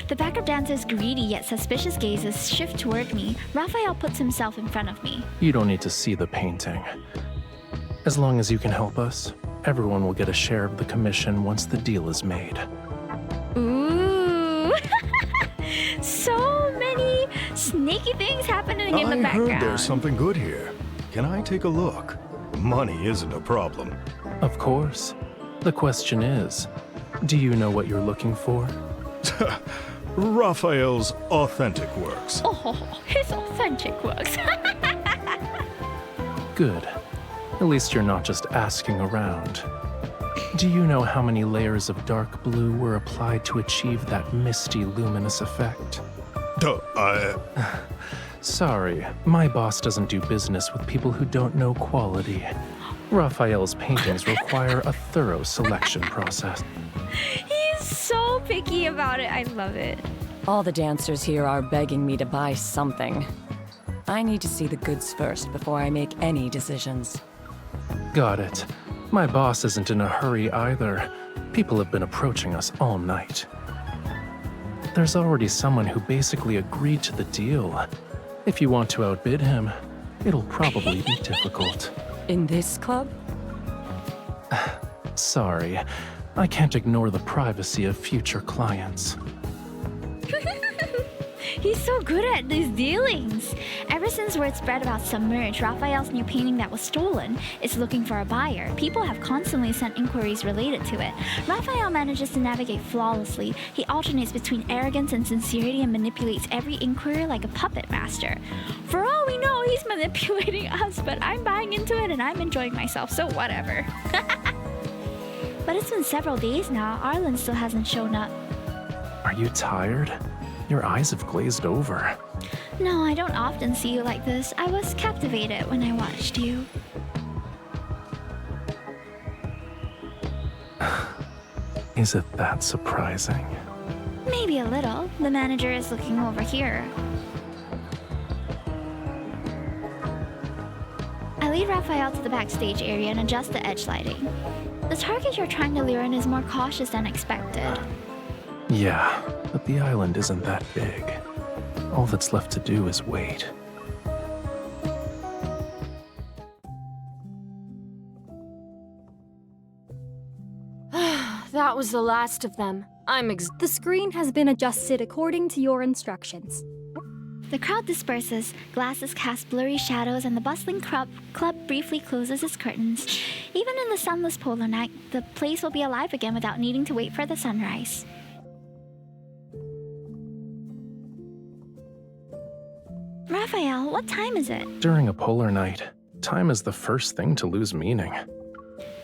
The backup dancer's greedy yet suspicious gazes shift toward me. Raphael puts himself in front of me. You don't need to see the painting. As long as you can help us, everyone will get a share of the commission once the deal is made. Ooh. So many sneaky things happening in the background. I heard there's something good here. Can I take a look? Money isn't a problem. Of course. The question is, do you know what you're looking for? Raphael's authentic works. Oh, his authentic works. Good. At least you're not just asking around. Do you know how many layers of dark blue were applied to achieve that misty, luminous effect? Sorry, my boss doesn't do business with people who don't know quality. Rafayel's paintings require a thorough selection process. He's so picky about it. I love it. All the dancers here are begging me to buy something. I need to see the goods first before I make any decisions. Got it. My boss isn't in a hurry either. People have been approaching us all night. There's already someone who basically agreed to the deal. If you want to outbid him, it'll probably be difficult. In this club? Sorry, I can't ignore the privacy of future clients. He's so good at these dealings. Ever since word spread about Submerge, Rafayel's new painting that was stolen is looking for a buyer. People have constantly sent inquiries related to it. Rafayel manages to navigate flawlessly. He alternates between arrogance and sincerity and manipulates every inquiry like a puppet master. For all we know, he's manipulating us, but I'm buying into it and I'm enjoying myself, so whatever. But it's been several days now. Arlen still hasn't shown up. Are you tired? Your eyes have glazed over. No, I don't often see you like this. I was captivated when I watched you. Is it that surprising? Maybe a little. The manager is looking over here. I lead Rafayel to the backstage area and adjust the edge lighting. The target you're trying to lure in is more cautious than expected. Yeah, but the island isn't that big. All that's left to do is wait. That was the last of them. The screen has been adjusted according to your instructions. The crowd disperses, glasses cast blurry shadows, and the bustling club briefly closes its curtains. Even in the sunless polar night, the place will be alive again without needing to wait for the sunrise. Rafayel, what time is it? During a polar night, time is the first thing to lose meaning.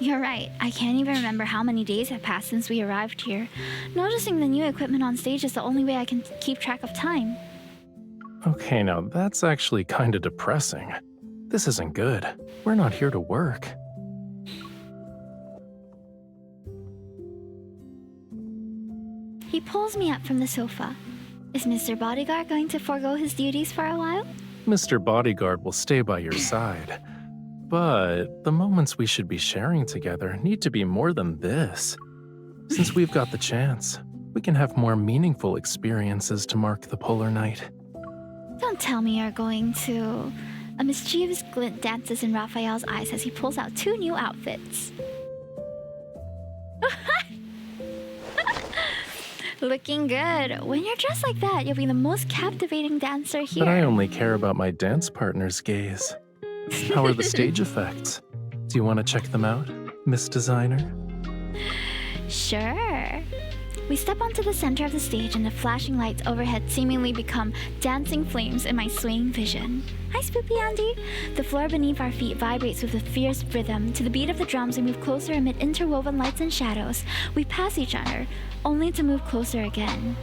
You're right. I can't even remember how many days have passed since we arrived here. Noticing the new equipment on stage is the only way I can keep track of time. Okay, now that's actually kinda depressing. This isn't good. We're not here to work. He pulls me up from the sofa. Is Mr. Bodyguard going to forego his duties for a while? Mr. Bodyguard will stay by your side. But the moments we should be sharing together need to be more than this. Since we've got the chance, we can have more meaningful experiences to mark the polar night. Don't tell me you're going to... A mischievous glint dances in Rafayel's eyes as he pulls out 2 new outfits. Looking good. When you're dressed like that, you'll be the most captivating dancer here. But I only care about my dance partner's gaze. How are the stage effects? Do you want to check them out, Miss Designer? Sure. We step onto the center of the stage and the flashing lights overhead seemingly become dancing flames in my swaying vision. Hi, Spoopy Andy. The floor beneath our feet vibrates with a fierce rhythm. To the beat of the drums, we move closer amid interwoven lights and shadows. We pass each other, only to move closer again.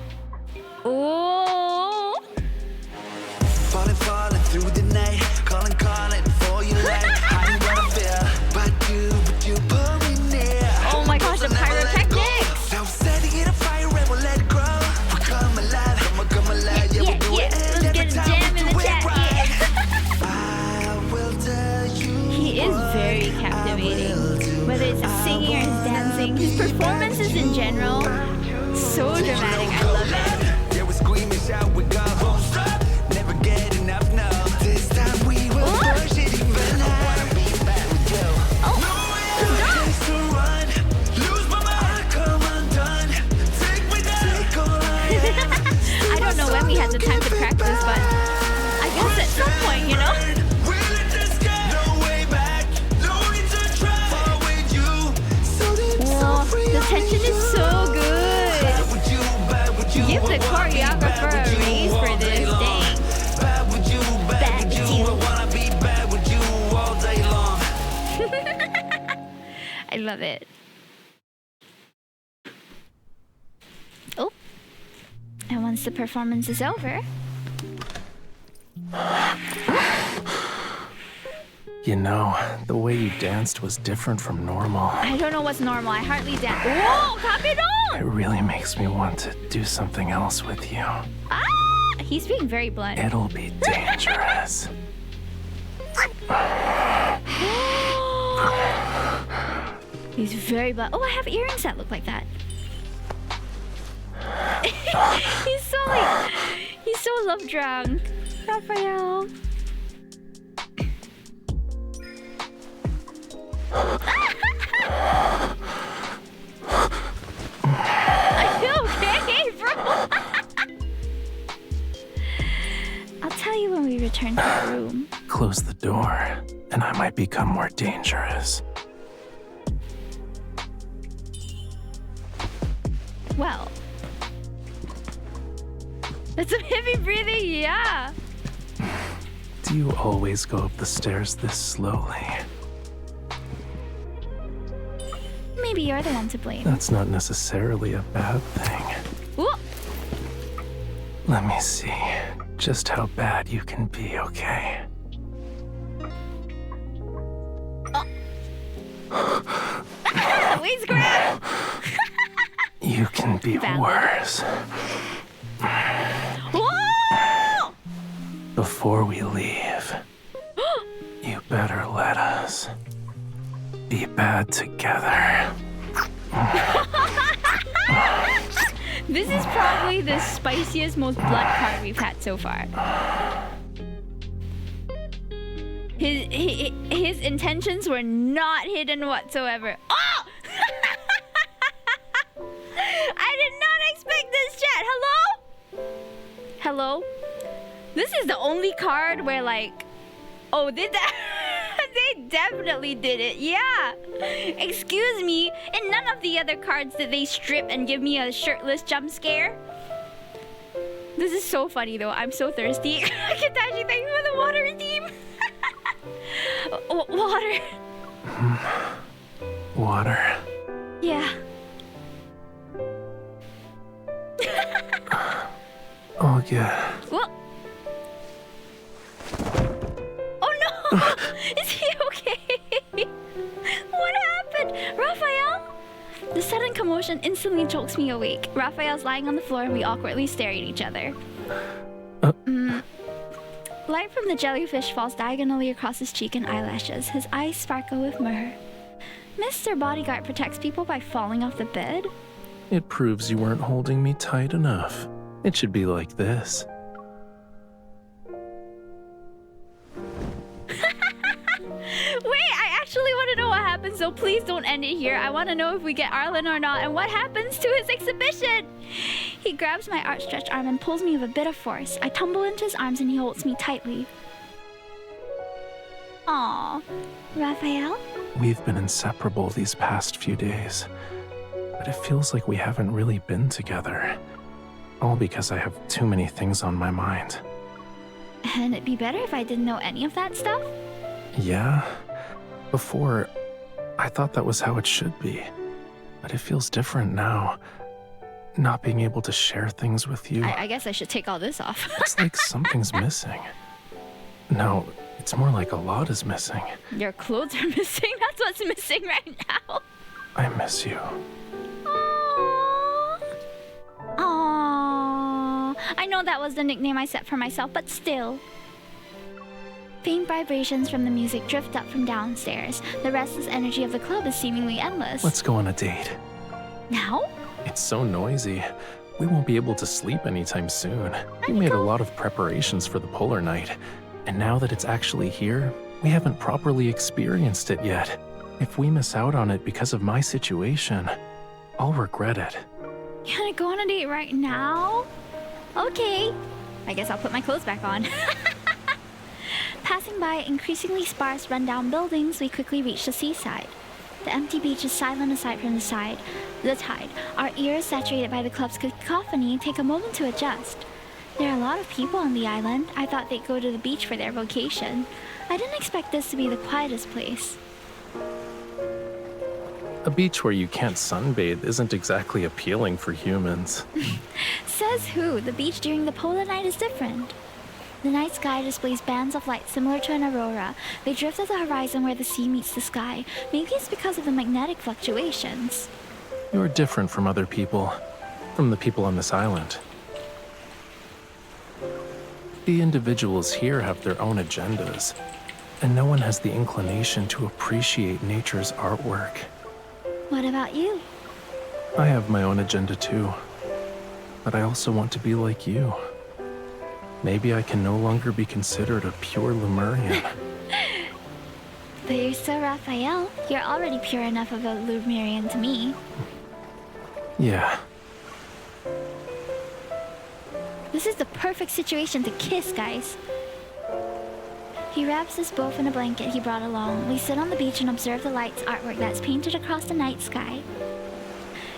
Oh! Falling through the night, calling for your light. I know what I feel, but you pull me near. Oh my gosh, the pyrotechnics! Now setting it afire and we'll let it grow. We come alive, come alive, yeah, we'll do it. Let's get a jam in the chat, I will tell you. He is very captivating. Whether it's singing or his dancing, his performances in general, so dramatic, I love it. Yeah, we scream and shout, we go. Won't stop, never get enough, no. This time we will push it even higher. I wanna be back with you. Oh, let's go. To run, lose my mind, come undone. Take me down, go higher. I don't know when we had the time to practice, but I guess at some point, you know? The tension is so good. Give the choreographer a raise for this. Dang. Bad with you. I love it. And once the performance is over... You know, the way you danced was different from normal. I don't know what's normal. I hardly dance. Whoa, calm it down! It really makes me want to do something else with you. Ah! He's being very blunt. It'll be dangerous. He's very blunt. Oh, I have earrings that look like that. He's so love drunk. Raphael. Are you okay, bro? I'll tell you when we return to the room. Close the door, and I might become more dangerous. Well, that's some heavy breathing, yeah. Do you always go up the stairs this slowly? Maybe you're the one to blame. That's not necessarily a bad thing. Ooh. Let me see just how bad you can be, okay? Waist grab! You can be worse. Whoa! Before we leave, you better let us be bad together. This is probably the spiciest, most blood card we've had so far. His intentions were not hidden whatsoever. Oh! I did not expect this, chat. Hello? Hello? This is the only card where, like... Oh, did that... They definitely did it, yeah. Excuse me, in none of the other cards did they strip and give me a shirtless jump scare. This is so funny though, I'm so thirsty. Kitachi, thanks for the water team. Water. Water. Yeah. Oh, yeah. What? Oh no! Is he okay? What happened? Raphael? The sudden commotion instantly jolts me awake. Raphael's lying on the floor and we awkwardly stare at each other. Light from the jellyfish falls diagonally across his cheek and eyelashes. His eyes sparkle with myrrh. Mr. Bodyguard protects people by falling off the bed? It proves you weren't holding me tight enough. It should be like this. Wait, I actually want to know what happens, so please don't end it here. I want to know if we get Arlen or not and what happens to his exhibition. He grabs my outstretched arm and pulls me with a bit of force. I tumble into his arms and he holds me tightly. Aww. Raphael? We've been inseparable these past few days, but it feels like we haven't really been together. All because I have too many things on my mind. And it'd be better if I didn't know any of that stuff? Yeah? Before, I thought that was how it should be. But it feels different now. Not being able to share things with you. I guess I should take all this off. It's like something's missing. No, it's more like a lot is missing. Your clothes are missing? That's what's missing right now. I miss you. Aww. I know that was the nickname I set for myself, but still. Faint vibrations from the music drift up from downstairs. The restless energy of the club is seemingly endless. Let's go on a date. Now? It's so noisy. We won't be able to sleep anytime soon. We made a lot of preparations for the polar night, and now that it's actually here, we haven't properly experienced it yet. If we miss out on it because of my situation, I'll regret it. You wanna go on a date right now? Okay. I guess I'll put my clothes back on. Passing by increasingly sparse, rundown buildings, we quickly reach the seaside. The empty beach is silent aside from the tide. Our ears, saturated by the club's cacophony, take a moment to adjust. There are a lot of people on the island. I thought they'd go to the beach for their vacation. I didn't expect this to be the quietest place. A beach where you can't sunbathe isn't exactly appealing for humans. Says who? The beach during the polar night is different. The night sky displays bands of light similar to an aurora. They drift at the horizon where the sea meets the sky. Maybe it's because of the magnetic fluctuations. You're different from other people, from the people on this island. The individuals here have their own agendas, and no one has the inclination to appreciate nature's artwork. What about you? I have my own agenda too, but I also want to be like you. Maybe I can no longer be considered a pure Lemurian. But you're still Rafayel. You're already pure enough of a Lemurian to me. Yeah. This is the perfect situation to kiss, guys. He wraps us both in a blanket he brought along. We sit on the beach and observe the lights artwork that's painted across the night sky.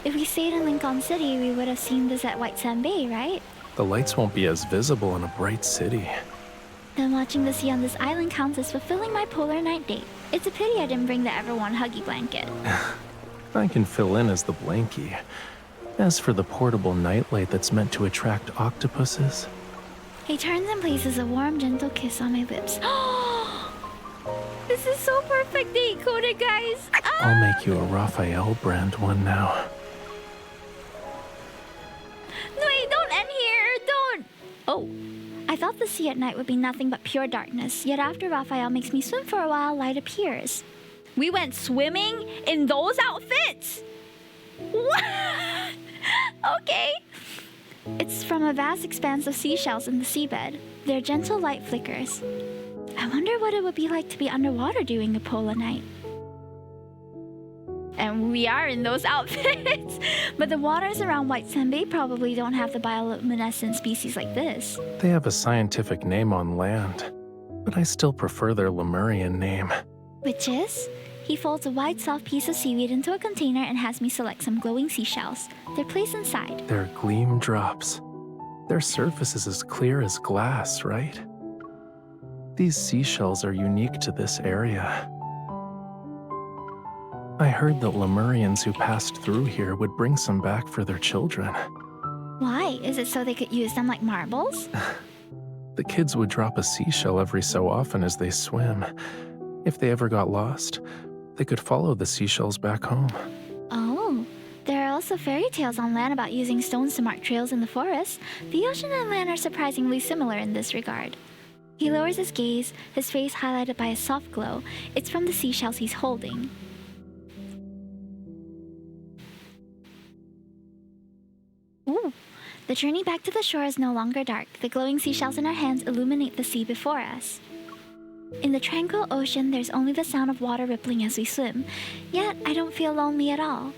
If we stayed in Lincoln City, we would have seen this at White Sand Bay, right? The lights won't be as visible in a bright city. Then watching the sea on this island counts as fulfilling my polar night date. It's a pity I didn't bring the Everwarn Huggy blanket. I can fill in as the blankie. As for the portable nightlight that's meant to attract octopuses... He turns and places a warm, gentle kiss on my lips. This is so perfect date coded, guys! I'll make you a Rafayel brand one now. Wait, don't end here! Don't! Oh. I thought the sea at night would be nothing but pure darkness, yet after Rafayel makes me swim for a while, light appears. We went swimming in those outfits? What? Okay. It's from a vast expanse of seashells in the seabed. Their gentle light flickers. I wonder what it would be like to be underwater during a polar night. And we are in those outfits. But the waters around White Sand Bay probably don't have the bioluminescent species like this. They have a scientific name on land, but I still prefer their Lemurian name. Which is? He folds a wide, soft piece of seaweed into a container and has me select some glowing seashells. They're placed inside. They're gleam drops. Their surface is as clear as glass, right? These seashells are unique to this area. I heard that Lemurians who passed through here would bring some back for their children. Why? Is it so they could use them like marbles? The kids would drop a seashell every so often as they swim. If they ever got lost, they could follow the seashells back home. Oh, there are also fairy tales on land about using stones to mark trails in the forest. The ocean and land are surprisingly similar in this regard. He lowers his gaze, his face highlighted by a soft glow. It's from the seashells he's holding. Ooh. The journey back to the shore is no longer dark. The glowing seashells in our hands illuminate the sea before us. In the tranquil ocean, there's only the sound of water rippling as we swim. Yet, I don't feel lonely at all.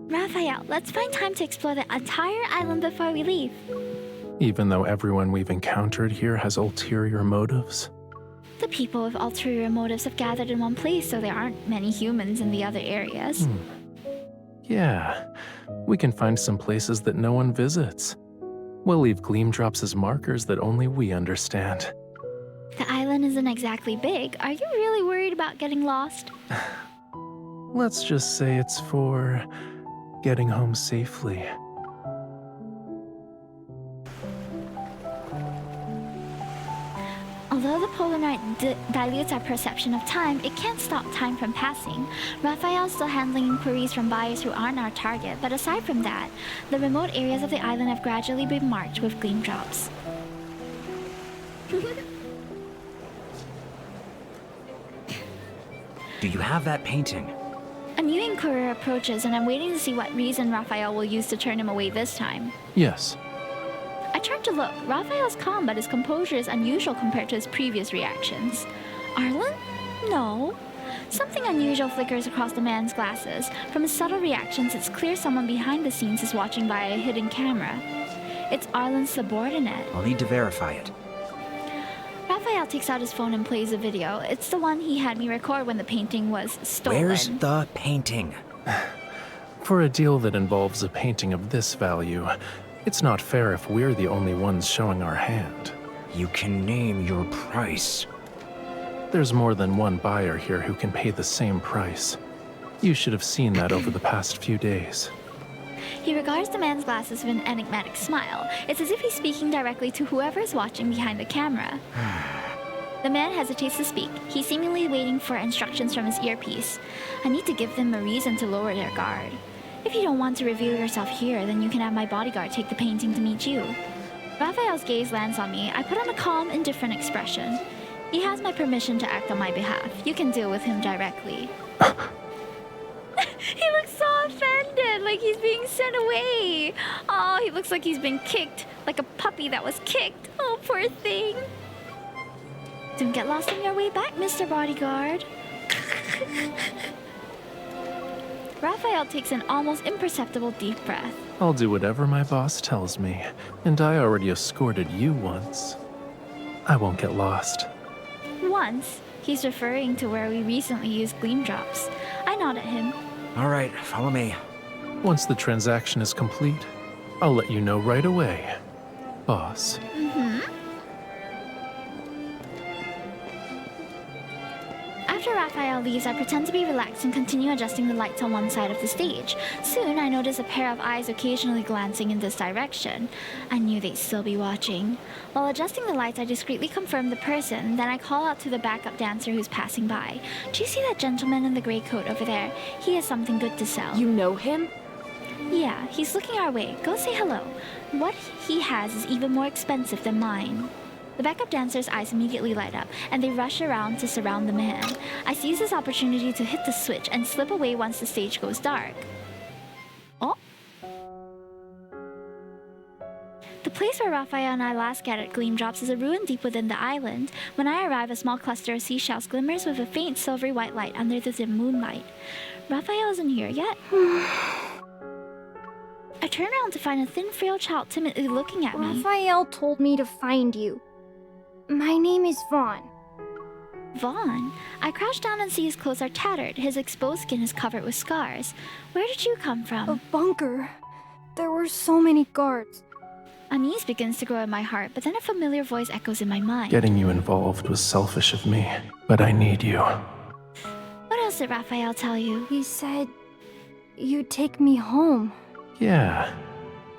Rafayel, let's find time to explore the entire island before we leave. Even though everyone we've encountered here has ulterior motives? The people with ulterior motives have gathered in one place, so there aren't many humans in the other areas. Yeah, we can find some places that no one visits. We'll leave gleam drops as markers that only we understand. The island isn't exactly big. Are you really worried about getting lost? Let's just say it's for getting home safely. Although the polar night dilutes our perception of time, it can't stop time from passing. Rafayel's still handling inquiries from buyers who aren't our target, but aside from that, the remote areas of the island have gradually been marked with gleam drops. Do you have that painting? A new inquirer approaches, and I'm waiting to see what reason Rafayel will use to turn him away this time. Yes. I turn to look. Rafayel's calm, but his composure is unusual compared to his previous reactions. Arlen? No. Something unusual flickers across the man's glasses. From his subtle reactions, it's clear someone behind the scenes is watching via a hidden camera. It's Arlen's subordinate. I'll need to verify it. Rafayel takes out his phone and plays a video. It's the one he had me record when the painting was stolen. Where's the painting? For a deal that involves a painting of this value, it's not fair if we're the only ones showing our hand. You can name your price. There's more than one buyer here who can pay the same price. You should have seen that over the past few days. He regards the man's glasses with an enigmatic smile. It's as if he's speaking directly to whoever is watching behind the camera. The man hesitates to speak. He's seemingly waiting for instructions from his earpiece. I need to give them a reason to lower their guard. If you don't want to reveal yourself here, then you can have my bodyguard take the painting to meet you. Rafayel's gaze lands on me. I put on a calm, indifferent expression. He has my permission to act on my behalf. You can deal with him directly. He looks so offended, like he's being sent away. Oh, he looks like he's been kicked, like a puppy that was kicked. Oh, poor thing. Don't get lost on your way back, Mr. Bodyguard. Rafayel takes an almost imperceptible deep breath. I'll do whatever my boss tells me, and I already escorted you once. I won't get lost. Once? He's referring to where we recently used gleam drops. I nod at him. All right, follow me. Once the transaction is complete, I'll let you know right away, boss. After Rafayel leaves, I pretend to be relaxed and continue adjusting the lights on one side of the stage. Soon, I notice a pair of eyes occasionally glancing in this direction. I knew they'd still be watching. While adjusting the lights, I discreetly confirm the person, then I call out to the backup dancer who's passing by. Do you see that gentleman in the gray coat over there? He has something good to sell. You know him? Yeah, he's looking our way. Go say hello. What he has is even more expensive than mine. The backup dancer's eyes immediately light up, and they rush around to surround the man. I seize this opportunity to hit the switch and slip away once the stage goes dark. Oh? The place where Rafayel and I last gathered gleam drops is a ruin deep within the island. When I arrive, a small cluster of seashells glimmers with a faint silvery white light under the dim moonlight. Rafayel isn't here yet. I turn around to find a thin, frail child timidly looking at me. Rafayel told me to find you. My name is Vaughn. Vaughn? I crouch down and see his clothes are tattered. His exposed skin is covered with scars. Where did you come from? A bunker. There were so many guards. Unease begins to grow in my heart, but then a familiar voice echoes in my mind. Getting you involved was selfish of me, but I need you. What else did Rafayel tell you? He said you'd take me home. Yeah.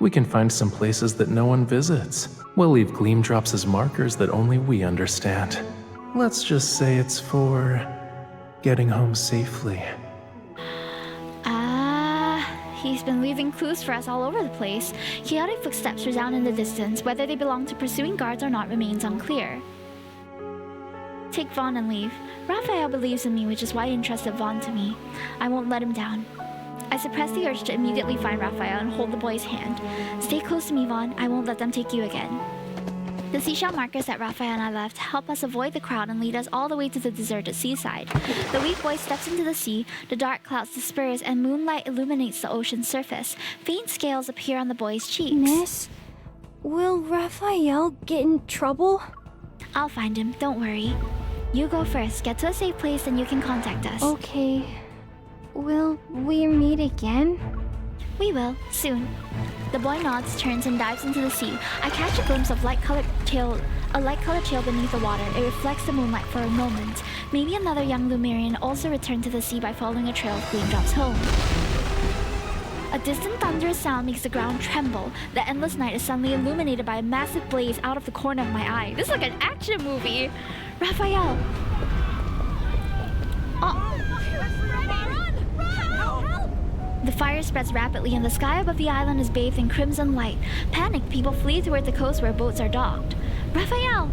We can find some places that no one visits. We'll leave gleam drops as markers that only we understand. Let's just say it's for getting home safely. He's been leaving clues for us all over the place. Chaotic footsteps resound in the distance. Whether they belong to pursuing guards or not remains unclear. Take Vaughn and leave. Rafayel believes in me, which is why he entrusted Vaughn to me. I won't let him down. I suppress the urge to immediately find Rafayel and hold the boy's hand. Stay close to me, Vaughn. I won't let them take you again. The seashell markers that Rafayel and I left help us avoid the crowd and lead us all the way to the deserted seaside. The weak boy steps into the sea, the dark clouds disperse, and moonlight illuminates the ocean's surface. Faint scales appear on the boy's cheeks. Miss, will Rafayel get in trouble? I'll find him, don't worry. You go first, get to a safe place, then you can contact us. Okay. Will we meet again? We will, soon. The boy nods, turns, and dives into the sea. I catch a glimpse of a light-colored tail beneath the water. It reflects the moonlight for a moment. Maybe another young Lumerian also returned to the sea by following a trail of gleam drops home. A distant thunderous sound makes the ground tremble. The endless night is suddenly illuminated by a massive blaze out of the corner of my eye. This is like an action movie! Rafayel! Oh! The fire spreads rapidly and the sky above the island is bathed in crimson light. Panicked, people flee toward the coast where boats are docked. Rafayel!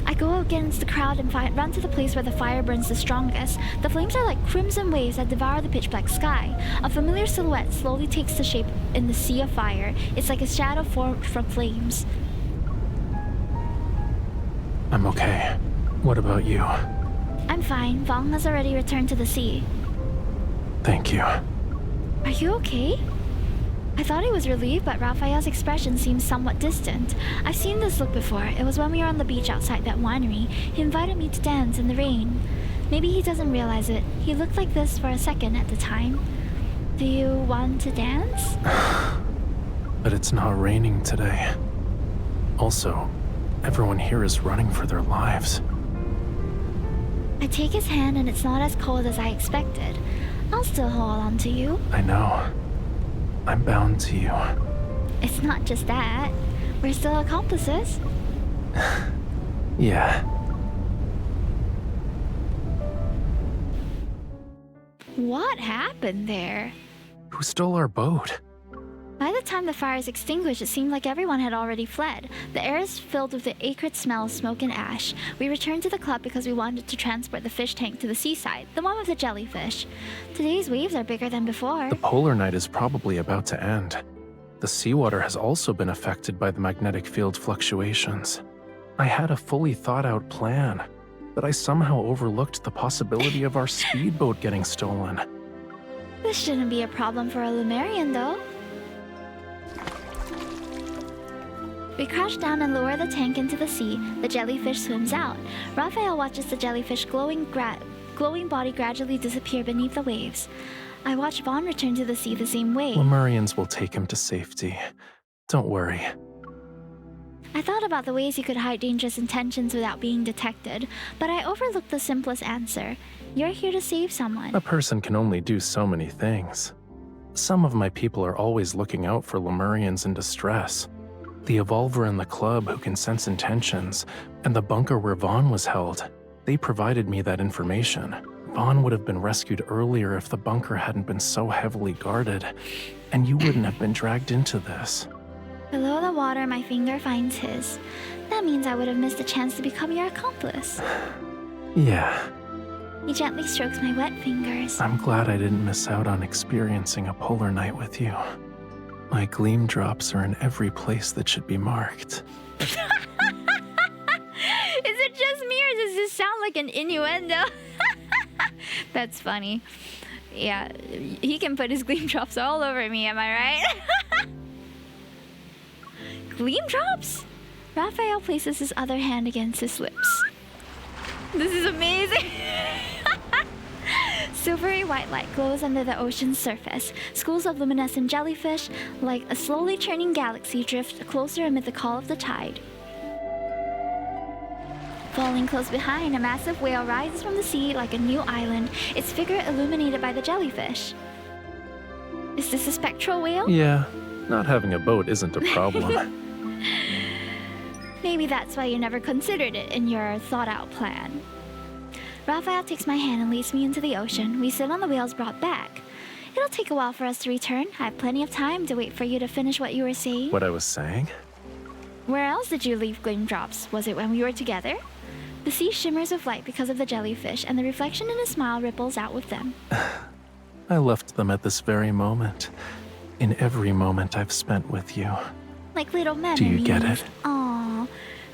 I go against the crowd and run to the place where the fire burns the strongest. The flames are like crimson waves that devour the pitch-black sky. A familiar silhouette slowly takes the shape in the sea of fire. It's like a shadow formed from flames. I'm okay. What about you? I'm fine. Vong has already returned to the sea. Thank you. Are you okay? I thought he was relieved, but Rafayel's expression seems somewhat distant. I've seen this look before. It was when we were on the beach outside that winery. He invited me to dance in the rain. Maybe he doesn't realize it. He looked like this for a second at the time. Do you want to dance? But it's not raining today. Also, everyone here is running for their lives. I take his hand and it's not as cold as I expected. I'll still hold on to you. I know. I'm bound to you. It's not just that. We're still accomplices. Yeah. What happened there? Who stole our boat? By the time the fire is extinguished, it seemed like everyone had already fled. The air is filled with the acrid smell of smoke and ash. We returned to the club because we wanted to transport the fish tank to the seaside, the one with the jellyfish. Today's waves are bigger than before. The polar night is probably about to end. The seawater has also been affected by the magnetic field fluctuations. I had a fully thought out plan, but I somehow overlooked the possibility of our speedboat getting stolen. This shouldn't be a problem for a Lumerian, though. We crash down and lower the tank into the sea. The jellyfish swims out. Rafayel watches the jellyfish glowing body gradually disappear beneath the waves. I watch Vaughn return to the sea the same way. Lemurians will take him to safety. Don't worry. I thought about the ways you could hide dangerous intentions without being detected, but I overlooked the simplest answer. You're here to save someone. A person can only do so many things. Some of my people are always looking out for Lemurians in distress. The evolver in the club who can sense intentions, and the bunker where Vaughn was held. They provided me that information. Vaughn would have been rescued earlier if the bunker hadn't been so heavily guarded, and you wouldn't have been dragged into this. Below the water, my finger finds his. That means I would have missed a chance to become your accomplice. Yeah. He gently strokes my wet fingers. I'm glad I didn't miss out on experiencing a polar night with you. My gleam drops are in every place that should be marked. Is it just me or does this sound like an innuendo? That's funny. Yeah, he can put his gleam drops all over me, am I right? Gleam drops? Rafayel places his other hand against his lips. This is amazing! Silvery white light glows under the ocean's surface. Schools of luminescent jellyfish, like a slowly churning galaxy, drift closer amid the call of the tide. Falling close behind, a massive whale rises from the sea like a new island, its figure illuminated by the jellyfish. Is this a spectral whale? Yeah, not having a boat isn't a problem. Maybe that's why you never considered it in your thought-out plan. Rafayel takes my hand and leads me into the ocean. We sit on the whales brought back. It'll take a while for us to return. I have plenty of time to wait for you to finish what you were saying. What I was saying? Where else did you leave gleam drops? Was it when we were together? The sea shimmers with light because of the jellyfish, and the reflection in his smile ripples out with them. I left them at this very moment. In every moment I've spent with you. Like little memories. Do you get it? Aww.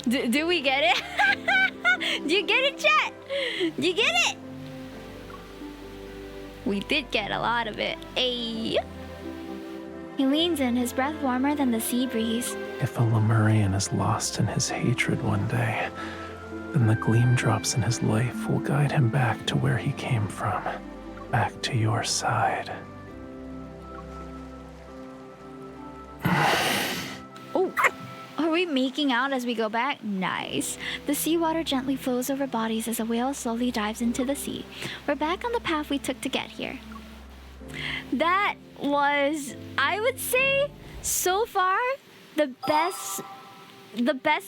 Do we get it? Do you get it, chat? Do you get it? We did get a lot of it. Ayy. He leans in, his breath warmer than the sea breeze. If a Lemurian is lost in his hatred one day, then the gleam drops in his life will guide him back to where he came from. Back to your side. Oh, are we making out as we go back? Nice. The seawater gently flows over bodies as a whale slowly dives into the sea. We're back on the path we took to get here. That was, I would say, so far, the best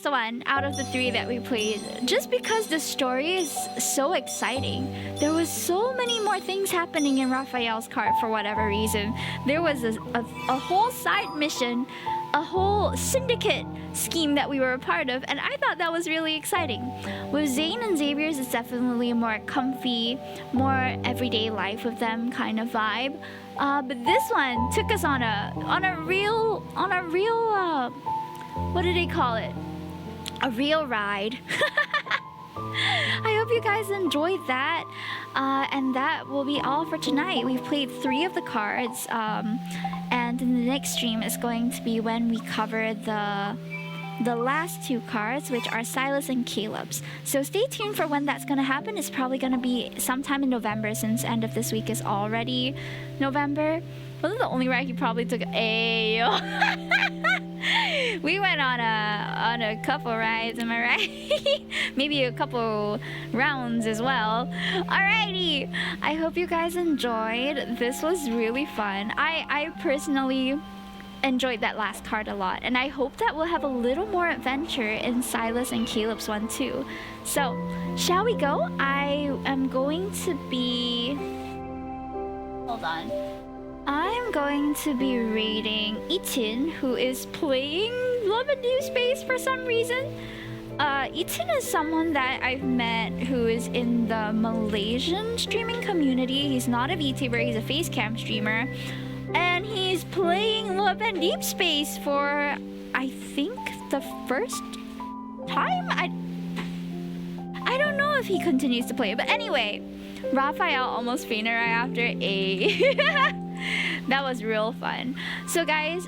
one out of the three that we played, just because the story is so exciting. There was so many more things happening in Rafayel's cart for whatever reason. There was a whole side mission, a whole syndicate scheme that we were a part of, and I thought that was really exciting. With Zayne and Xavier's, it's definitely a more comfy, more everyday life with them kind of vibe. But this one took us on a real what do they call it? A real ride. I hope you guys enjoyed that. And that will be all for tonight. We've played 3 of the cards. And in the next stream is going to be when we cover the last 2 cards, which are Silas and Caleb's. So stay tuned for when that's going to happen. It's probably going to be sometime in November, since end of this week is already November. Wasn't the only ride he probably took? Ayo. We went on a couple rides, am I right? Maybe a couple rounds as well. Alrighty, I hope you guys enjoyed. This was really fun. I personally enjoyed that last card a lot, and I hope that we'll have a little more adventure in Silas and Caleb's one too. So, shall we go? I am going to be... Hold on. I'm going to be rating Eaton, who is playing Love and Deepspace for some reason. Eaton is someone that I've met who is in the Malaysian streaming community. He's not a VTuber, he's a facecam streamer. And he's playing Love and Deepspace for, I think, the first time? I don't know if he continues to play it, but anyway, Rafayel almost fainted right after a... That was real fun. So guys,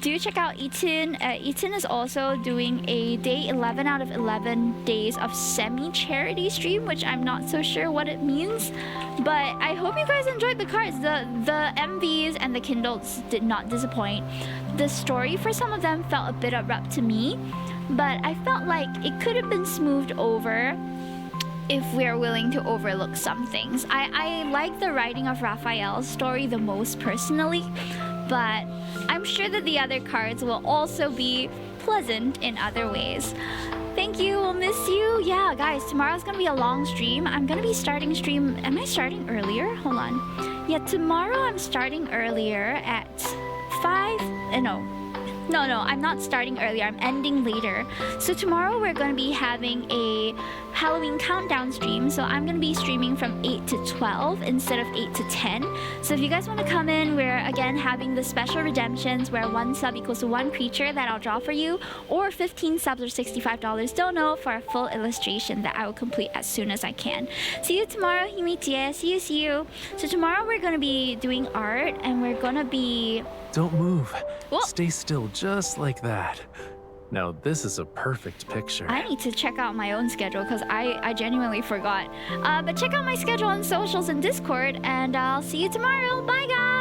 do check out Eaton. Eaton is also doing a day 11 out of 11 days of semi-charity stream, which I'm not so sure what it means. But I hope you guys enjoyed the cards. The MVs and the Kindles did not disappoint. The story for some of them felt a bit abrupt to me, but I felt like it could have been smoothed over if we're willing to overlook some things. I like the writing of Rafayel's story the most personally, but I'm sure that the other cards will also be pleasant in other ways. Thank you, we'll miss you. Yeah, guys, tomorrow's gonna be a long stream. I'm gonna be starting stream... Am I starting earlier? Hold on. Yeah, tomorrow I'm starting earlier at 5... No, I'm not starting earlier. I'm ending later. So tomorrow we're going to be having a Halloween countdown stream. So I'm going to be streaming from 8 to 12 instead of 8 to 10. So if you guys want to come in, we're again having the special redemptions where 1 sub equals to 1 creature that I'll draw for you, or 15 subs or $65 dono for a full illustration that I will complete as soon as I can. See you tomorrow, Himijie. See you. So tomorrow we're going to be doing art, and we're going to be... Don't move. Whoa. Stay still just like that. Now this is a perfect picture. I need to check out my own schedule because I genuinely forgot. But check out my schedule on socials and Discord, and I'll see you tomorrow. Bye, guys!